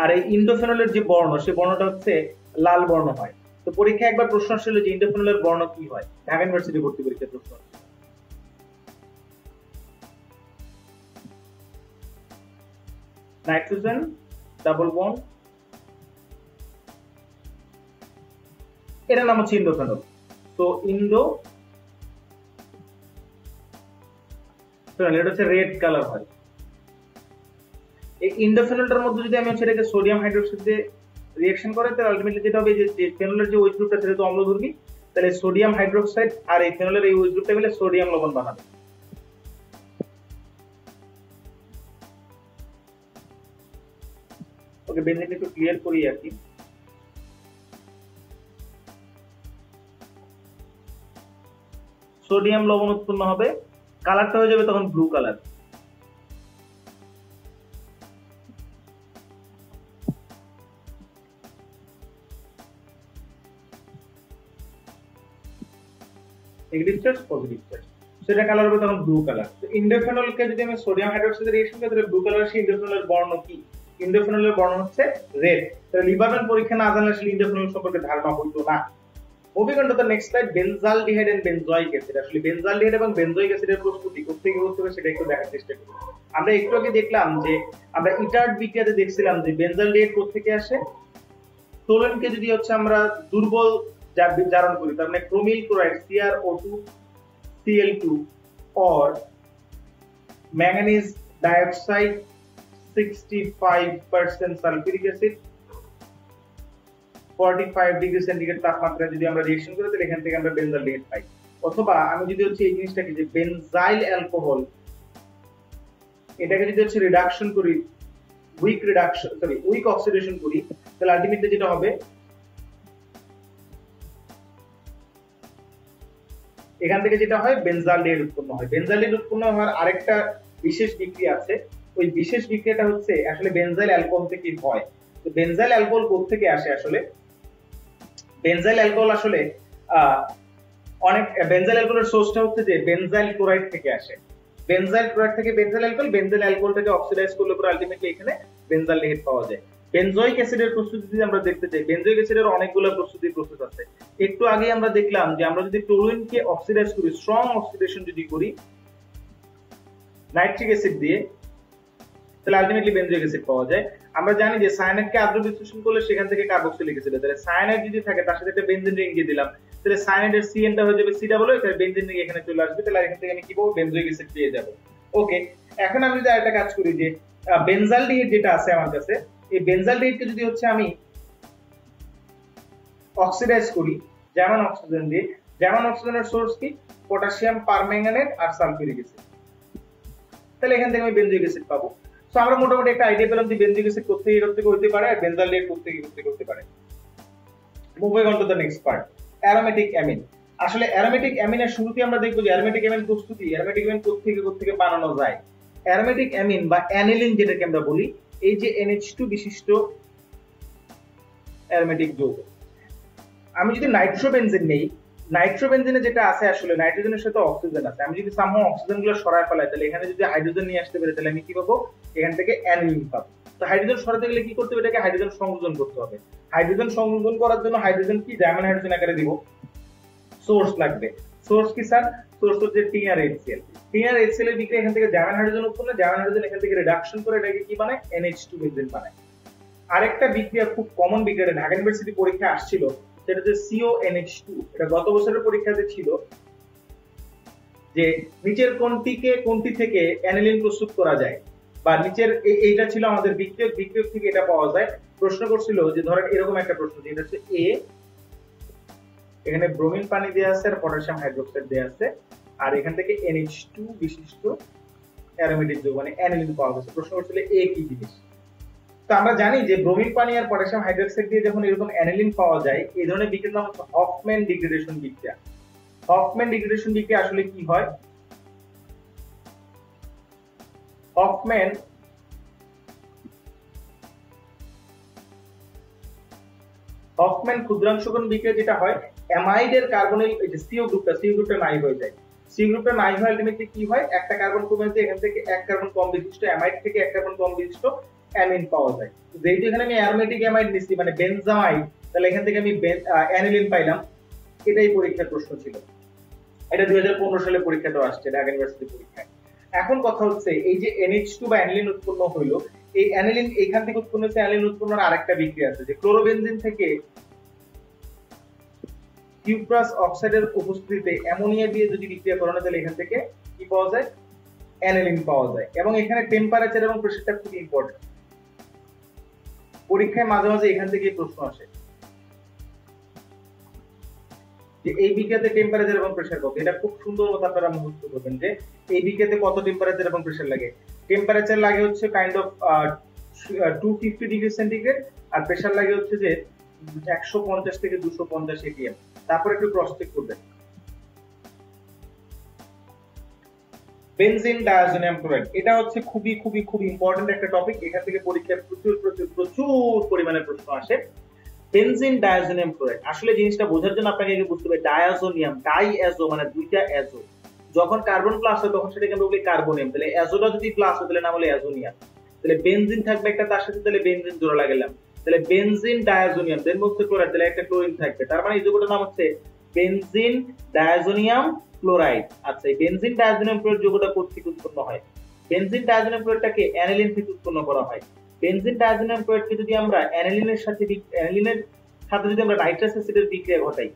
আর এই ইন্ডোফেনলের যে বর্ণ, সেই বর্ণটা হচ্ছে লাল বর্ণ হয়। তো পরীক্ষায় একবার প্রশ্ন আসছিল যে ইন্ডোফেনলের বর্ণ কি হয়, ঢাকা ইউনিভার্সিটি ভর্তি পরীক্ষায় প্রশ্ন। নাইট্রোজেন ডাবল বন্ড, এটার নাম হচ্ছে ইন্ডোফেনল। সো ইন্ডো এটা হচ্ছে রেড কালার হয়। এই ইন্ডোফেনলটার মধ্যে যদি আমি এটাকে সোডিয়াম হাইড্রোক্সাইড দিয়ে রিঅ্যাকশন করে, তাহলে আলটিমেটলি যেটা হবে যে ফেনলের যে ওইচ গ্রুপটা সেটা তো অম্লধর্মী, তাহলে সোডিয়াম হাইড্রোক্সাইড আর এই ফেনলের এই ওইচ গ্রুপটা মিলে সোডিয়াম লবণ বানাবে। ওকে, বেঞ্জিনটা একটু ক্লিয়ার করি আর কি। সোডিয়াম লবণ উৎপন্ন হবে, কালারটা হয়ে যাবে তখন blue colour. Negative charge positive charge, সেটা কালার হবে তখন ব্লু কালার। তো ইন্ডোফেনলকে যদি আমি সোডিয়াম হাইড্রোক্সাইড রিঅ্যাকশন করি তাহলে ব্লু কালার, সেই ইন্ডোফেনলের বর্ণ কি? ইন্ডোফেনলের বর্ণ হচ্ছে রেড। তাহলে লিবারম্যান পরীক্ষা না জানলে আসলে ইন্ডোফেনল সম্পর্কে ধারণা হইতো না। Moving on to the next slide, benzaldehyde and benzoic acid. আসলে বেনজালডিহাইড এবং বেনজোয়িক অ্যাসিডের প্রস্তুতি কোথেকে হতে হবে সেটা একটু দেখার চেষ্টা করি। আমরা একটু আগে দেখলাম যে আমরা ইটার্ড বিক্রিয়াতে দেখছিলাম যে বেনজালডিহাইড কোথেকে আসে, টোলুইনকে যদি হচ্ছে আমরা দুর্বল জারণ করি, তার মানে chromyl chloride CrO2 Cl2 or manganese dioxide 65% sulfuric acid 45 degree centigrade তাপমাত্রায় যদি আমরা রিঅ্যাকশন করি তাহলে এখান থেকে আমরা বেনজালডিহাইড পাই। অথবা আমি যদি হচ্ছে এই জিনিসটাকে যে বেনজাইল অ্যালকোহল, এটাকে যদি হচ্ছে রিডাকশন করি, উইক অক্সিডেশন করি, তাহলে আলটিমেটলি যেটা হবে এখান থেকে যেটা হয় বেনজালডিহাইড উৎপন্ন হয়। বেনজালডিহাইড উৎপন্ন হওয়ার আরেকটা বিশেষ বিক্রিয়া আছে, ওই বিশেষ বিক্রিয়াটা হচ্ছে আসলে বেনজাইল অ্যালকোহল থেকে হয়। তো বেনজাইল অ্যালকোহল কোথা থেকে আসে? আসলে বেনজাইল অ্যালকোহল আসলে অনেক বেনজাইল অ্যালকোহলের সোর্সটা হচ্ছে যে বেনজাইল ক্লোরাইড থেকে আসে। বেনজাইল ক্লোরাইড থেকে বেনজাইল অ্যালকোহল, বেনজাইল অ্যালকোহলটাকে অক্সিডাইজ করলে পরে আলটিমেটলি এখানে বেনজালডিহাইড পাওয়া যায়। বেনজোয়িক অ্যাসিডের প্রস্তুতি যদি আমরা দেখতে চাই, বেনজোয়িক অ্যাসিডের অনেকগুলো প্রসেস আছে। একটু আগে আমরা দেখলাম যে আমরা যদি টলুইনকে অক্সিডাইজ করি, স্ট্রং অক্সিডেশন যদি করি নাইট্রিক অ্যাসিড দিয়ে, তাহলে আলটিমেটলি বেনজোয়িক অ্যাসিড পাওয়া যায়। আমরা জানি যে সায়ানাইডকে আদ্র বিশ্লেষণ করলে সেখান থেকে কার্বক্সিলিক অ্যাসিড, তাহলে সায়ানাইড যদি থাকে তার সাথে একটা বেনজিন রিং দিয়ে দিলাম, তাহলে সায়ানাইডের CN-টা হয়ে যাবে COO, এখানে বেনজিন রিং এখানে চলে আসবে, তাহলে এখান থেকে আমি কি পাবো? বেনজোয়িক অ্যাসিড পেয়ে যাব। ওকে, এখন আমি যদি আরেকটা কাজ করি যে বেনজালডিহাইড যেটা আছে আমার কাছে, এই বেনজালডিহাইডকে যদি হচ্ছে আমি অক্সিডাইজ করি জার্মান অক্সিজেন দিয়ে, জার্মান অক্সিজেনের সোর্স কি? পটাশিয়াম পারম্যাঙ্গানেট আর সালফিউরিক অ্যাসিড, তাহলে এখান থেকে আমি বেনজোয়িক অ্যাসিড পাবো। সো আমরা মোটামুটি একটা আইডিয়া পেলাম যে বেনজোয়িক অ্যাসিড কোথেকে হতে পারে আর বেনজালডিহাইড কোথেকে হতে পারে। Moving on to the next part, aromatic amine. আসলে অ্যারোমেটিক অ্যামিনের শুরুতে আমরা দেখব যে অ্যারোমেটিক অ্যামিন প্রস্তুতি, অ্যারোমেটিক অ্যামিন কোথেকে বানানো যায়। অ্যারোমেটিক অ্যামিন বা অ্যানিলিন যেটাকে আমরা বলি, এই যে NH2 বিশিষ্ট অ্যারোমেটিক যৌগ। আমি যদি নাইট্রোবেনজিন নেই, নাইট্রোবেনজিনে যেটা আছে আসলে নাইট্রোজেনের সাথে অক্সিজেন আছে, আমি যদি সামহাও অক্সিজেনগুলো সরায় ফেলাই তাহলে এখানে যদি হাইড্রোজেন নিয়ে আসতে পারি তাহলে আমি কি পাবো? এখান থেকে অ্যানিলিন পাবো। তো হাইড্রোজেন সরাতে গেলে কি করতে হবে? এটাকে হাইড্রোজেন সংযোজন করতে হবে। হাইড্রোজেন সংযোজন করার জন্য হাইড্রোজেন কি ডায়মন্ড হাইড্রোজেন আকারে দিব, সোর্স লাগবে। সোর্স কি স্যার? সোর্স হচ্ছে TrHCl। TrHCl এর বিক্রিয়া এখান থেকে ডায়মন্ড হাইড্রোজেন উৎপন্ন, ডায়মন্ড হাইড্রোজেন এখান থেকে রিডাকশন করে এটাকে কি বানায়? NH2 বেনজিন বানায়। আরেকটা বিক্রিয়া খুব কমন বিক্রিয়া, ঢাকা ইউনিভার্সিটি পরীক্ষা আসছিল, সেটা হচ্ছে CONH2। এটা গত বছরের পরীক্ষাতে ছিল যে নিচের কোনটি থেকে অ্যানিলিন প্রস্তুত করা যায়, বা নিচের এইটা ছিল আমাদের বিক্রিয়ক থেকে এটা পাওয়া যায়। প্রশ্ন করছিল যে ধরেন এরকম একটা প্রশ্ন, যেটা হচ্ছে এখানে ব্রোমিন পানি দেয়া আছে আর পটাশিয়াম হাইড্রোক্সাইড দেয়া আছে, আর এখান থেকে NH2 বিশিষ্ট অ্যারোমেটিক যৌগ মানে অ্যানিলিন পাওয়া গেছে। প্রশ্ন করছিল কি জিনিস? তো আমরা জানি যে ব্রোমিন পানি আর পটাশিয়াম হাইড্রোক্সাইড দিয়ে যখন এরকম অ্যানিলিন পাওয়া যায়, এই ধরনের বিক্রিয়ার নাম হচ্ছে হফম্যান ডিগ্রেডেশন বিক্রিয়া। হফম্যান ডিগ্রেডেশন বিক্রিয়া আসলে কি হয়? হফম্যান ক্ষুদ্রাংশকরণ বিক্রিয়া যেটা হয়, অ্যামাইডের কার্বনিল এই যে CO গ্রুপটা নাই হয়ে যায়। সি গ্রুপটা নাই হয় আলটিমেটলি কি হয়? একটা কার্বন কমে যায়, এখান থেকে এক কার্বন কম বিশিষ্ট অ্যামাইড থেকে এক কার্বন কম বিশিষ্ট অ্যামিন পাওয়া যায়। যেহেতু এখানে আমি অ্যারোমেটিক অ্যামাইড নিচ্ছি মানে বেনজামাইড, তাহলে এখান থেকে আমি অ্যানিলিন পাইলাম। এটাই পরীক্ষার প্রশ্ন ছিল, এটা 2015 সালে পরীক্ষাটাও আসছে ঢাকা ইউনিভার্সিটি পরীক্ষায়। এখন কথা হচ্ছে এই যে NH2 বা অ্যানিলিন উৎপন্ন হইলো, এই অ্যানিলিন এইখান থেকে উৎপন্ন হচ্ছে, অ্যানিলিন উৎপন্নের আরেকটা বিক্রিয়া আছে যে ক্লোরোবেনজিন থেকে কিউপ্রাস অক্সাইডের উপস্থিতিতে অ্যামোনিয়া দিয়ে যদি বিক্রিয়া করানো তাহলে এখান থেকে কি পাওয়া যায়, অ্যানিলিন পাওয়া যায়। এবং এখানে টেম্পারেচার এবং প্রেসারটা খুব ইম্পর্টেন্ট, পরীক্ষায় মাঝে মাঝে এখান থেকে প্রশ্ন আসে যে এই বিক্রিয়াতে টেম্পারেচার এবং প্রেসার কত। এটা খুব সুন্দর মতো আপনারা মুখস্থ করবেন যে এই বিক্রিয়াতে কত টেম্পারেচার এবং প্রেসার লাগে। টেম্পারেচার লাগে হচ্ছে কাইন্ড অফ 250 ডিগ্রি সেন্টিগ্রেড, আর প্রেসার লাগে হচ্ছে যে 150 থেকে 250 atm। তারপর একটু ক্রস চেক করবেন। বেনজিন ডায়াজোনিয়াম ক্লোরাইড, এটা হচ্ছে খুবই খুবই খুব ইম্পর্টেন্ট একটা টপিক। এখান থেকে পরীক্ষায় প্রচুর প্রচুর প্রচুর পরিমাণে প্রশ্ন আসে। বেনজিন ডায়াজোনিয়াম ক্লোরাইড, আসলে জিনিসটা বোঝার জন্য আপনাকে আগে বুঝতে হবে ডায়াজোনিয়াম, ডাইঅ্যাজো মানে দুইটা অ্যাজো, যখন কার্বন প্লাস হয় তখন সেটাকে আমরা বলি কার্বনিয়াম, তাহলে অ্যাজোটা যদি প্লাস হয় তাহলে নাম হলো অ্যাজোনিয়াম। তাহলে বেনজিন থাকবে একটা তার সাথে, তাহলে বেনজিন জোড়া লাগালাম, তাহলে বেনজিন ডায়াজোনিয়াম, দেন হচ্ছে ক্লোরাইড, তাহলে একটা ক্লোরিন থাকবে, তার মানে এই যৌগটার নাম হচ্ছে বেনজিন ডায়াজোনিয়াম ক্লোরাইড। আচ্ছা, এই বেনজিন ডায়াজোনিয়াম ক্লোরাইড যৌগটা কোথা থেকে উৎপন্ন হয়? বেনজিন ডায়াজোনিয়াম ক্লোরাইডটাকে অ্যানিলিন থেকে উৎপন্ন করা হয়। বেনজিন ডায়াজোনিয়াম ক্লোরাইডকে যদি আমরা অ্যানিলিনের সাথে যদি আমরা নাইট্রাস অ্যাসিডের বিক্রিয়া ঘটাই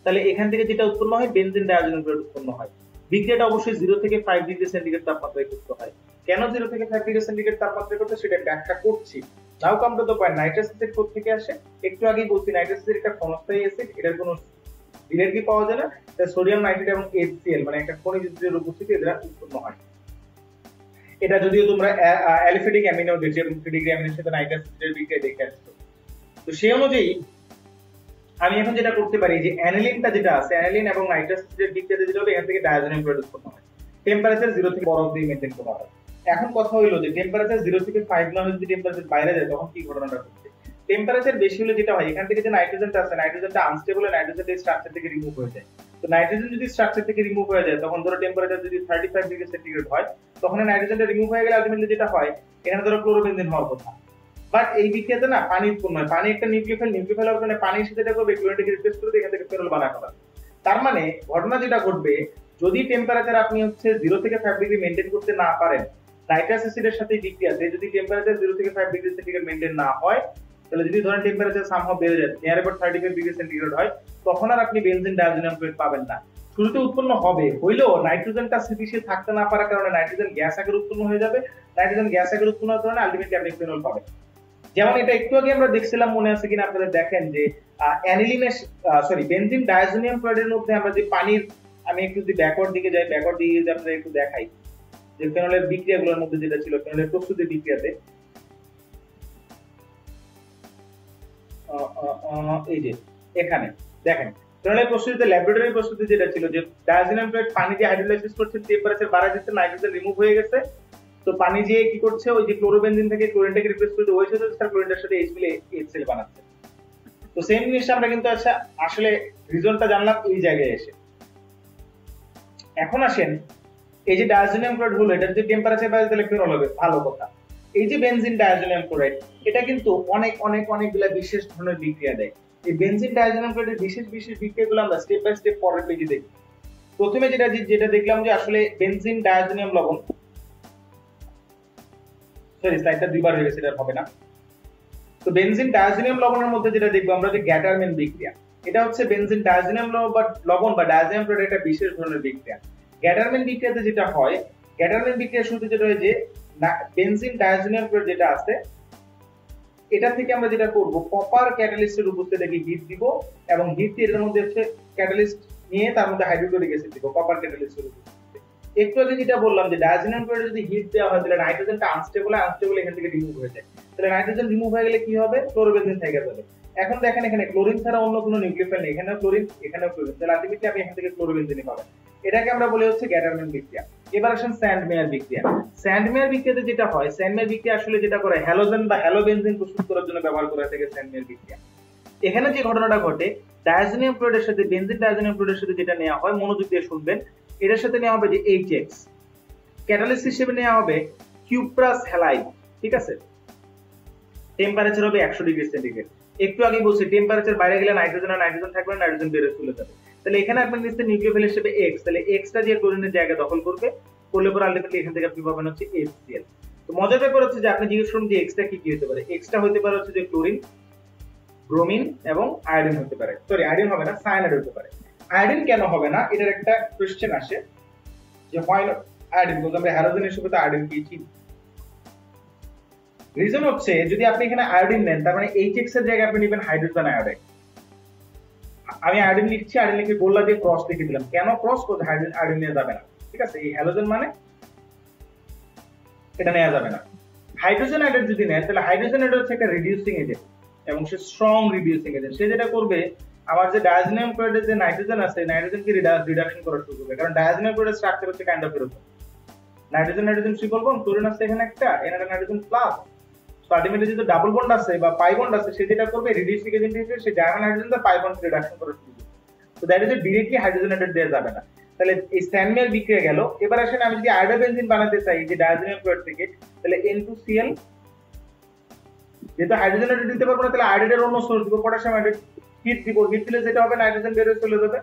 তাহলে এখান থেকে যেটা উৎপন্ন হয় বেনজিন ডায়াজোনিয়াম ক্লোরাইড উৎপন্ন হয়। বিক্রিয়াটা অবশ্যই 0 থেকে 5 ডিগ্রি সেন্টিগ্রেড তাপমাত্রায় করতে হয়। কেন 0 থেকে 5 ডিগ্রি সেন্টিগ্রেড তাপমাত্রায় করতে সেটা ব্যাখ্যা করছি। Now come to the point, nitrous acid কোথা থেকে আসে? একটু আগেই বলছি নাইট্রাস অ্যাসিড একটা ক্ষণস্থায়ী অ্যাসিড, এটার কোনো ডিরেক্টলি পাওয়া যায় না, সোডিয়াম নাইট্রেট এবং HCl মানে একটা খনিজের উপস্থিতি এদের উৎপন্ন হয়। এটা যদিও তোমরা অ্যালিফেটিক অ্যামিনো ডিগ্রি অ্যামিনোর সাথে নাইট্রাস অ্যাসিডের বিক্রিয়া দেখে আসছো। তো সেই অনুযায়ী আমি এখন যেটা করতে পারি যে অ্যানিলিনটা যেটা আছে, অ্যানিলিন এবং নাইট্রাস অ্যাসিডের বিক্রিয়াতে যেটা হবে এখান থেকে ডায়াজোনিয়াম ক্লোরাইড উৎপন্ন হয়। টেম্পারেচার 0 থেকে বরফ দিয়ে মেইনটেইন করা হয়। এখন কথা হলো যে টেম্পারেচার 0 থেকে 5 না হলে যদি টেম্পারেচার বাইরে যায় তখন কি ঘটনাটা ঘটবে? টেম্পারেচার বেশি হলে যেটা হয় এখান থেকে যে নাইট্রোজেনটা আছে, নাইট্রোজেনটা আনস্টেবল হয়ে নাইট্রোজেনটা স্ট্রাকচার থেকে রিমুভ হয়ে যায়। তো নাইট্রোজেন যদি স্ট্রাকচার থেকে রিমুভ হয়ে যায় তখন ধরো টেম্পারেচার যদি 35 ডিগ্রি সেন্টিগ্রেড হয় তখন নাইট্রোজেনটা রিমুভ হয়ে গেলে আলটিমেটলি যেটা হয় এখানে ধরো ক্লোরোবেনজিন হওয়ার কথা। বাট এই বিক্রিয়াতে না পানি উৎপন্ন হয়। পানি একটা নিউক্লিওফাইল হওয়ার কারণে পানির সাথে এটা করবে ক্লোরিনটাকে রিপ্লেস করে দিয়ে এখান থেকে ফেরল বানা করা। তার মানে ঘটনা যেটা ঘটবে যদি টেম্পারেচার আপনি হচ্ছে 0 থেকে 5 ডিগ্রি মেইনটেইন করতে না পারেন, নাইট্রাস অ্যাসিডের সাথে বিক্রিয়াতে যদি টেম্পারেচার 0 থেকে 5 ডিগ্রি সেন্টিগ্রেড মেইনটেইন না হয় তাহলে যদি ধরেন টেম্পারেচার সামহাও বেড়ে যায় নিয়ার অ্যাবাউট 35 ডিগ্রি সেন্টিগ্রেড হয় তখন আর আপনি বেনজিন ডায়াজোনিয়াম ক্লোরাইড পাবেন না। শুরুতে উৎপন্ন হবে হইলেও নাইট্রোজেনটা স্থিতিশীল থাকতে না পারার কারণে নাইট্রোজেন গ্যাস আকারে উৎপন্ন হয়ে যাবে। নাইট্রোজেন গ্যাস আকারে উৎপন্ন হওয়ার কারণে আলটিমেটলি আপনি ফেনল পাবেন। যেমন এটা একটু আগে আমরা দেখছিলাম, মনে আছে কিনা আপনাদের, দেখেন যে বেনজিন ডায়াজোনিয়াম ক্লোরাইডের মধ্যে আমরা যে পানির, আমি একটু যদি ব্যাকওয়ার্ড দিকে যাই, ব্যাকওয়ার্ড দিকে যদি আপনাদের একটু দেখাই যে ফেনলের বিক্রিয়াগুলোর মধ্যে যেটা ছিল ফেনলের প্রস্তুতির বিক্রিয়াতে, এই যে এখানে দেখেন ফেনলের প্রস্তুতিতে ল্যাবরেটরি প্রস্তুতি যেটা ছিল যে ডায়াজোনিয়াম ক্লোরাইড পানি দিয়ে হাইড্রোলাইসিস করছে, টেম্পারেচার বাড়ায় দিচ্ছে, নাইট্রোজেন রিমুভ হয়ে গেছে, তো পানি দিয়ে কি করছে ওই যে ক্লোরোবেনজিন থেকে ক্লোরিনটাকে রিপ্লেস করে ওই সাথে তার ক্লোরিনটার সাথে H মিলে HCl বানাচ্ছে। তো সেম জিনিসটা আমরা কিন্তু আচ্ছা আসলে রিজনটা জানলাম এই জায়গায় এসে। এখন আসেন এই যে ডায়াজোনিয়াম ক্লোরাইড হলো এটা যদি টেম্পারেচার বাড়ে তাহলে ফেনল হবে, ভালো কথা। এই যে বেনজিন ডায়াজোনিয়াম ক্লোরাইড এটা কিন্তু অনেকগুলা বিশেষ ধরনের বিক্রিয়া দেয়। এই বেনজিন ডায়াজোনিয়াম ক্লোরাইডের বিশেষ বিক্রিয়াগুলো আমরা স্টেপ বাই স্টেপ পরের পেজে দেখি। প্রথমে যেটা দেখলাম যে আসলে বেনজিন ডায়াজোনিয়াম লবণ, সরি স্লাইডটা দুইবার হয়ে গেছে, এটা হবে না। তো বেনজিন ডায়াজোনিয়াম লবণের মধ্যে যেটা দেখবো আমরা যে গ্যাটারম্যান বিক্রিয়া, এটা হচ্ছে বেনজিন ডায়াজোনিয়াম লবণ বা ডায়াজোনিয়াম ক্লোরাইড একটা বিশেষ ধরনের বিক্রিয়া। গ্যাটারম্যান বিক্রিয়াতে যেটা হয়, গ্যাটারম্যান বিক্রিয়া শুরুতে যেটা হয় যে বেনজিন ডায়াজোনিয়াম ক্লোরাইড যেটা আছে এটা থেকে আমরা যেটা করব কপার ক্যাটালিস্টের উপস্থিতিতে হিট দিব এবং হিট দিয়ে এর মধ্যে হচ্ছে ক্যাটালিস্ট নিয়ে তার মধ্যে হাইড্রোক্লোরিক অ্যাসিড দিব কপার ক্যাটালিস্টের উপস্থিতিতে। একটু আগে যেটা বললাম যে ডায়াজোনিয়াম ক্লোরাইড যদি হিট দেওয়া হয় তাহলে নাইট্রোজেনটা আনস্টেবল এখান থেকে রিমুভ হয়ে যায়। তাহলে নাইট্রোজেন রিমুভ হয়ে গেলে কি হবে? ক্লোরোবেনজিন থেকে যাবে। এখন দেখেন এখানে ক্লোরিন ছাড়া অন্য কোনো নিউক্লিওফাইল নেই, এখানেও ক্লোরিন এখানেও ক্লোরিন, তাহলে আলটিমেটলি আপনি এখান থেকে ক্লোরোবেনজিন পাবেন। এটাকে আমরা বলি হচ্ছে গ্যাটারম্যান বিক্রিয়া। এবার আসেন স্যান্ডমেয়ার বিক্রিয়া। স্যান্ডমেয়ার বিক্রিয়াতে যেটা হয়, স্যান্ডমেয়ার বিক্রিয়া আসলে যেটা করে হ্যালোজেন বা হ্যালোবেনজিন প্রস্তুত করার জন্য ব্যবহার করা থাকে স্যান্ডমেয়ার বিক্রিয়া। এখানে যে ঘটনাটা ঘটে ডায়াজোনিয়াম ক্লোরাইডের সাথে বেনজিন ডায়াজোনিয়াম ক্লোরাইডের সাথে যেটা নেওয়া হয়, মনোযোগ দিয়ে শুনবেন, এটার সাথে নেওয়া হবে যে HX, ক্যাটালিস্ট হিসেবে নেওয়া হবে কিউপ্রাস হ্যালাইড, ঠিক আছে? টেম্পারেচার হবে 100 ডিগ্রি সেন্টিগ্রেড। একটু আগে বলছি টেম্পারেচার বাইরে গেলে নাইট্রোজেন থাকবে না, নাইট্রোজেন বেড়ে চলে যাবে। তাহলে এখানে আপনি নিশ্চয়ই নিউক্লিওফাইল হিসেবে X, তাহলে Xটা দিয়ে ক্লোরিনের জায়গা দখল করলে পরে আলটিমেটলি এখান থেকে আপনি পাবেন হচ্ছে HCl। তো মজার ব্যাপার হচ্ছে যে আপনি জিজ্ঞেস করুন যে Xটা কি হতে পারে। Xটা হতে পারে হচ্ছে যে ক্লোরিন ব্রোমিন এবং আয়োডিন হতে পারে, সরি আয়োডিন হবে না, সায়ানাইড হতে পারে। আয়োডিন কেন হবে না, এটার একটা কোশ্চেন আসে যে হোয়াই নট আয়োডিন, বিকজ আমরা হ্যালোজেন হিসেবে তো আয়োডিন পেয়েছি। রিজন হচ্ছে যদি আপনি এখানে আয়োডিন নেন তার মানে HX এর জায়গায় আপনি নেবেন হাইড্রোজেন আয়োডাইড। আমি আয়োডিন লিখছি, আয়োডিন লিখে গোল্লা দিয়ে ক্রস লিখে দিলাম, কেন ক্রস? করতে হাইড্রোজেন আয়োডিন নেওয়া যাবে না, ঠিক আছে? এই হ্যালোজেন মানে এটা নেওয়া যাবে না। হাইড্রোজেন আয়োডাইড যদি নেন তাহলে হাইড্রোজেন আয়োডাইড হচ্ছে একটা রিডিউসিং এজেন্ট এবং সে স্ট্রং রিডিউসিং এজেন্ট। সে যেটা করবে আমার যে ডায়াজোনিয়াম ক্লোরাইডের যে নাইট্রোজেন আছে, নাইট্রোজেনকে রিডাকশন করা শুরু করবে, কারণ ডায়াজোনিয়াম ক্লোরাইড স্ট্রাকচার হচ্ছে কাইন্ড অফ এরকম, nitrogen nitrogen triple bond, chlorine আছে এখানে একটা, এখানে নাইট্রোজেন প্লাস, সো আলটিমেটলি যদি ডাবল বন্ড আছে বা পাই বন্ড আছে, সে যেটা করবে রিডিউসিং এজেন্ট হিসেবে সে ডায়াগোনাল হাইড্রোজেন দা পাই বন্ড রিডাকশন করা শুরু করবে। তো that is directly hydrogen iodide দেওয়া যাবে না। তাহলে এই স্ট্যান্ডমিয়ার বিক্রিয়া গেল। এবার আসেন আমি যদি আয়োডোবেনজিন বানাতে চাই যে ডায়াজোনিয়াম ক্লোরাইড থেকে, তাহলে N2Cl, যেহেতু হাইড্রোজেন আয়োডাইড দিতে পারবো না তাহলে আয়োডাইডের অন্য সোর্স দিব, পটাশিয়াম আয়োডাইড, হিট দিব, হিট দিলে যেটা হবে নাইট্রোজেন বের হয়ে চলে যাবে,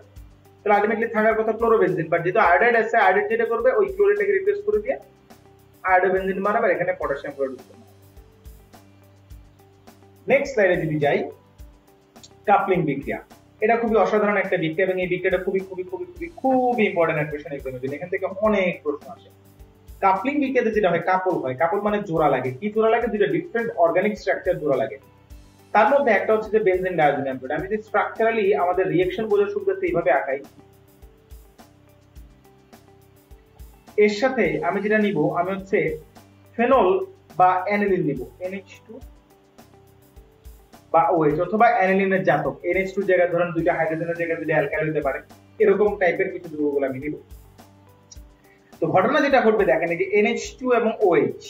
তাহলে আলটিমেটলি থাকার কথা ক্লোরোবেনজিন। বাট যেহেতু আয়োডাইড আছে, আয়োডাইড যেটা করবে ওই ক্লোরিনটাকে রিপ্লেস করে দিয়ে আয়োডোবেনজিন বানাবে, আর এখানে পটাশিয়াম ক্লোরাইড দিতে হবে। নেক্সট স্লাইডে যদি যাই, কাপলিং বিক্রিয়া, এটা খুবই অসাধারণ একটা বিক্রিয়া এবং এই বিক্রিয়াটা খুবই খুবই খুবই খুবই খুবই ইম্পর্টেন্ট একটা কোশ্চেন এক্সামের জন্য, এখান থেকে অনেক প্রশ্ন আসে। কাপলিং বিক্রিয়াতে যেটা হয়, কাপল হয়, কাপল মানে জোড়া লাগে। কি জোড়া লাগে? দুটো ডিফারেন্ট অর্গানিক স্ট্রাকচার জোড়া লাগে। তার মধ্যে একটা হচ্ছে যে বেনজিন ডায়াজোনিয়াম ক্লোরাইড। আমি যদি স্ট্রাকচারালি আমাদের রিঅ্যাকশন বোঝার সুবিধাতে এইভাবে আঁকাই, এর সাথে আমি যেটা নিব, আমি হচ্ছে ফেনল বা অ্যানিলিন নিব, NH2 বা OH, অথবা অ্যানিলিনের জাতক NH2 জায়গায় ধরেন দুইটা হাইড্রোজেনের জায়গায় দুইটা অ্যালকাইল হতে পারে, এরকম টাইপের কিছু যৌগগুলো আমি নিব। তো ঘটনা যেটা ঘটবে দেখেন, এই যে NH2 এবং OH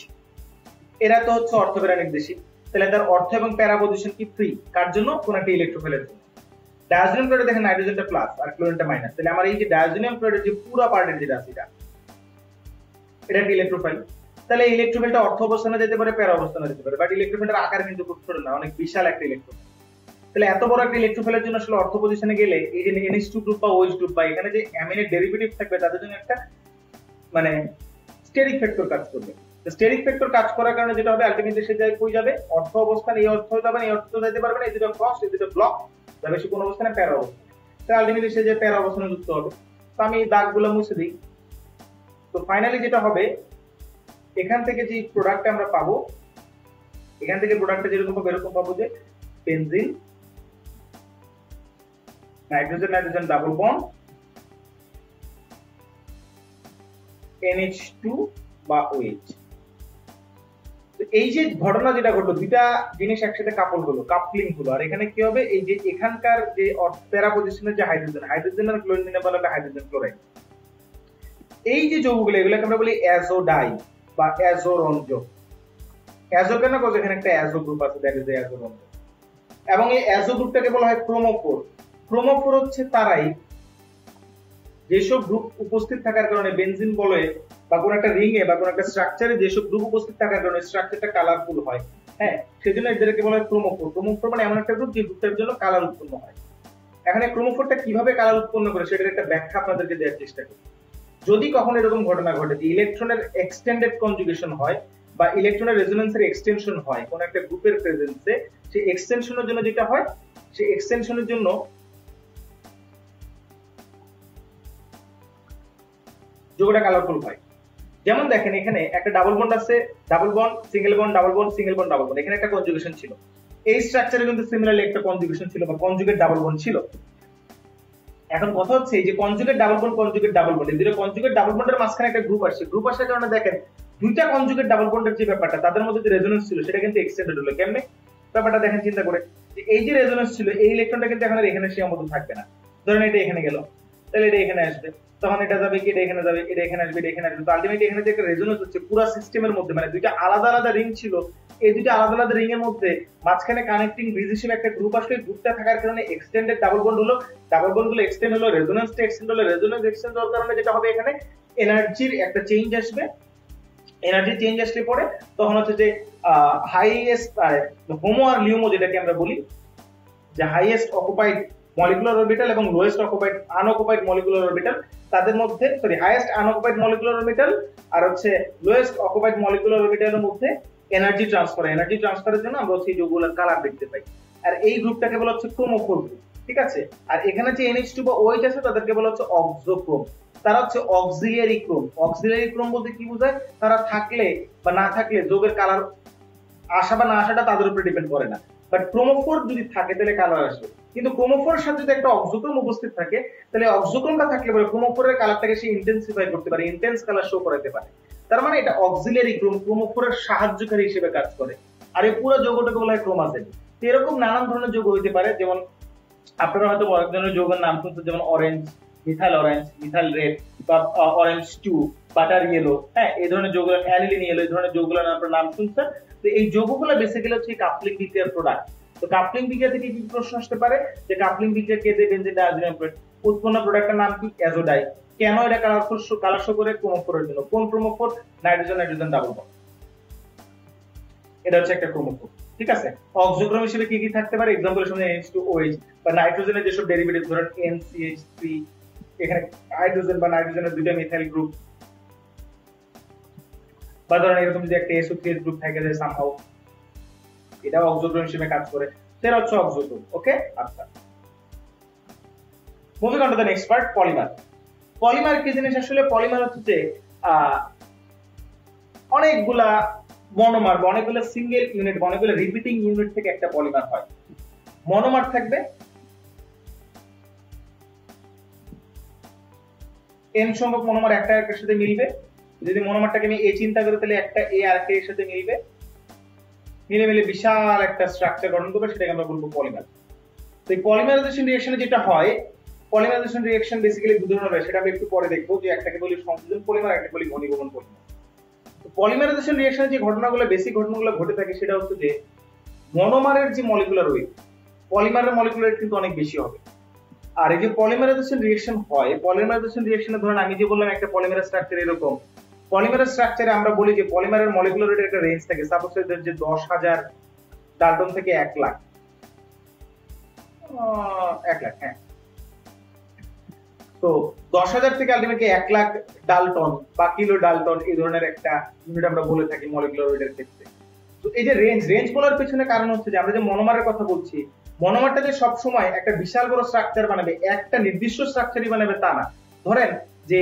এরা তো হচ্ছে অর্থপ্যারা নির্দেশিক, তাহলে তার অর্থ এবং প্যারা পজিশন কি ফ্রি, কার জন্য? কোন একটা ইলেকট্রোফিলের জন্য। ডায়াজোনিয়াম ক্লোরাইডে দেখেন নাইট্রোজেনটা প্লাস আর ক্লোরিনটা মাইনাস, তাহলে আমার এই যে ডায়াজোনিয়াম ক্লোরাইডের যে পুরো পার্টের যেটা আছে এটা একটা ইলেকট্রোফাইল, তাহলে ইলেকট্রোফাইলটা অর্থ অবস্থানে যেতে পারে, প্যারা অবস্থানে যেতে পারে, বাট ইলেকট্রোফাইলটার আকার কিন্তু খুব ছোট না, অনেক বিশাল একটা ইলেকট্রোফাইল। তাহলে এত বড় একটা ইলেকট্রোফাইলের জন্য আসলে অর্থ পজিশনে গেলে এই যে NH2 গ্রুপ বা OH গ্রুপ বা এখানে যে অ্যামিনের ডেরিভেটিভ থাকবে তাদের জন্য একটা মানে স্টেরিক ফ্যাক্টর কাজ করবে। তো স্টেরিক ফ্যাক্টর কাজ করার কারণে যেটা হবে, আলটিমেটলি সে যায় কই যাবে? অর্থ অবস্থান, এই অর্থ যাবে না, এই অর্থ যেতে পারবে না, এই দুটো ক্রস, এই দুটো ব্লক যাবে সে কোন অবস্থানে? প্যারা অবস্থানে। তাহলে আলটিমেটলি সে যে প্যারা অবস্থানে যুক্ত হবে। তো আমি এই দাগগুলো মুছে দিই। তো ফাইনালি যেটা হবে, এখান থেকে যে প্রোডাক্টটা আমরা পাবো, এখান থেকে প্রোডাক্টটা যেরকম হবে এরকম পাবো যে benzene, nitrogen nitrogen double bond, NH2 বা OH। তো এই যে ঘটনা যেটা ঘটলো, দুইটা জিনিস একসাথে কাপল হলো, কাপলিং হলো, আর এখানে কি হবে? এই যে এখানকার যে প্যারা পজিশনের যে হাইড্রোজেন, হাইড্রোজেন আর ক্লোরিন নিয়ে বলা হবে হাইড্রোজেন ক্লোরাইড। এই যে যৌগগুলো এগুলোকে আমরা বলি অ্যাজোডাই বা অ্যাজোরঞ্জক। অ্যাজো কেন? কারণ এখানে একটা অ্যাজো গ্রুপ আছে, দ্যাট ইজ অ্যাজোরঞ্জক। এবং এই অ্যাজো গ্রুপটাকে বলা হয় ক্রোমোফোর। ক্রোমোফোর হচ্ছে তারাই যেসব গ্রুপ উপস্থিত থাকার কারণে বেনজিন বলে বা কোন একটা রিং এ বা কোন একটা স্ট্রাকচারে যেসব গ্রুপ উপস্থিত থাকার কারণে স্ট্রাকচারটা কালারফুল হয়, হ্যাঁ, সেজন্য এদেরকে বলা হয় ক্রোমোফোর। ক্রোমোফোর মানে এমন একটা গ্রুপ যে গ্রুপটার জন্য কালার উৎপন্ন হয়। এখন এই ক্রোমোফোরটা কিভাবে কালার উৎপন্ন করে সেটার একটা ব্যাখ্যা আপনাদেরকে দেওয়ার চেষ্টা করি। যদি কখনো এরকম ঘটনা ঘটে যে ইলেকট্রনের এক্সটেন্ডেড কনজুগেশন হয় বা ইলেকট্রনের রেজোনেন্সের এক্সটেনশন হয় কোন একটা গ্রুপের প্রেজেন্সে, সেই এক্সটেনশনের জন্য যেটা হয়, সেই এক্সটেনশনের জন্য যৌগটা কালারফুল হয়। যেমন দেখেন এখানে একটা ডাবল বন্ড আছে, double bond, single bond, double bond, single bond, double bond, এখানে একটা কনজুগেশন ছিল। এই স্ট্রাকচারে কিন্তু সিমিলারলি একটা কনজুগেশন ছিল বা কনজুগেট ডাবল বন্ড ছিল। এখন কথা হচ্ছে এই যে conjugate double bond, conjugate double bond, এই দুটো কনজুগেট ডাবল বন্ডের মাঝখানে একটা গ্রুপ আসছে। গ্রুপ আসার কারণে দেখেন দুইটা কনজুগেট ডাবল বন্ডের যে ব্যাপারটা তাদের মধ্যে যে রেজোনেন্স ছিল সেটা কিন্তু এক্সটেন্ডেড হলো। কেমনে ব্যাপারটা দেখেন চিন্তা করে, যে এই যে রেজোনেন্স ছিল এই ইলেকট্রনটা কিন্তু এখন আর এখানে সীমাবদ্ধ থাকবে না। ধরেন এটা এখানে গেল, তাহলে এটা এখানে আসবে, তখন এটা যাবে কি, এটা এখানে যাবে, এটা এখানে আসবে, এটা এখানে আসবে। তো আলটিমেটলি এখানে যে একটা রেজোনেন্স হচ্ছে পুরো সিস্টেমের মধ্যে, মানে দুইটা আলাদা আলাদা রিং ছিল, এই দুইটা আলাদা আলাদা রিং এর মধ্যে মাঝখানে কানেক্টিং ব্রিজ হিসেবে একটা গ্রুপ আসলে, গ্রুপটা থাকার কারণে এক্সটেন্ডেড ডাবল বন্ড হলো, ডাবল বন্ড গুলো এক্সটেন্ড হলো, রেজোনেন্সটা এক্সটেন্ড হলো, রেজোনেন্স এক্সটেন্ড হওয়ার কারণে যেটা হবে এখানে এনার্জির একটা চেঞ্জ আসবে। এনার্জি চেঞ্জ আসলে পরে তখন হচ্ছে যে হাইয়েস্ট হোমো আর লিউমো যেটাকে আমরা বলি, যে হাইয়েস্ট অকুপাইড মলিকুলার অরবিটাল এবং লোয়েস্ট অকুপাইড আনঅকুপাইড মলিকুলার অরবিটাল, তাদের মধ্যে সরি হাইয়েস্ট আনঅকুপাইড মলিকুলার অরবিটাল আর হচ্ছে লোয়েস্ট অকুপাইড মলিকুলার অরবিটালের মধ্যে এনার্জি ট্রান্সফার, এনার্জি ট্রান্সফারের জন্য আমরা হচ্ছে যৌগগুলোর কালার দেখতে পাই। আর এই গ্রুপটাকে বলা হচ্ছে ক্রোমোফোর গ্রুপ, ঠিক আছে। আর এখানে যে NH2 বা OH আছে তাদেরকে বলা হচ্ছে অক্সোক্রোম, তারা হচ্ছে অক্সিলিয়ারি ক্রোম। অক্সিলিয়ারি ক্রোম বলতে কি বোঝায়, তারা থাকলে বা না থাকলে যৌগের কালার আসা বা না আসাটা তাদের উপরে ডিপেন্ড করে না, বাট ক্রোমোফোর যদি থাকে তাহলে কালার আসবে। কিন্তু ক্রোমোফোরের সাথে যদি একটা অক্সোক্রোম উপস্থিত থাকে তাহলে অক্সোক্রোমটা থাকলে পরে ক্রোমোফোরের কালারটাকে সে ইন্টেন্সিফাই করতে পারে, ইন্টেন্স কালার শো করাতে পারে। তার মানে এটা অক্সিলিয়ারি ক্রোম, ক্রোমোফোরের সাহায্যকারী হিসেবে কাজ করে। আর এই পুরো যৌগটাকে বলা হয় ক্রোমাটিন। এরকম নানান ধরনের যৌগ হইতে পারে, যেমন আপনারা হয়তো অনেক ধরনের যৌগের নাম শুনছেন, যেমন orange, methyl orange, methyl red, বা অরেঞ্জ টু, বাটার ইয়েলো, হ্যাঁ এই ধরনের যৌগগুলো, অ্যানিলিন ইয়েলো, এই ধরনের যৌগগুলোর আপনারা নাম শুনছেন। তো এই যৌগগুলো বেসিক্যালি হচ্ছে কাপলিং বিক্রিয়ার প্রোডাক্ট। তো কাপলিং বিক্রিয়া থেকে কি প্রশ্ন আসতে পারে, যে কাপলিং বিক্রিয়া কে দিয়ে বেনজিন ডাইআযোনিয়াম ক্লোরাইড উৎপন্ন প্রোডাক্টের নাম কি, অ্যাজোডাই। কেন এটা কালার শো করে, ক্রোমোফোরের জন্য। কোন ক্রোমোফোর, নাইট্রোজেন নাইট্রোজেন ডাবল বন্ড, এটা হচ্ছে একটা ক্রোমোফোর, ঠিক আছে। অক্সোক্রোম হিসেবে কি কি থাকতে পারে, এক্সাম্পলের সামনে NH2OH, বা নাইট্রোজেনের যেসব ডেরিভেটিভ ধরেন NCH3, এখানে হাইড্রোজেন বা নাইট্রোজেনের দুইটা মিথাইল গ্রুপ, বা ধরেন এরকম যদি একটা SO3 গ্রুপ থাকে যে সামহাউ, এটা অক্সোক্রোম হিসেবে কাজ করে, সেটা হচ্ছে অক্সোক্রোম। ওকে, আচ্ছা, moving on to the next part, polymer. Polymer কি জিনিস আসলে? পলিমার হচ্ছে যে অনেকগুলা মনোমার বা অনেকগুলো সিঙ্গেল ইউনিট বা অনেকগুলো রিপিটিং ইউনিট থেকে একটা পলিমার হয়। মনোমার থাকবে n সংখ্যক মনোমার একটা আরেকটার সাথে মিলবে। যদি মনোমারটাকে আমি A চিন্তা করি তাহলে একটা A আরেকটা এর সাথে মিলবে, মিলে মিলে বিশাল একটা স্ট্রাকচার গঠন করবে, সেটাকে আমরা বলবো পলিমার। তো এই পলিমারাইজেশন রিঅ্যাকশনে যেটা হয়, পলিমারাইজেশন রিঅ্যাকশন বেসিক্যালি দুই ধরনের হয়, সেটা আমরা একটু পরে দেখবো, যে একটাকে বলি সংযোজন পলিমার, একটাকে বলি ঘনীভবন পলিমার। তো পলিমারাইজেশন রিঅ্যাকশনে যে ঘটনাগুলো, বেসিক ঘটনাগুলো ঘটে থাকে সেটা হচ্ছে যে মনোমারের যে মলিকুলার ওয়েট, পলিমারের মলিকুলার ওয়েট কিন্তু অনেক বেশি হবে। আর এই যে পলিমারাইজেশন রিঅ্যাকশন হয়, পলিমারাইজেশন রিঅ্যাকশনে ধরেন আমি যে বললাম একটা পলিমারের স্ট্রাকচার এরকম, পলিমারের স্ট্রাকচারে আমরা বলি যে পলিমারের মলিকুলার ওয়েটের একটা রেঞ্জ থাকে, সাপোজ যে 10,000 ডাল্টন থেকে 1 লাখ, 1 লাখ, হ্যাঁ। তো 10,000 থেকে আলটিমেটলি 1 লাখ ডাল্টন বা কিলো ডাল্টন, এই ধরনের একটা ইউনিট আমরা বলে থাকি মলিকুলার ওয়েটের ক্ষেত্রে। তো এই যে রেঞ্জ বলার পেছনে কারণ হচ্ছে যে আমরা যে মনোমারের কথা বলছি, মনোমারটা যে সব সময় একটা বিশাল বড় স্ট্রাকচার বানাবে, একটা নির্দিষ্ট স্ট্রাকচারই বানাবে তা না। ধরেন যে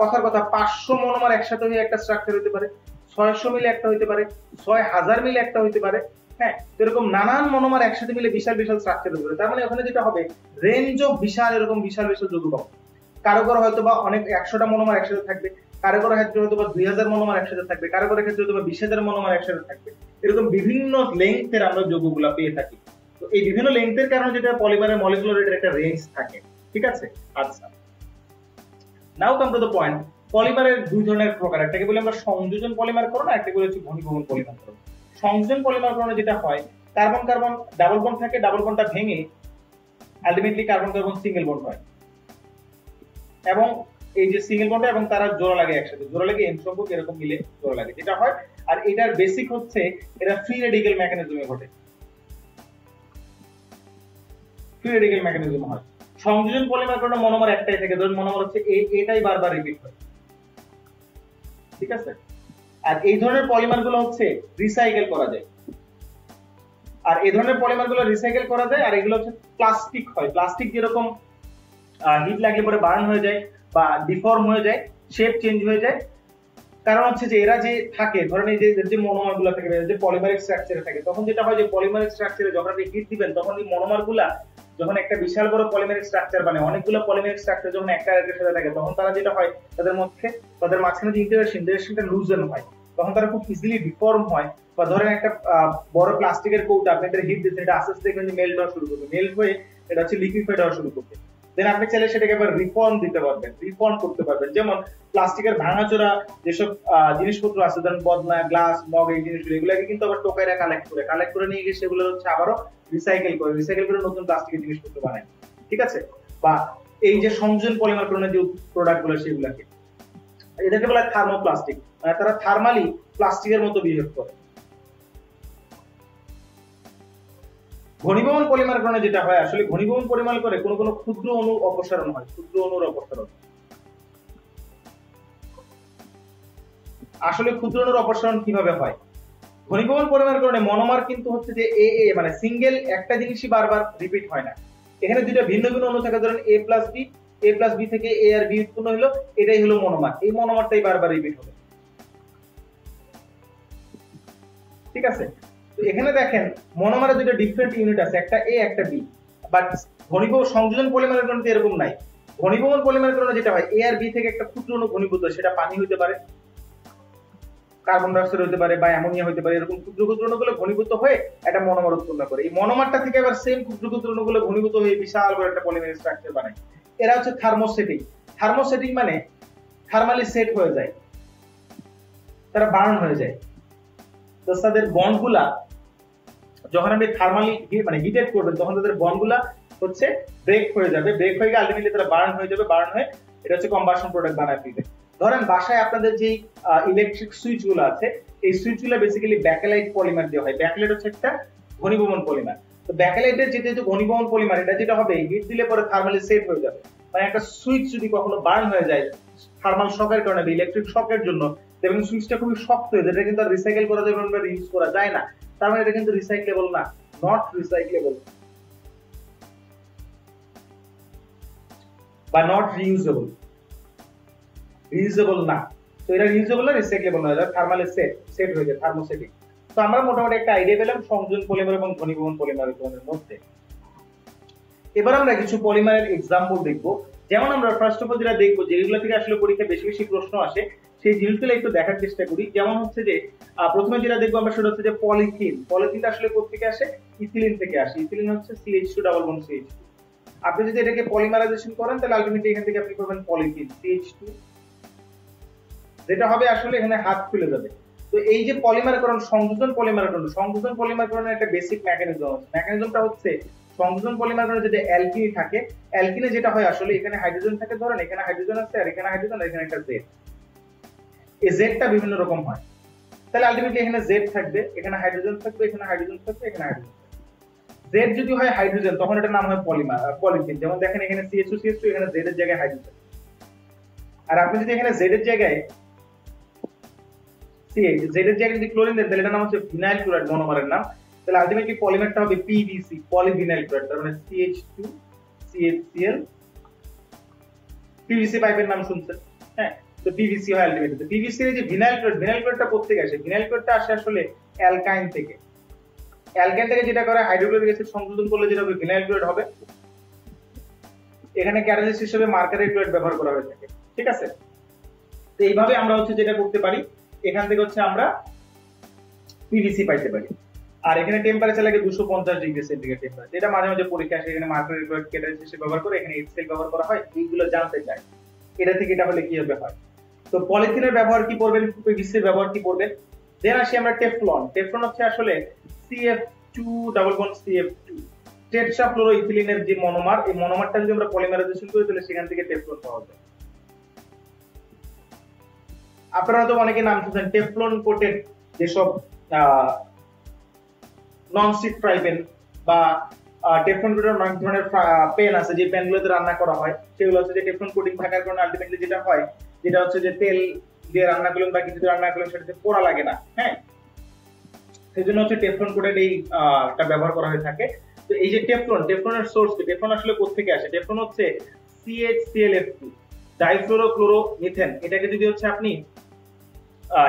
কথার কথা 500 মনোমার একসাথে হয়ে একটা স্ট্রাকচার হতে পারে, 600 মিলে একটা হতে পারে, 6,000 মিলে একটা হতে পারে, হ্যাঁ। এরকম নানান মনোমার একসাথে মিলে বিশাল বিশাল স্ট্রাকচার হতে পারে। তার মানে ওখানে যেটা হবে, রেঞ্জও বিশাল, এরকম বিশাল বিশাল যৌগ পাবো। কারো কারো হয়তো বা অনেক 100টা মনোমার একসাথে থাকবে, কারো কারো ক্ষেত্রে হয়তো বা 2,000 মনোমার একসাথে থাকবে, কারো কারো ক্ষেত্রে হয়তো বা 20,000 মনোমার একসাথে থাকবে। এরকম বিভিন্ন লেংথের আমরা যৌগগুলা পেয়ে থাকি। তো এই বিভিন্ন লেংথের কারণে যেটা পলিমারের মলিকুলার ওয়েটের একটা রেঞ্জ থাকে, ঠিক আছে। আচ্ছা, নাও কাম টু দ্য পয়েন্ট। পলিমারের দুই ধরনের প্রকার, একটাকে বলি আমরা সংযোজন পলিমারকরণ, আর একটাকে বলি হচ্ছে ঘনীভবন পলিমারকরণ। সংযোজন পলিমারকরণে যেটা হয়, কার্বন কার্বন ডাবল বন্ড থাকে, ডাবল বন্ডটা ভেঙে ultimately carbon carbon single bond হয়, এবং এই যে সিঙ্গেল বন্ড এবং তারা জোড়া লাগে একসাথে, জোড়া লাগে n সংখ্যক এরকম মিলে জোড়া লাগে, যেটা হয়। আর এটার বেসিক হচ্ছে এটা ফ্রি রেডিক্যাল মেকানিজমে ঘটে, ফ্রি রেডিক্যাল মেকানিজম হয়। সংযোজন পলিমারকরণে মনোমার একটাই থাকে, ধরুন মনোমার হচ্ছে এটাই বারবার রিপিট হয়, ঠিক আছে। আর এই ধরনের পলিমার গুলো হচ্ছে রিসাইকেল করা যায়, আর এই ধরনের পলিমার গুলো রিসাইকেল করা যায়। আর এগুলো হচ্ছে প্লাস্টিক হয়, প্লাস্টিক যেরকম হিট লাগলে পরে বার্ন হয়ে যায় বা ডিফর্ম হয়ে যায়, শেপ চেঞ্জ হয়ে যায়। কারণ হচ্ছে যে এরা যে থাকে, ধরেন এই যে মনোমার গুলা থাকে, যে পলিমারিক স্ট্রাকচারে থাকে, তখন যেটা হয় যে পলিমারিক স্ট্রাকচারে যখন আপনি হিট দিবেন, তখন এই মনোমার গুলা যখন একটা বিশাল বড় পলিমারিক স্ট্রাকচার বানায়, অনেকগুলো পলিমারিক স্ট্রাকচার যখন একটা আরেকটার সাথে থাকে, তখন তারা যেটা হয় তাদের মাঝখানে যে ইন্টারেকশনটা লুজেন হয়, তখন তারা খুব ইজিলি ডিফর্ম হয়। বা ধরেন একটা বড় প্লাস্টিকের কৌটা আপনি এটা হিট দিচ্ছেন, এটা আস্তে আস্তে দেখবেন যে মেল্ট হওয়া শুরু করবে, মেল্ট হয়ে এটা হচ্ছে লিকুইফাইড হওয়া শুরু করবে। দেন আপনি চাইলে সেটাকে আবার রিফর্ম দিতে পারবেন, রিফর্ম করতে পারবেন। যেমন প্লাস্টিকের ভাঙাচোরা যেসব জিনিসপত্র আছে, ধরেন বদনা, গ্লাস, মগ, এই জিনিসগুলো, এগুলোকে কিন্তু আবার টোকাইরা কালেক্ট করে নিয়ে গিয়ে সেগুলো হচ্ছে আবারও রিসাইকেল করে নতুন প্লাস্টিকের জিনিসপত্র বানায়, ঠিক আছে। বা এই যে সংযোজন পলিমারকরণের যে প্রোডাক্ট গুলো, সেগুলোকে এদেরকে বলা হয় থার্মোপ্লাস্টিক, মানে তারা থার্মালি প্লাস্টিকের মতো বিহেভ করে। ঘনীভবন পলিমারকরণে যেটা হয়, আসলে ঘনীভবন পলিমার করে কোনো ক্ষুদ্র অণু অপসারণ হয়, ক্ষুদ্র অণুর অপসারণ। আসলে ক্ষুদ্র অণুর অপসারণ কিভাবে হয়? ঘনীভবন পলিমারের কারণে মনোমার কিন্তু হচ্ছে যে এ এ মানে সিঙ্গেল একটা জিনিসই বারবার রিপিট হয় না, এখানে দুইটা ভিন্ন ভিন্ন অণু থাকে, ধরেন এ প্লাস বি থেকে এ আর বি উৎপন্ন হলো, এটাই হলো মনোমার, এই মনোমারটাই বারবার রিপিট হবে। ঠিক আছে, তো এখানে দেখেন মনোমারের দুটো ডিফারেন্ট ইউনিট আছে, একটা এ একটা বি, বাট ঘনীভবন সংযোজন পলিমারের কারণে এরকম নাই। ঘনীভবন পলিমারের কারণে যেটা হয়, এ আর বি থেকে একটা ক্ষুদ্র অণু ঘনীভূত হয়, সেটা পানি হতে পারে, কার্বন ডাইঅক্সাইড হতে পারে বা অ্যামোনিয়া হতে পারে, এরকম ক্ষুদ্র ক্ষুদ্র অণুগুলো ঘনীভূত হয়ে একটা মনোমার উৎপন্ন করে। এই মনোমারটা থেকে আবার সেম ক্ষুদ্র ক্ষুদ্র অণুগুলো ঘনীভূত হয়ে বিশাল বড় একটা পলিমার স্ট্রাকচার বানায়। এরা হচ্ছে থার্মোসেটিং। থার্মোসেটিং মানে থার্মালি সেট হয়ে যায়, তারা বার্ন হয়ে যায়। তো তাদের বন্ডগুলা যখন আপনি থার্মালি মানে হিটেড করবেন, তখন তাদের বন্ডগুলা হচ্ছে ব্রেক হয়ে যাবে, ব্রেক হয়ে গিয়ে আলটিমেটলি তারা বার্ন হয়ে যাবে, বার্ন হয়ে এটা হচ্ছে কম্বাসন প্রোডাক্ট বানায় ফেলবে। ধরেন বাসায় আপনাদের যে ইলেকট্রিক সুইচ গুলো আছে, এই সুইচ গুলো বেসিক্যালি ব্যাকেলাইট পলিমার দিয়ে হয়। ব্যাকেলাইট হচ্ছে একটা ঘনীভবন পলিমার। তো ব্যাকেলাইটের যেহেতু ঘনীভবন পলিমার, এটা যেটা হবে হিট দিলে পরে থার্মালি সেট হয়ে যাবে। মানে একটা সুইচ যদি কখনো বার্ন হয়ে যায় থার্মাল শকের কারণে, ইলেকট্রিক শকের জন্য, এবং সুইচটা খুবই শক্ত হয়ে যায়, এটা কিন্তু আর রিসাইকেল করা যাবে না, ইউজ করা যায় না, তার মানে এটা কিন্তু রিসাইকেলেবল না, নট রিসাইকেলেবল বা নট রিউজেবল, রিউজেবল না। তো এটা রিউজেবল না, রিসাইকেলেবল না, এটা থার্মালি সেট হয়ে যায়, থার্মোসেটিং। তো আমরা মোটামুটি একটা আইডিয়া পেলাম সংযোজন পলিমার এবং ঘনীভবন পলিমারের মধ্যে। এবার আমরা কিছু পলিমারের এক্সাম্পল দেখব। যেমন আমরা ফার্স্ট অফ অল যেটা দেখবো, যেগুলো থেকে আসলে পরীক্ষায় বেশি বেশি প্রশ্ন আসে, সেই জিনিসগুলো একটু দেখার চেষ্টা করি। যেমন হচ্ছে যে প্রথমে যেটা দেখবো আমরা সেটা হচ্ছে যে পলিথিন। পলিথিনটা আসলে কোথেকে আসে? ইথিলিন থেকে আসে। ইথিলিন হচ্ছে CH2 ডাবল বন্ড CH2। আপনি যদি এটাকে পলিমারাইজেশন করেন তাহলে আলটিমেটলি এখান থেকে আপনি পাবেন পলিথিন CH2, যেটা হবে আসলে এখানে হাত খুলে যাবে। তো এই যে পলিমারকরণ, সংযোজন পলিমারকরণ, সংযোজন পলিমারকরণের একটা বেসিক মেকানিজম আছে। মেকানিজমটা হচ্ছে সংযোজন পলিমারকরণে যেটা অ্যালকিনি থাকে, অ্যালকিনে যেটা হয় আসলে এখানে হাইড্রোজেন থাকে, ধরেন এখানে হাইড্রোজেন আছে আর এখানে হাইড্রোজেন আর এখানে একটা জেড। এই জেডটা বিভিন্ন রকম হয়, তাহলে আলটিমেটলি এখানে জেড থাকবে, এখানে হাইড্রোজেন থাকবে, এখানে হাইড্রোজেন থাকবে, এখানে হাইড্রোজেন থাকবে। জেড যদি হয় হাইড্রোজেন তখন এটার নাম হয় পলিথিন। যেমন দেখেন এখানে CH2 এখানে জেড এর জায়গায় হাইড্রোজেন। আর আপনি যদি এখানে জেড এর জায়গায় জেড এর জায়গায় যদি ক্লোরিন দেন তাহলে এটার নাম হচ্ছে ভিনাইল ক্লোরাইড, মনোমারের নাম। তাহলে আলটিমেটলি পলিমারটা হবে PVC, পলিভিনাইল ক্লোরাইড, তার মানে CH2 CHCl। PVC পাইপের নাম শুনছেন, হ্যাঁ? তো PVC হয় আলটিমেটলি। তো PVC এর যে ভিনাইল ক্লোরাইডটা কোথা থেকে আসে? ভিনাইল ক্লোরাইডটা আসে আসলে অ্যালকাইন থেকে। অ্যালকাইন থেকে যেটা করে হাইড্রোক্লোরিক অ্যাসিড সংযোজন করলে যেটা হবে ভিনাইল ক্লোরাইড হবে। এখানে ক্যাটালিস্ট হিসেবে মার্কারি ক্লোরাইড ব্যবহার করা হয়ে থাকে। ঠিক আছে, তো এইভাবে আমরা হচ্ছে যেটা করতে পারি, এখান থেকে হচ্ছে আমরা PVC পাইতে পারি। আর এখানে টেম্পারেচার লাগে 250 ডিগ্রি সেন্টিগ্রেড টেম্পারেচার। এটা মাঝে মাঝে পরীক্ষা আসে, এখানে মার্কারি ক্লোরাইড ক্যাটালিস্ট হিসেবে ব্যবহার করে, এখানে HCl ব্যবহার করা হয়, এইগুলো জানতে চাই এটা থেকে এটা হলে কি হবে হয়। তো পলিথিনের ব্যবহার কি করবেন, PVC এর ব্যবহার কি করবেন। দেন আসি আমরা টেফলন। টেফলন হচ্ছে আসলে CF2 ডাবল বন্ড CF2, টেট্রাফ্লোরোইথিলিনের যে মনোমার, এই মনোমারটা যদি আমরা পলিমারাইজেশন করি তাহলে সেখান থেকে টেফলন পাওয়া যায়। আপনারা তো অনেকে নাম শুনছেন টেফলন কোটেড যেসব ননস্টিক ফ্রাই প্যান বা টেফলন কোটেড অনেক ধরনের প্যান আছে, যে প্যানগুলোতে রান্না করা হয়, সেগুলো হচ্ছে যে টেফলন কোটিং থাকার কারণে আলটিমেটলি যেটা হয়, যেটা হচ্ছে যে তেল দিয়ে রান্না করলেন বা কিছু রান্না করলেন সেটাতে পোড়া লাগে না, হ্যাঁ? সেজন্য হচ্ছে টেফলন কোটেড এইটা ব্যবহার করা হয়ে থাকে। তো এই যে টেফলনের সোর্স কি? টেফলন আসলে কোথা থেকে আসে? টেফলন হচ্ছে CHClF2 ডাইফ্লোরোক্লোরোমিথেন। এটাকে যদি হচ্ছে আপনি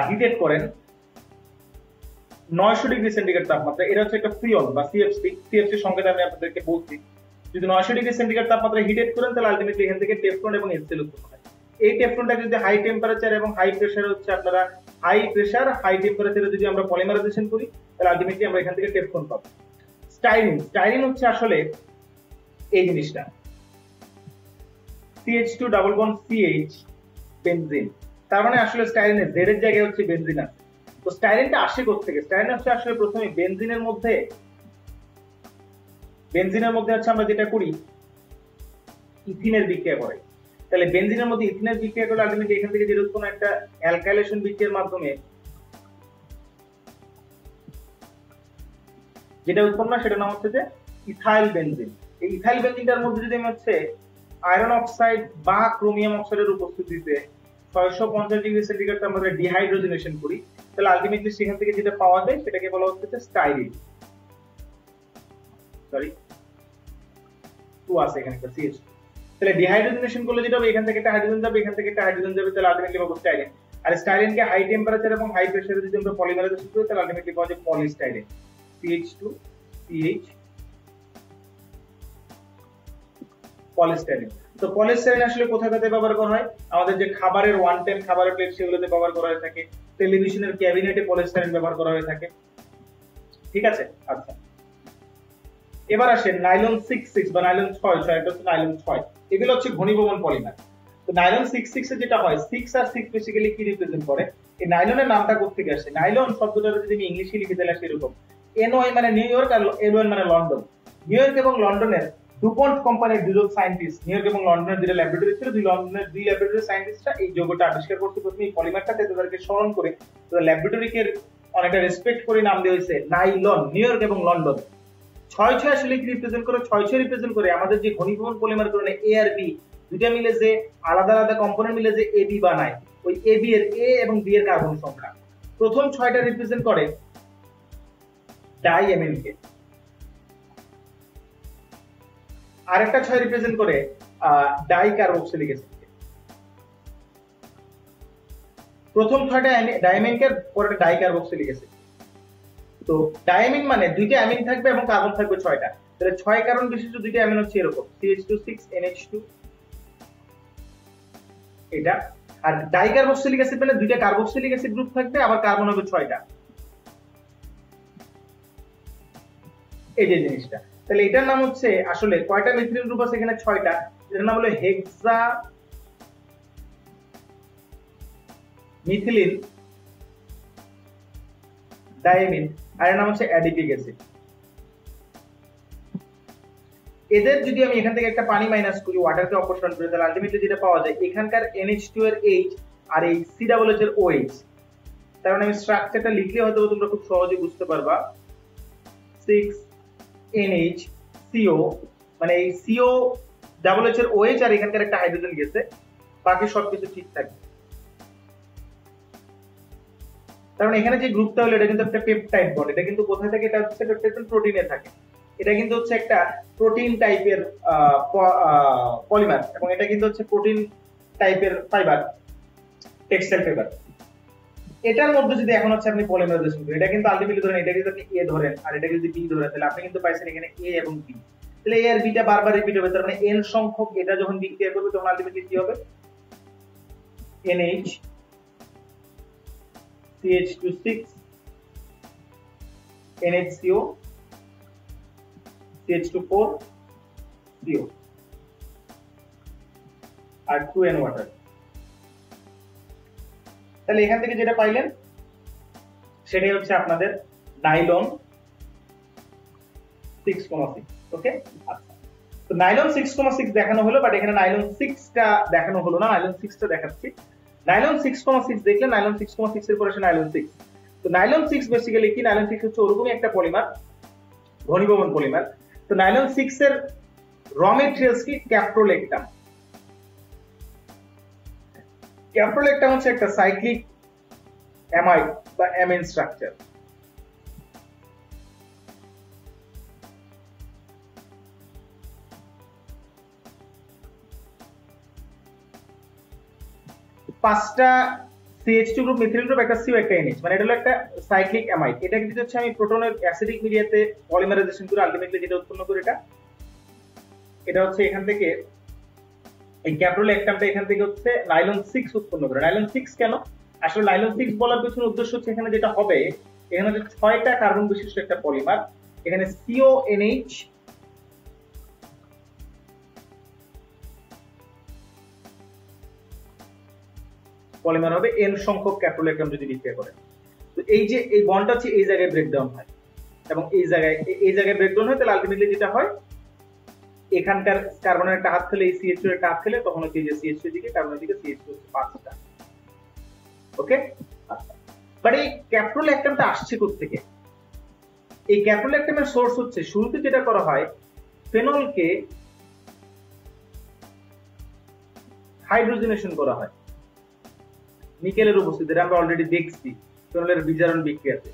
হিটেড করেন 900 ডিগ্রি সেন্টিগ্রেড তাপমাত্রা, এটা হচ্ছে একটা ফ্রিয়ন বা CFC সংকেত আমি আপনাদেরকে বলছি। যদি 900 ডিগ্রি সেন্টিগ্রেড তাপমাত্রায় হিটেড করেন তাহলে আলটিমেটলি এখান থেকে টেফলন এবং HCl উৎপন্ন হয়। এই টেফলনটা যদি হাই টেম্পারেচার এবং হাই প্রেসারে হচ্ছে আপনারা হাই প্রেসার হাই টেম্পারেচারে যদি আমরা পলিমারাইজেশন করি তাহলে আলটিমেটলি আমরা এখান থেকে টেফলন পাবো। স্টাইরিন হচ্ছে আসলে এই জিনিসটা, CH2 double bond CH benzene. তার মানে আসলে স্টাইরিনের জেড এর জায়গায় হচ্ছে বেনজিন আছে। তো স্টাইরিনটা আসে কোথা থেকে? স্টাইরিন হচ্ছে আসলে প্রথমে বেনজিনের মধ্যে হচ্ছে আমরা যেটা করি ইথিনের বিক্রিয়া করে। তাহলে বেনজিনের মধ্যে ইথিনের বিক্রিয়া করলে আলটিমেটলি এখান থেকে যেটা উৎপন্ন একটা অ্যালকাইলেশন বিক্রিয়ার মাধ্যমে যেটা উৎপন্ন সেটা নাম হচ্ছে যে ইথাইল বেনজিন। এই ইথাইল বেনজিনটার মধ্যে যদি আমি হচ্ছে আয়রন অক্সাইড বা ক্রোমিয়াম অক্সাইডের উপস্থিতিতে 650 ডিগ্রি সেন্টিগ্রেড তাপমাত্রায় ডিহাইড্রোজেনেশন করি তাহলে আলটিমেটলি সেখান থেকে যেটা পাওয়া যায় সেটাকে বলা হচ্ছে স্টাইরিন। সরি 2 আছে এখানে একটা CH, তাহলে ডিহাইড্রোজেনেশন করলে যেটা হবে এখান থেকে একটা হাইড্রোজেন যাবে, এখান থেকে একটা হাইড্রোজেন যাবে, তাহলে আলটিমেটলি পাবো স্টাইরিন। আর স্টাইরিনকে হাই টেম্পারেচার এবং হাই প্রেসারে যদি আমরা পলিমারাইজেশন করি তাহলে আলটিমেটলি পাওয়া যায় পলিস্টাইরিন, CH2 CH পলিস্টাইরিন। তো পলিস্টাইরিন আসলে কোথায় কোথায় ব্যবহার করা হয়? আমাদের যে খাবারের ওয়ান টাইম খাবারের প্লেট সেগুলোতে ব্যবহার করা হয়ে থাকে, টেলিভিশনের ক্যাবিনেটে পলিস্টাইরিন ব্যবহার করা হয়ে থাকে, ঠিক আছে। আচ্ছা, এবার আসে নাইলন 66 বা নাইলন 6, এটা হচ্ছে নাইলন 6, এগুলো হচ্ছে ঘনীভবন পলিমার। তো নাইলন 66 এ যেটা হয়, 6 আর 6 বেসিক্যালি কি রিপ্রেজেন্ট করে? এই নাইলনের নামটা কোথা থেকে আসে? নাইলন শব্দটা যদি আমি ইংলিশে লিখে দিলে আসে এরকম, NY মানে নিউ ইয়র্ক আর LN মানে লন্ডন। নিউ ইয়র্ক এবং লন্ডনের ডুপন্ট কোম্পানির দুজন সায়েন্টিস্ট, নিউ ইয়র্ক এবং লন্ডনের দুটো ল্যাবরেটরি ছিল, লন্ডনের দুই ল্যাবরেটরি সায়েন্টিস্টরা এই যৌগটা আবিষ্কার করতে প্রথমে এই পলিমারটাকে তাদেরকে স্মরণ করে ল্যাবরেটরিকে অনেকটা রেসপেক্ট করে নাম দেওয়া হয়েছে নাইলন, নিউ ইয়র্ক এবং লন্ডন। 6 আসলে কি রিপ্রেজেন্ট করে? 6 রিপ্রেজেন্ট করে আমাদের যে ঘনীভবন পলিমার কারণে A আর B দুইটা মিলে যে আলাদা আলাদা কম্পোনেন্ট মিলে যে AB বানায়, ওই AB এর A এবং B এর কার্বন সংখ্যা। প্রথম 6টা রিপ্রেজেন্ট করে ডাইঅ্যামিনকে, আরেকটা 6 রিপ্রেজেন্ট করে ডাইকার্বক্সিলিক অ্যাসিডকে। প্রথম 6টা ডাইঅ্যামিনকে, পরেরটা ডাইকার্বক্সিলিক অ্যাসিড। তো ডাইঅ্যামিন মানে দুইটা অ্যামিন থাকবে এবং কার্বন থাকবে 6টা, তাহলে 6 কার্বন বিশিষ্ট দুইটা অ্যামিন হচ্ছে এরকম CH2 NH2 এটা। আর ডাইকার্বক্সিলিক অ্যাসিড মানে দুইটা কার্বক্সিলিক অ্যাসিড গ্রুপ থাকবে, আবার কার্বন হবে 6টা, এই যে জিনিসটা। তাহলে এটার নাম হচ্ছে আসলে কয়টা মিথিলিন গ্রুপ আছে এখানে? 6টা। এটার নাম হলো হেক্সা মিথিলিন ডাইঅ্যামিন, আর এর নাম হচ্ছে অ্যাডিপিক অ্যাসিড। এদের যদি আমি এখান থেকে একটা পানি মাইনাস করি, ওয়াটারকে অপসারণ করি, তাহলে আলটিমেটলি যেটা পাওয়া যায় এখানকার NH2 এর H আর এই COOH এর OH। তার মানে আমি স্ট্রাকচারটা লিখলে হয়তো তোমরা খুব সহজে বুঝতে পারবা। 6NHCO মানে এই COOH এর OH আর এখানকার একটা হাইড্রোজেন গেছে, বাকি সবকিছু ঠিক থাকবে। কারণ এখানে যে গ্রুপটা হলো এটা কিন্তু একটা পেপটাইড বন্ড, এটা কিন্তু কোথায় থাকে? এটা হচ্ছে পেপটাইড প্রোটিনে থাকে, এটা কিন্তু হচ্ছে একটা প্রোটিন টাইপের পলিমার, এবং এটা কিন্তু হচ্ছে প্রোটিন টাইপের ফাইবার, টেক্সটাইল ফাইবার। এটার মধ্যে যদি এখন হচ্ছে আপনি পলিমারাইজেশন করেন, এটা কিন্তু আলটিমেটলি ধরেন এটা যদি আপনি A ধরেন আর এটা যদি B ধরেন, তাহলে আপনি কিন্তু পাইছেন এখানে A এবং B, তাহলে A আর B টা বারবার রিপিট হবে, তার মানে n সংখ্যক এটা যখন বিক্রিয়া করবে তখন আলটিমেটলি কি হবে? NH CH2 NHCO CH2 CO আর 2n ওয়াটার। তাহলে এখান থেকে যেটা পাইলেন সেটাই হচ্ছে আপনাদের নাইলন 6,6। ওকে, আচ্ছা, তো নাইলন 6,6 দেখানো হলো, বাট এখানে নাইলন 6টা দেখানো হলো না, নাইলন 6টা দেখাচ্ছি। নাইলন 6,6 দেখলে নাইলন 6,6 এর পরে আসে নাইলন 6। তো নাইলন 6 বেসিক্যালি কি? নাইলন 6 হচ্ছে ওরকমই একটা পলিমার, ঘনীভবন পলিমার। তো নাইলন 6 এর র মেটেরিয়ালস কি? ক্যাপ্রোলেকটাম। ক্যাপ্রোলেকটাম হচ্ছে একটা সাইক্লিক অ্যামাইড বা অ্যামিন স্ট্রাকচার। পাঁচটা CH2 গ্রুপ, মিথিলিন গ্রুপ, একটা CO, একটা NH, মানে এটা হলো একটা সাইক্লিক অ্যামাইড। এটা কিন্তু হচ্ছে আমি প্রোটনের অ্যাসিডিক মিডিয়াতে পলিমারাইজেশন করে আলটিমেটলি যেটা উৎপন্ন করি এটা হচ্ছে এখান থেকে এই ক্যাপ্রোলেকটামটা এখান থেকে হচ্ছে নাইলন 6 উৎপন্ন করে। নাইলন 6 কেন? আসলে নাইলন 6 বলার পেছনে উদ্দেশ্য হচ্ছে এখানে যেটা হবে, এখানে হচ্ছে 6টা কার্বন বিশিষ্ট একটা পলিমার, এখানে CONH পলিমার হবে n সংখ্যক ক্যাপ্রোলেকটাম যদি বিক্রিয়া করে। তো এই যে এই বন্ডটা হচ্ছে এই জায়গায় ব্রেকডাউন হয় এবং এই জায়গায় ব্রেকডাউন হয়, তাহলে আলটিমেটলি যেটা হয় এখানকার কার্বনের একটা হাত খেলে এই CH2 এর একটা হাত খেলে তখন হচ্ছে এই যে CH2 দিকে কার্বনের দিকে CH2 হচ্ছে 5টা। ওকে, আচ্ছা, বাট এই ক্যাপ্রোলেকটামটা আসছে কোথা থেকে? এই ক্যাপ্রোলেকটামের সোর্স হচ্ছে শুরুতে যেটা করা হয়, ফেনলকে হাইড্রোজেনেশন করা হয় নিকেলের উপস্থিতিতে, আমরা অলরেডি দেখছি। ফেনলের বিজারণ বিক্রিয়াতে,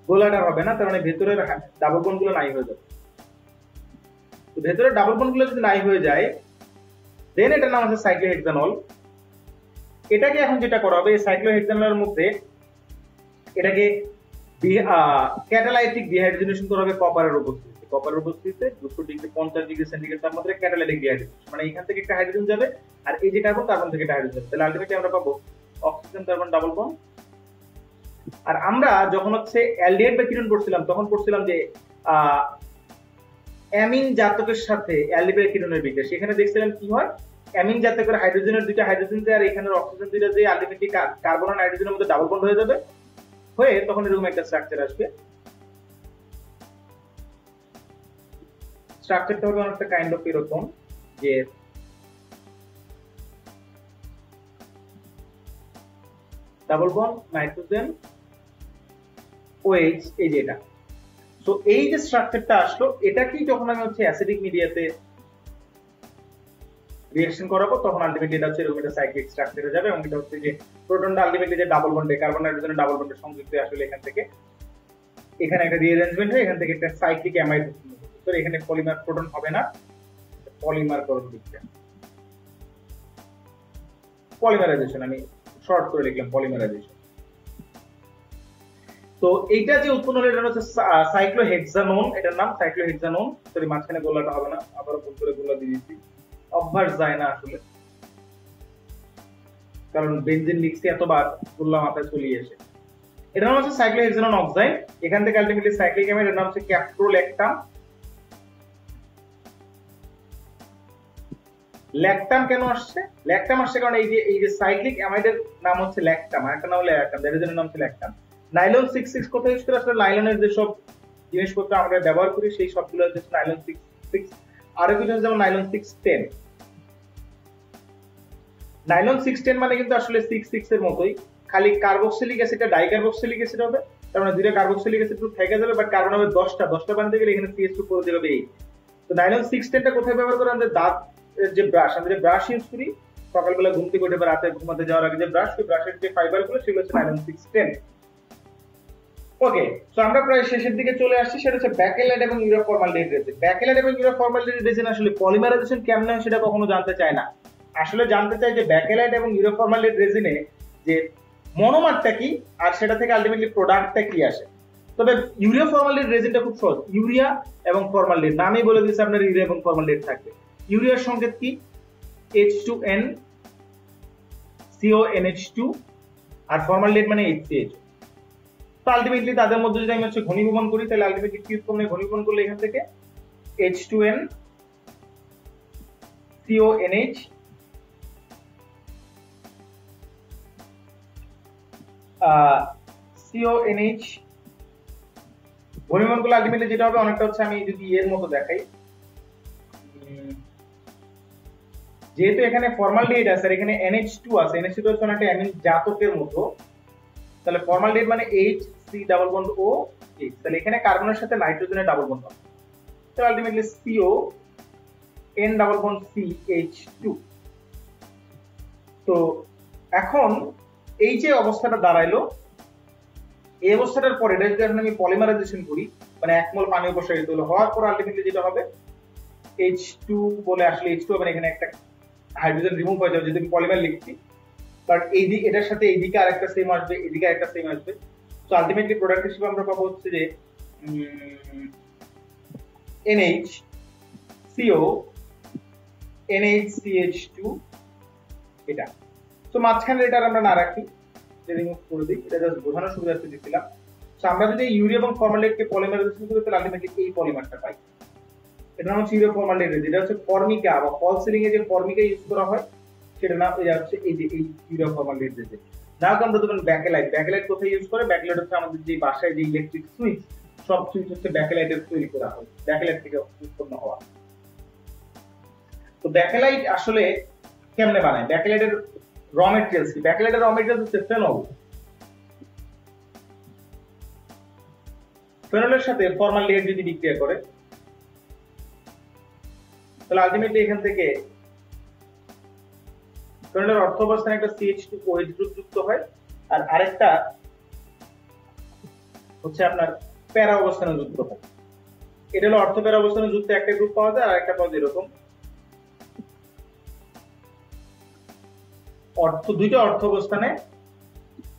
গোলাটা হবে না, তার মানে ভেতরের ডাবল বন্ড গুলো নাই হয়ে যাবে। তো ভেতরের ডাবল বন্ড গুলো যদি নাই হয়ে যায়, দেন এটার নাম হচ্ছে সাইক্লোহেক্সানল। এটাকে এখন যেটা করা হবে, এই সাইক্লোহেক্সানলের মধ্যে এটাকে ক্যাটালাইটিক ডিহাইড্রোজেনেশন করা হবে কপারের উপস্থিতিতে। কপারের উপস্থিতিতে 200 ডিগ্রি 50 ডিগ্রি সেন্টিগ্রেড তাপমাত্রায় ক্যাটালাইটিক ডিহাইড্রোজেনেশন, মানে এখান থেকে একটা হাইড্রোজেন যাবে আর এই যে কার্বন, কার্বন থেকে একটা হাইড্রোজেন যাবে, তাহলে আলটিমেটলি আমরা পাবো অক্সিজেন কার্বন ডাবল বন্ড। আর আমরা যখন হচ্ছে অ্যালডিহাইড বা কিটোন পড়ছিলাম তখন পড়ছিলাম যে অ্যামিন জাতকের সাথে অ্যালডিহাইড বা কিটোনের বিক্রিয়া, সেখানে দেখছিলাম কি হয়, অ্যামিন জাতকের হাইড্রোজেনের দুইটা হাইড্রোজেন যায় আর এখানের অক্সিজেন দুইটা যে আলটিমেটলি কার্বন আর হাইড্রোজেনের মধ্যে ডাবল বন্ড হয়ে যাবে, হয়ে তখন এরকম একটা স্ট্রাকচার আসবে। স্ট্রাকচারটা হবে অনেকটা কাইন্ড অফ এরকম যে ডাবল বন্ড নাইট্রোজেন OH, এই যে এটা। সো এই যে স্ট্রাকচারটা আসলো, এটাকেই যখন আমি হচ্ছে অ্যাসিডিক মিডিয়াতে রিঅ্যাকশন করাবো তখন আলটিমেটলি এটা হচ্ছে এরকম একটা সাইক্লিক স্ট্রাকচারে যাবে, এবং এটা হচ্ছে যে প্রোটনটা আলটিমেটলি যে ডাবল বন্ডে কার্বন হাইড্রোজেনের ডাবল বন্ডে সংযুক্ত আসলে এখান থেকে এখানে একটা রিঅ্যারেঞ্জমেন্ট হয়, এখান থেকে একটা সাইক্লিক অ্যামাইড উৎপন্ন হবে। তো এখানে পলিমার প্রোটন হবে না, পলিমারকরণ বিক্রিয়া, পলিমারাইজেশন, আমি শর্ট করে লিখলাম পলিমারাইজেশন। তো এইটা যে উৎপন্ন হলো এটা হচ্ছে সাইক্লোহেক্সানোন, এটার নাম সাইক্লোহেক্সানোন। সরি, মাঝখানে গোলাটা হবে না, আবারও ভুল করে গোলা দিয়ে দিচ্ছি, অভ্যাস যায় না আসলে, কারণ বেনজিন লিখছি এতবার গোলা মাথায় চলে আসে। এটার নাম হচ্ছে সাইক্লোহেক্সানোন অক্সাইড, এখান থেকে আলটিমেটলি সাইক্লিক অ্যামাইড, এর নাম হচ্ছে ক্যাপ্টোল্যাকটাম। ল্যাকটাম কেন আসছে? ল্যাকটাম আসছে কারণ এই যে সাইক্লিক অ্যামাইডের নাম হচ্ছে ল্যাকটাম, আর একটা নাম হলো ল্যাকটাম, দ্যাট ইজ এর নাম হচ্ছে ল্যাকটাম। নাইলন 66 কোথায় ইউজ করে? আসলে নাইলনের যে সব জিনিসপত্র আমরা ব্যবহার করি সেই সবগুলো হচ্ছে নাইলন 66, আরো কিছু যেমন নাইলন 610। নাইলন 610 মানে কিন্তু আসলে 66 এর মতোই, খালি কার্বক্সিলিক অ্যাসিডটা ডাইকার্বক্সিলিক অ্যাসিড হবে, তার মানে দুইটা কার্বক্সিলিক অ্যাসিড গ্রুপ থেকে যাবে, বাট কার্বন হবে 10টা বানাতে গেলে এখানে CH2 করে দেবে 8। তো নাইলন 610 টা কোথায় ব্যবহার করে? আমাদের দাঁত যে ব্রাশ, আমরা যে ব্রাশ ইউজ করি সকালবেলা ঘুম থেকে উঠে বা রাতে ঘুমাতে যাওয়ার আগে যে ব্রাশ, ওই ব্রাশের যে ফাইবার গুলো সেগুলো হচ্ছে নাইলন 610। ওকে, সো আমরা প্রায় শেষের দিকে চলে আসছি, সেটা হচ্ছে ব্যাকেলাইট এবং ইউরোফরমালডিহাইড রেজিন। ব্যাকেলাইট এবং ইউরোফরমালডিহাইড রেজিন আসলে পলিমারাইজেশন কেমনে হয় সেটা কখনো জানতে চায় না, আসলে জানতে চাই যে ব্যাকেলাইট এবং ইউরোফরমালডিহাইড রেজিনে যে মনোমারটা কি আর সেটা থেকে আলটিমেটলি প্রোডাক্টটা কি আসে। তবে ইউরিয়া ফরমালডিহাইড রেজিনটা খুব সহজ, ইউরিয়া এবং ফরমালডিহাইড, নামেই বলে দিয়েছে আপনার ইউরিয়া এবং ফরমালডিহাইড থাকবে। ইউরিয়ার সংকেত কি? H2N CONH2, আর ফরমালডিহাইড মানে HCH। তো আলটিমেটলি তাদের মধ্যে যদি আমি হচ্ছে ঘনীভবন করি তাহলে আলটিমেটলি কি উৎপন্ন হয়? ঘনীভবন করলে এখান থেকে H2N CONH CONH ঘনীভবন করলে আলটিমেটলি যেটা হবে অনেকটা হচ্ছে, আমি যদি এর মতো দেখাই, যেহেতু এখানে ফরমালডিহাইড আছে আর এখানে NH2 আছে, NH2 হচ্ছে অনেকটা অ্যামিন জাতকের মতো, তাহলে ফরমালডিহাইড মানে HC ডাবল বন্ড OH, তাহলে এখানে কার্বনের সাথে নাইট্রোজেনের ডাবল বন্ড হবে, তাহলে ultimately CO N double bond CH2। তো এখন এই যে অবস্থাটা দাঁড়াইলো, এই অবস্থাটার পরে এটা যদি আমি পলিমারাইজেশন করি, মানে এক মোল পানি অপসারিত হলো, হওয়ার পর আলটিমেটলি যেটা হবে H2 বলে, আসলে H2 হবে এখানে একটা হাইড্রোজেন রিমুভ হয়ে যাবে, যদি আমি পলিমার লিখছি, বাট এই দিক এটার সাথে এইদিকে আরেকটা সেম আসবে, এদিকে আরেকটা সেম আসবে। তো আলটিমেটলি প্রোডাক্ট হিসেবে আমরা পাবো হচ্ছে যে NHCO NHCH2 এটা। তো মাঝখানে এটা আমরা না রাখি, রিমুভ করে দিই, এটা জাস্ট বোঝানোর সুবিধার্থে দিছিলাম। তো আমরা যদি ইউরিয়া এবং ফরমালডিহাইডকে পলিমারাইজেশন করি তাহলে আলটিমেটলি এই পলিমারটা পাই, এটা নাম হচ্ছে ইউরোফরমালডিহাইড, যেটা হচ্ছে ফর্মিকা বা ফল সিলিং এ যে ফর্মিকা ইউজ করা হয় সেটা নাম এটা হচ্ছে এই যে এই ইউরোফরমালডিহাইড রেজিন। নাও আমরা দেখুন ব্যাকেলাইট, ব্যাকেলাইট কোথায় ইউজ করে? ব্যাকেলাইট হচ্ছে আমাদের যে বাসায় যে ইলেকট্রিক সুইচ, সব সুইচ হচ্ছে ব্যাকেলাইটের তৈরি করা হয়, ব্যাকেলাইট থেকে উৎপন্ন হওয়া। তো ব্যাকেলাইট আসলে কেমনে বানায়? ব্যাকেলাইটের র ম্যাটেরিয়ালস কি? ব্যাকেলাইটের র ম্যাটেরিয়ালস হচ্ছে ফেনল, ফেনলের সাথে ফরমালডিহাইড যদি বিক্রিয়া করে তাহলে আলটিমেটলি এখান থেকে ফেনলের অর্থ অবস্থানে একটা CH2OH গ্রুপ যুক্ত হয়, আর আরেকটা হচ্ছে আপনার প্যারা অবস্থানে যুক্ত হয়। এটা হলো অর্থ প্যারা অবস্থানে যুক্ত একটা গ্রুপ পাওয়া যায়, আর একটা পাওয়া যায় এরকম দুইটা অর্থ অবস্থানে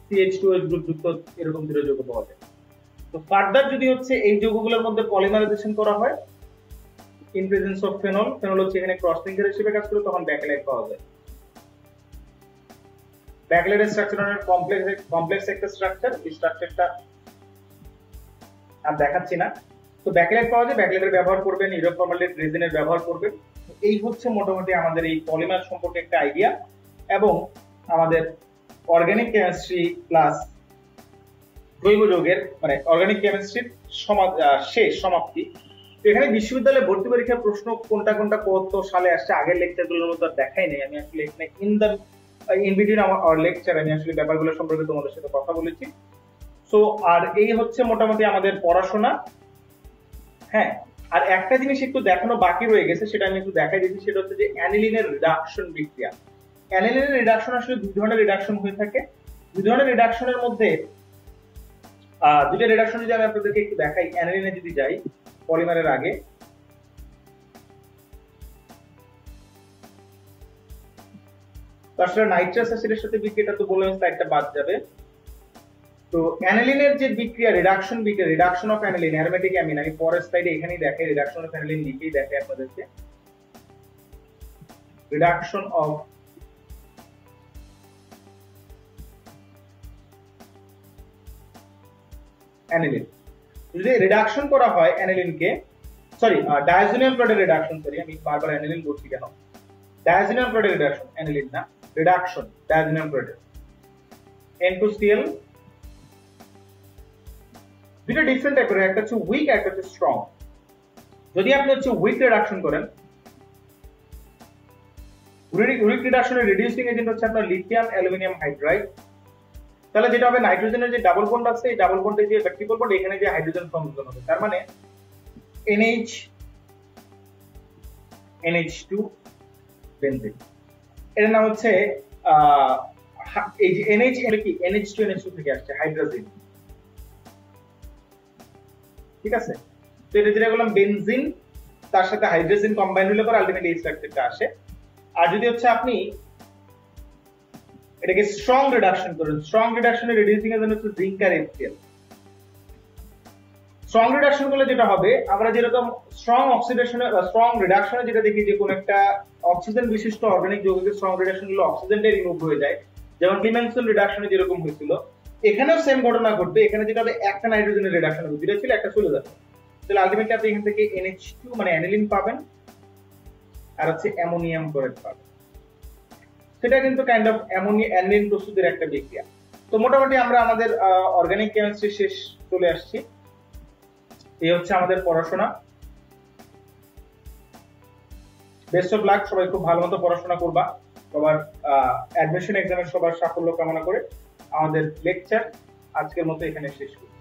CH2OH গ্রুপ যুক্ত এরকম দুটো যৌগ পাওয়া যায়। তো ফার্দার যদি হচ্ছে এই যৌগগুলোর মধ্যে পলিমারাইজেশন করা হয় in presence of phenol, phenol হচ্ছে এখানে ক্রস লিঙ্কার হিসেবে কাজ করে, তখন ব্যাকলাইট পাওয়া যায়। ব্যাকলাইটের স্ট্রাকচার অনেক কমপ্লেক্স একটা স্ট্রাকচার, এই স্ট্রাকচারটা আর দেখাচ্ছি না। তো ব্যাকলাইট পাওয়া যায়, ব্যাকলাইটের ব্যবহার করবেন, ইউরো ফর্মালডিহাইড রেজিনের ব্যবহার করবেন। এই হচ্ছে মোটামুটি আমাদের এই পলিমার সম্পর্কে একটা আইডিয়া, এবং আমাদের অর্গানিক কেমিস্ট্রি প্লাস জৈব যৌগের মানে অর্গানিক কেমিস্ট্রির শেষ সমাপ্তি। তো এখানে বিশ্ববিদ্যালয়ে ভর্তি পরীক্ষার প্রশ্ন কোনটা কোনটা কত সালে আসছে আগের লেকচারগুলোর মধ্যে দেখাই নাই। আমি আসলে এখানে ইন বিটুইন আমার লেকচার আমি আসলে ব্যাপারগুলো সম্পর্কে তোমাদের সাথে কথা বলেছি। সো আর এই হচ্ছে মোটামুটি আমাদের পড়াশোনা। হ্যাঁ, আর একটা জিনিস একটু দেখানো বাকি রয়ে গেছে, সেটা আমি একটু দেখাই দিচ্ছি। সেটা হচ্ছে যে অ্যানিলিনের রিডাকশন বিক্রিয়া। অ্যানিলিনের রিডাকশন আসলে দুই ধরনের রিডাকশন হয়ে থাকে। দুই ধরনের রিডাকশনের মধ্যে দুইটা রিডাকশন যদি আমি আপনাদেরকে একটু দেখাই, অ্যানিলিনে যদি যাই পলিমারের আগে, আসলে নাইট্রাস অ্যাসিডের সাথে বিক্রিয়াটা তো বললাম, স্লাইডটা বাদ যাবে। তো অ্যানিলিনের যে বিক্রিয়া reduction of aniline aromatic amine, আমি পরের স্লাইডে এখানেই দেখাই, রিডাকশন অফ অ্যানিলিন লিখেই দেখাই আপনাদেরকে। রিডাকশন অফ অ্যানিলিন, যদি রিডাকশন করা হয় অ্যানিলিনকে, সরি ডায়াজোনিয়াম ক্লোরাইডের রিডাকশন, সরি আমি বারবার অ্যানিলিন বলছি কেন, ডায়াজোনিয়াম ক্লোরাইডের রিডাকশন, অ্যানিলিন না, রিডাকশন ডায়াজোনিয়াম ক্লোরাইড N2Cl, দুটো ডিফারেন্ট টাইপের, একটা হচ্ছে উইক, একটা হচ্ছে স্ট্রং। যদি আপনি হচ্ছে উইক রিডাকশন করেন, উইক রিডাকশনের রিডিউসিং এজেন্ট হচ্ছে আপনার লিথিয়াম অ্যালুমিনিয়াম হাইড্রাইড, তাহলে যেটা হবে নাইট্রোজেনের যে ডাবল বন্ড আছে, এই ডাবল বন্ডে যে ট্রিপল বন্ড, এখানে যে হাইড্রোজেন সংযোজন হবে, তার মানে NH2 বেনজিন। এর নাম হচ্ছে এই যে NH এর কি NH2 থেকে আসছে হাইড্রোজেন, ঠিক আছে। তো এটা যেটা বললাম বেনজিন, তার সাথে হাইড্রোজেন কম্বাইন হলে পরে আলটিমেটলি এই স্ট্রাকচারটা আসে। আর যদি হচ্ছে আপনি এটাকে স্ট্রং রিডাকশন করেন, স্ট্রং রিডাকশনের রিডিউসিং এজেন্ট হচ্ছে জিঙ্ক আর HCl। স্ট্রং রিডাকশন করলে যেটা হবে, আমরা যেরকম স্ট্রং অক্সিডেশনে বা স্ট্রং রিডাকশনে যেটা দেখি যে কোন একটা অক্সিজেন বিশিষ্ট অর্গানিক যৌগের স্ট্রং রিডাকশন হলে অক্সিজেনটা রিমুভ হয়ে যায়, যেমন ক্লিমেনসন রিডাকশনে যেরকম হয়েছিল, এখানেও সেম ঘটনা ঘটবে। এখানে যেটা হবে একটা নাইট্রোজেনের রিডাকশন হবে, দুটো ছিল একটা চলে যাবে, তাহলে আলটিমেটলি আপনি এখান থেকে NH2 মানে অ্যানিলিন পাবেন, আর হচ্ছে অ্যামোনিয়াম ক্লোরাইড পাবেন। সেটা কিন্তু কাইন্ড অফ অ্যানিলিন প্রস্তুতের একটা বিক্রিয়া। তো মোটামুটি আমরা আমাদের অর্গানিক কেমিস্ট্রি শেষ চলে আসছি। এই হচ্ছে আমাদের পড়াশোনা। বেস্ট অফ লাক, সবাই খুব ভালো মতো পড়াশোনা করবা, সবার অ্যাডমিশন এক্সামের সবার সাফল্য কামনা করে আমাদের লেকচার আজকের মতো এখানে শেষ করি।